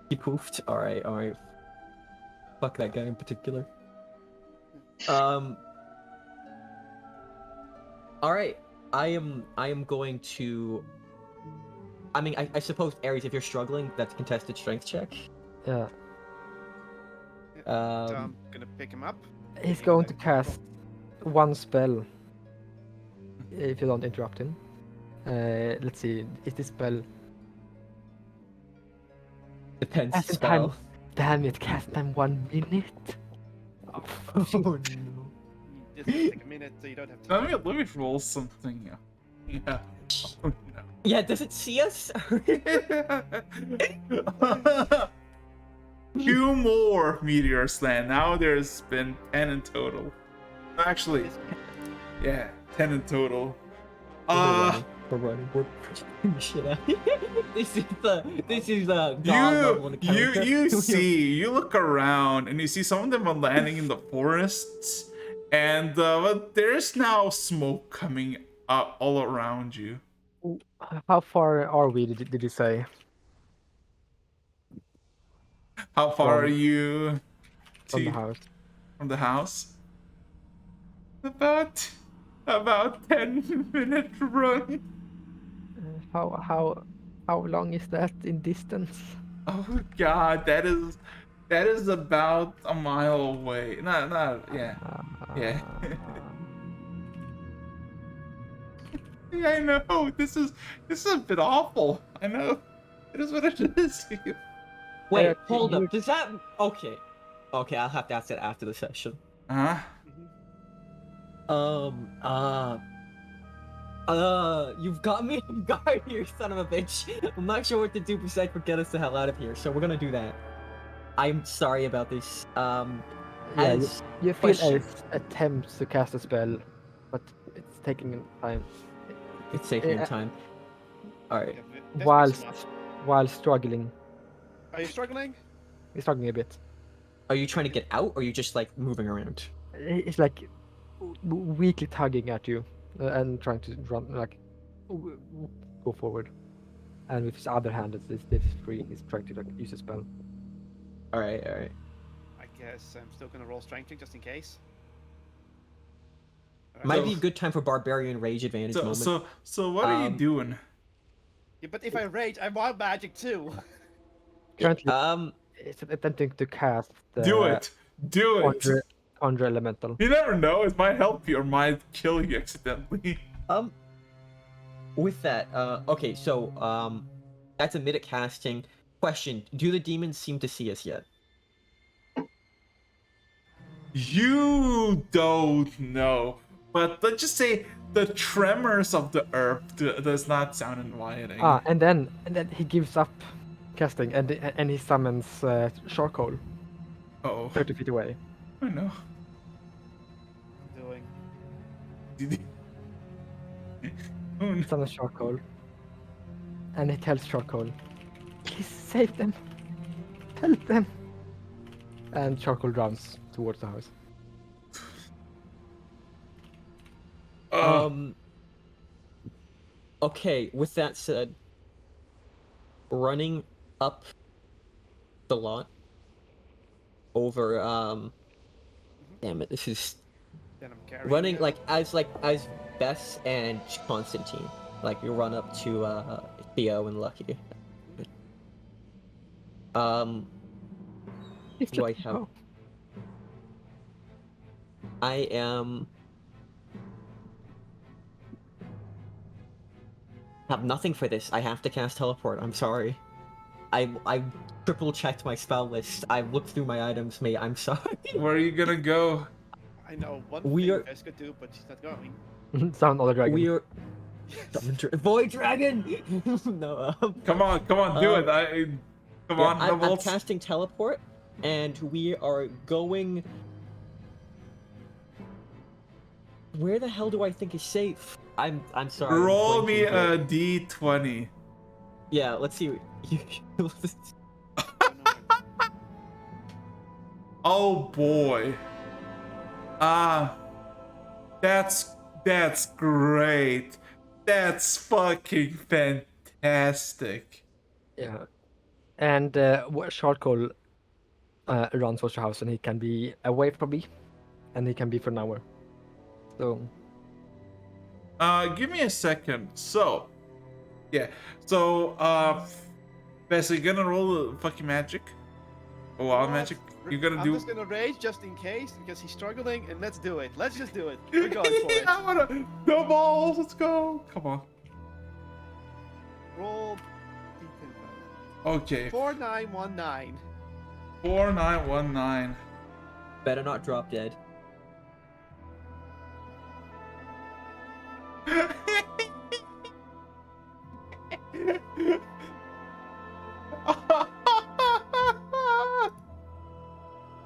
He poofed? Alright. Fuck that guy in particular. Alright. I am going to... I mean, I suppose, Ares, if you're struggling, that's a contested strength check. Yeah. So I'm gonna pick him up. He's going to cast one spell. If you don't interrupt him. Let's see. Is this spell? Depends Cast in spell. time. Damn it! Cast time 1 minute. Oh no. Just take a minute so you don't have to. Let me roll something. Yeah. Oh, Yeah, does it see us? no. 2 more meteors land. Now there's been 10 in total. Actually, yeah, 10 in total. We're running. We're pushing shit out. This is God level encounter. You look around and you see some of them are landing in the forests, and but there's now smoke coming up all around you. How far are we? Did you say How far are from you from the to house? from the house? About 10-minute run. How long is that in distance? Oh god, that is about a mile away. Yeah. Yeah. Yeah, I know. This is a bit awful. I know. It is what it is. Wait, you- hold you- up. Does that? Okay. Okay, I'll have to ask that after the session. Huh? You've got me off guard here, son of a bitch. I'm not sure what to do besides for get us the hell out of here, so we're gonna do that. I'm sorry about this. Yeah, as you feel question- Ace attempts to cast a spell, but it's taking time. It's taking Uh, time. Alright. While struggling. Are you struggling? He's struggling a bit. Are you trying to get out, or are you just like moving around? It's like weakly tugging at you and trying to run, like go forward. And with his other hand, it's free. He's trying to like use a spell. Alright, alright. I guess I'm still gonna roll strength check just in case. Might So- be a good time for Barbarian Rage advantage moment. So what are you Um, doing? Yeah, but if I rage, I want magic too. Currently, it's attempting to cast. Do it. Do it. Conjure elemental. You never know. It might help you or might kill you accidentally. With that, okay, so, that's a minute casting. Question, do the demons seem to see us yet? You don't know. But let's just say the tremors of the herb does not sound inviting. And then he gives up casting and he summons charcoal Oh, 30 feet away. I know. Doing. Oh, no. Summons charcoal. And he tells charcoal, please save them. Help them. And charcoal runs towards the house. Okay, with that said, running up the lot over, damn it, this is Then I'm carrying running it. as Bess and Constantine. Like you run up to Theo and Lucky. It's Do I just- have? oh, I am have nothing for this. I have to cast teleport. I'm sorry. I triple checked my spell list. I looked through my items, mate. I'm sorry. Where are you gonna go? I know one We thing are- you guys could do, but she's not going. Summon other dragon. We are Void Dragon. No. Come on, do it. Come on, I'm Doubles. casting teleport, and we are going. Where the hell do I think is safe? I'm sorry. I'm Roll blanking me here. a d20. Yeah, let's see. Oh boy. That's great. That's fucking fantastic. Yeah. And charcoal runs towards your house, and he can be away from me, and he can be for an hour. So Give me a second. So, yeah. So, basically, gonna roll a fucking magic. Oh, wild magic. You're gonna I'm do. just gonna rage just in case because he's struggling, and let's do it. Let's just do it. We're going for it. I wanna. No balls. Let's go. Come on. Roll. Okay. 4919. 4919. Better not drop dead.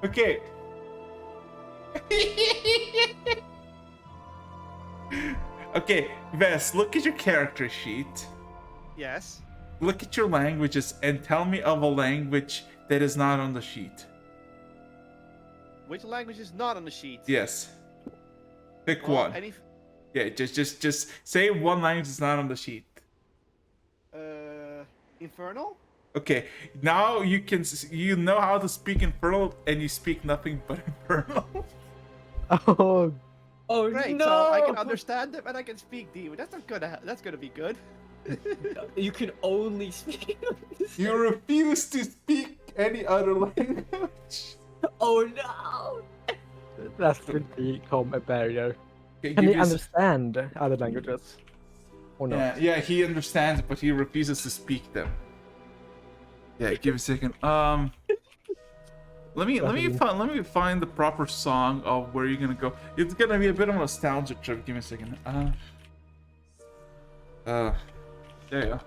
Okay. Okay, Vess, look at your character sheet. Yes. Look at your languages and tell me of a language that is not on the sheet. Which language is not on the sheet? Yes. Pick Well, one. Yeah, just say one language that's not on the sheet. Infernal? Okay, now you know how to speak Infernal and you speak nothing but Infernal. Oh, Oh Great, no! so I can understand them and I can speak demon. That's gonna be good. You can only speak. You refuse to speak any other language. Oh no! that could become a barrier. Okay, Can give he me a s- understand other languages? Or not? Yeah, he understands, but he refuses to speak them. Yeah, give me a second. Let me find the proper song of where you're gonna go. It's gonna be a bit of a nostalgia trip. Give me a second. There you go.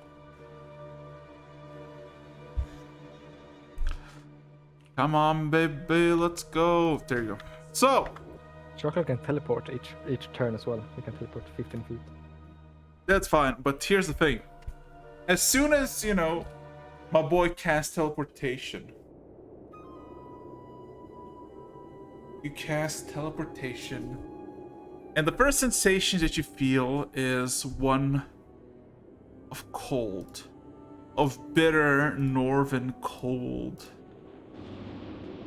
Come on, baby, let's go. There you go. So, Chocolate can teleport each turn as well. He can teleport 15 feet. that's fine, but here's the thing. As soon as, my boy casts teleportation, you cast teleportation, and the first sensation that you feel is one of cold, of bitter northern cold.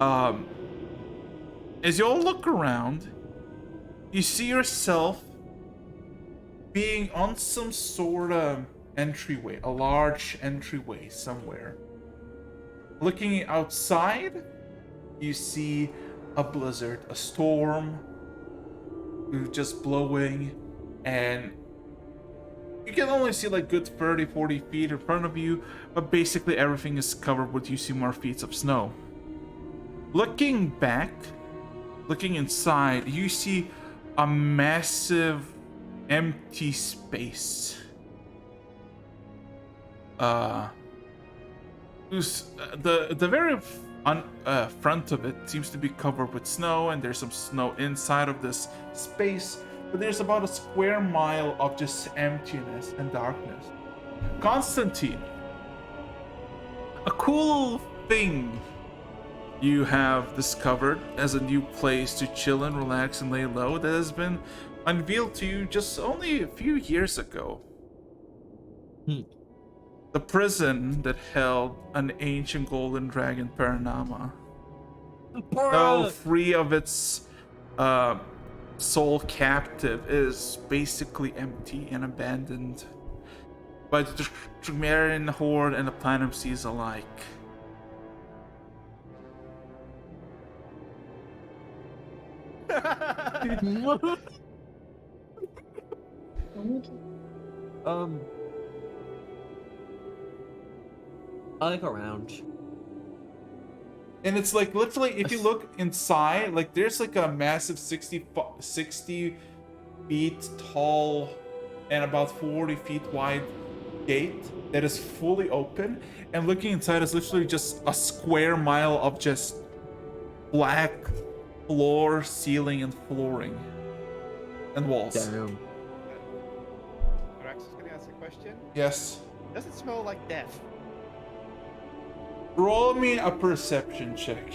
As you all look around, you see yourself being on some sort of entryway, a large entryway somewhere. Looking outside, you see a blizzard, a storm just blowing, and you can only see like good 30-40 feet in front of you, but basically everything is covered with you see more feet of snow. Looking back, looking inside, you see a massive empty space. The very front of it seems to be covered with snow, and there's some snow inside of this space, but there's about a square mile of just emptiness and darkness. Constantine, a cool thing you have discovered as a new place to chill and relax and lay low that has been unveiled to you just only a few years ago. The prison that held an ancient golden dragon Paranama. Though free of its soul captive, is basically empty and abandoned by the Tremerian Horde and the Platinum Seas alike. I look around. And it's like literally, if you look inside, like there's like a massive 60 feet tall and about 40 feet wide gate that is fully open, and looking inside is literally just a square mile of just black floor, ceiling, and flooring and walls. Damn. Arax is gonna ask a question. Yes. Does it smell like death? Roll me a perception check.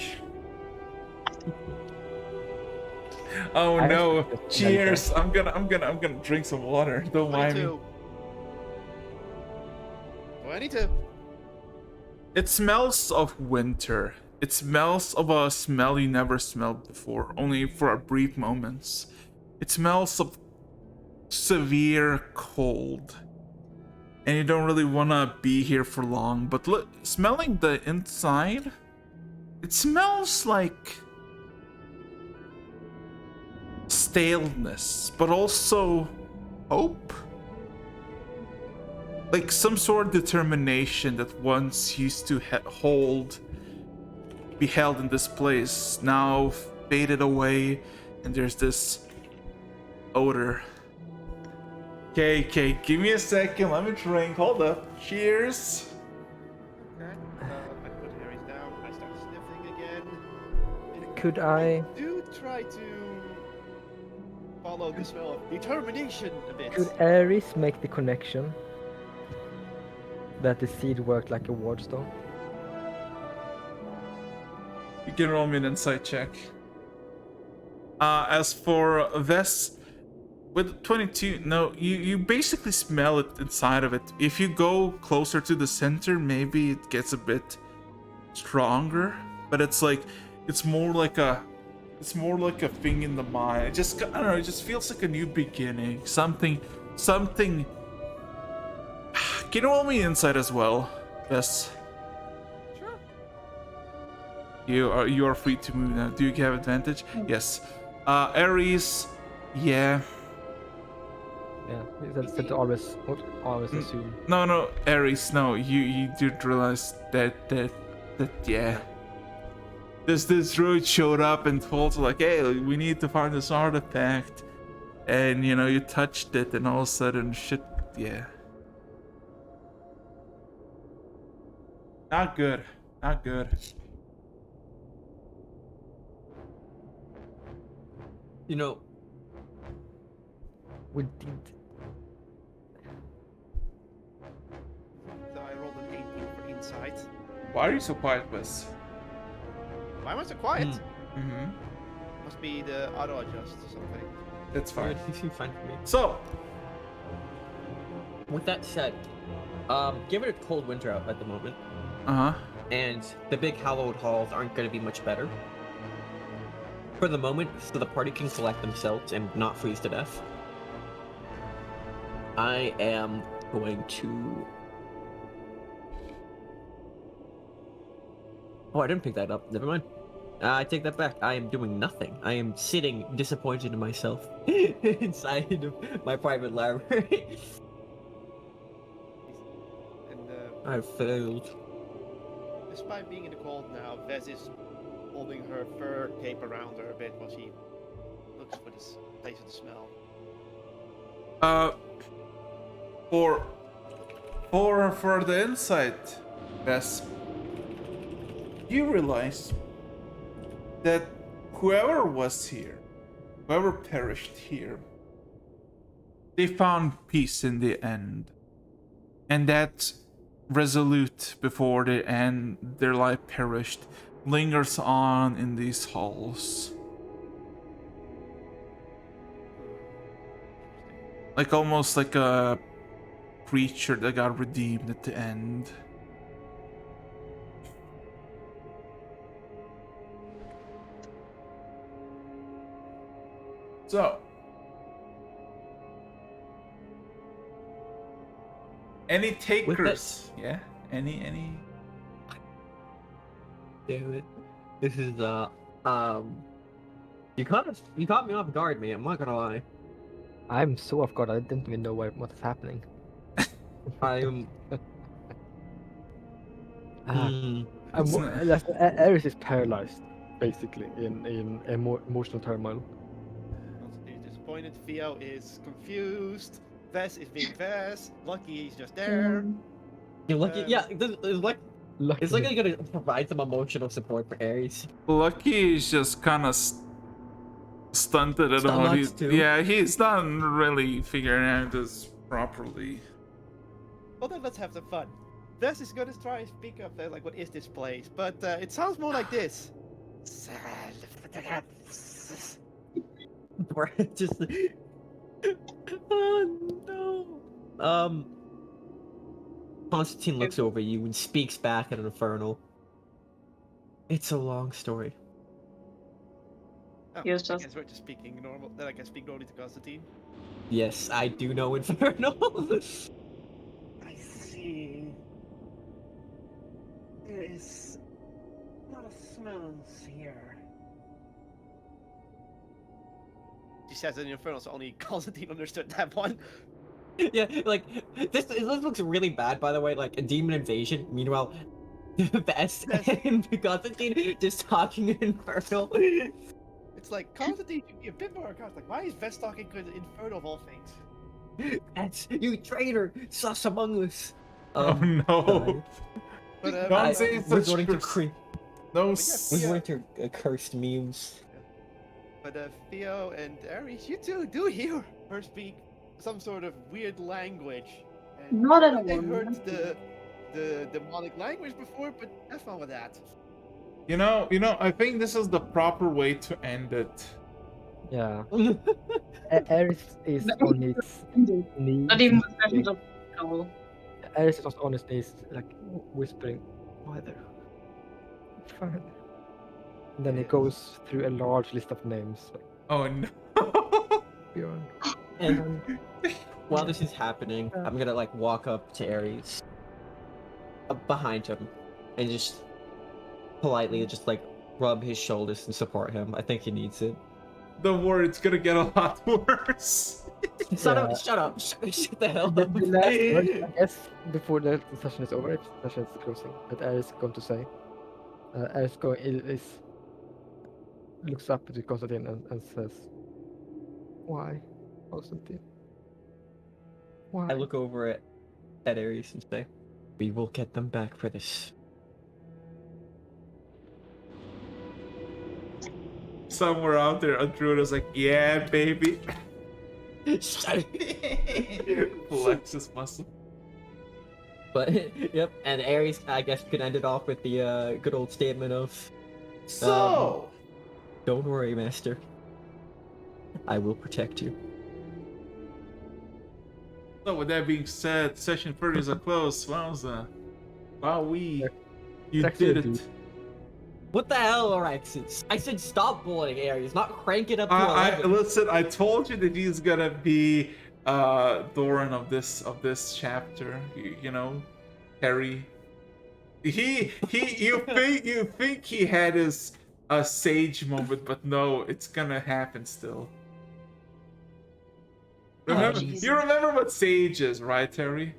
Oh I no! expected Cheers! I'm gonna drink some water. Don't mind me. 22. It smells of winter. It smells of a smell you never smelled before, only for a brief moments. It smells of severe cold. And you don't really want to be here for long, but look, smelling the inside, it smells like staleness, but also hope. Like some sort of determination that once used to be held in this place, now faded away, and there's this odor. Okay, give me a second. Let me drink. Hold up. Cheers. Okay. I put Aries down. I start sniffing again. Could I do try to follow the smell of determination a bit. could Ares make the connection that the seed worked like a wardstone? You can roll me an insight check. As for Vess, with 22, no, you basically smell it inside of it. If you go closer to the center, maybe it gets a bit stronger, but it's more like a thing in the mind. It just, I don't know, it just feels like a new beginning. Something. Can you roll me insight as well, Vess? Sure. You are free to move now. Do you have advantage? Yes. Ares, yeah. Yeah, that's to always assume. No, Ares, no. You did realize that yeah. This druid showed up and told you like, hey, we need to find this artifact, and you know you touched it, and all of a sudden shit, yeah. Not good. Not good. You know, We did. So I rolled an 18 for insight. Why are you so quiet, Wes? Why am I so quiet? Mm-hmm. Must be the auto adjust or something. That's fine. fine. You seem fine for me. So, With that said, given a cold winter out at the moment, uh-huh. and the big hallowed halls aren't going to be much better for the moment, so the party can collect themselves and not freeze to death. I am going to. Oh, I didn't pick that up. Never mind. I take that back. I am doing nothing. I am sitting disappointed in myself inside of my private library. And I failed. despite being in the cold now, Vez is holding her fur cape around her a bit while she looks for this place of the smell. For the insight, Bess, you realize that whoever was here, whoever perished here, they found peace in the end, and that resolute before the end, their life perished, lingers on in these halls. Like almost like a creature that got redeemed at the end. So, any takers? Yeah, any. Damn it. This is you caught me off guard, man. I'm not gonna lie. I'm so off guard. I didn't even know what's happening. I'm It's Ares is paralyzed, basically, in emotional turmoil. Constantly disappointed, Theo is confused, Vez is being Vez, Lucky is just there. you're lucky. Yeah, it's like Luckily. you're gonna provide some emotional support for Ares. Lucky is just kind of stunted at what Stomachs too. Yeah, he's not really figuring out this properly. Well then let's have some fun. Vez is gonna try and speak up there, like what is this place? But it sounds more like this. Or just oh no. Constantine looks over you and speaks back at an infernal. It's a long story. Oh, He was I just- guess we're just speaking normal. Then I can speak normally to Constantine. Yes, I do know infernal. I see. There is not a smells here. She says in Infernal, so only Constantine understood that one. Yeah, like this looks really bad, by the way. Like a demon invasion. Meanwhile, Bess and Constantine just talking in infernal. It's like Constantine should be a bit more account. Like, why is Vez talking to the Infernal of all things? That's you traitor, sus among us. Oh no! But Don't say we're such going to curse. No. yeah, s- We Yeah. went to cursed memes. But Theo and Ares, you two do hear her speak some sort of weird language. And Not at they all. heard the demonic language before, but have fun with that. You know, I think this is the proper way to end it. Yeah. Ares is on its knees. Not even with questions of control. Ares is on his knees, like whispering, "Father, Father." And then he goes through a large list of names. Like, Oh no. Bjorn. And while this is happening, I'm gonna like walk up to Ares, behind him, and just politely just like rub his shoulders and support him. I think he needs it. Don't worry, it's gonna get a lot worse. Shut Yeah. up! Shut up! Shut the hell The up! last word, I guess, before the session is over, if the session is closing, that Ares is going to say. Ares looks up to Constantine and says, "Why, Constantine? Why?" I look over at Ares and say, "We will get them back for this." Somewhere out there, Andruda's like, yeah, baby. Flex his muscle. But yep, and Ares, I guess, could end it off with the good old statement of, So, "Don't worry, Master. I will protect you." so with that being said, session 30 is a close. Wowza. Wow, you Actually, did dude. it. What the hell, Alexis? I said stop bullying Ares, not crank it up to I 11. listen. I told you that he's gonna be Doran of this chapter. You know, Harry. You think he had his sage moment, but no, it's gonna happen still. Remember, jeez. you remember what sage is, right, Terry?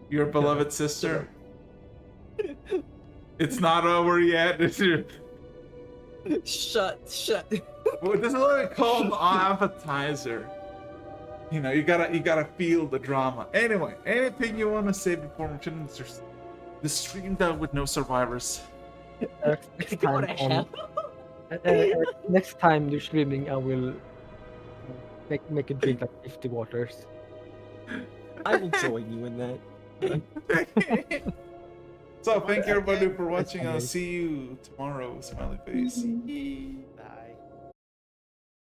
Your beloved sister. It's not over yet. Shut. Well, this is what we call an appetizer. You know, you gotta feel the drama. Anyway, anything you want to say before we finish the stream down with no survivors? Next Go to time, hell. next time you're streaming, I will make you drink like 50 waters. I will join you in that. So thank you everybody for watching. I'll amazing. see you tomorrow. Smiley face. Bye.